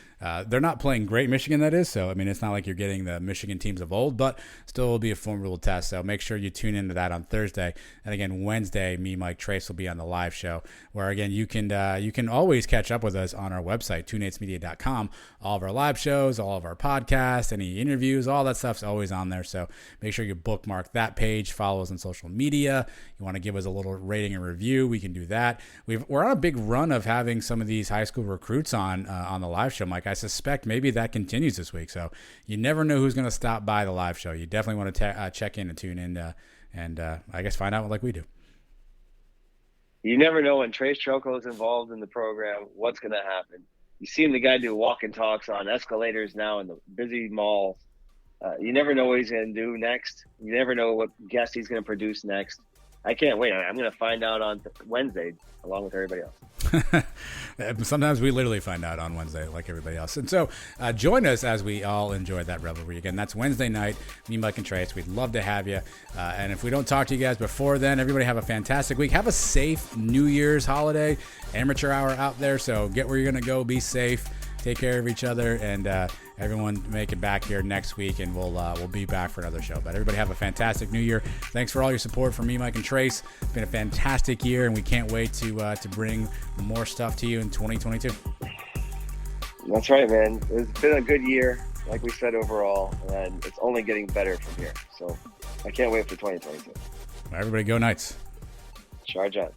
They're not playing great Michigan, that is. So, I mean, it's not like you're getting the Michigan teams of old, but still will be a formidable test. So make sure you tune into that on Thursday. And again, Wednesday, me, Mike Trace will be on the live show where, again, you can always catch up with us on our website, TwoNatesMedia.com. All of our live shows, all of our podcasts, any interviews, all that stuff's always on there. So make sure you bookmark that page, follow us on social media. You want to give us a little rating and review, we can do that. We're on a big run of having some of these high school recruits on the live show, Mike. I suspect maybe that continues this week. So you never know who's going to stop by the live show. You definitely want to check in and tune in and I guess find out like we do. You never know when Trace Trelko is involved in the program, what's going to happen. You seen the guy do walk and talks on escalators now in the busy malls. You never know what he's going to do next. You never know what guest he's going to produce next. I can't wait. I'm going to find out on Wednesday along with everybody else. Sometimes we literally find out on Wednesday like everybody else. And so join us as we all enjoy that revelry. Again, that's Wednesday night, me, Mike, and Trace. We'd love to have you. And if we don't talk to you guys before then, everybody have a fantastic week. Have a safe New Year's holiday, amateur hour out there. So get where you're going to go. Be safe. Take care of each other, and everyone make it back here next week, and we'll be back for another show. But everybody have a fantastic New Year. Thanks for all your support from me, Mike, and Trace. It's been a fantastic year, and we can't wait to bring more stuff to you in 2022. That's right, man. It's been a good year, like we said overall, and it's only getting better from here. So I can't wait for 2022. Everybody go Knights. Charge up.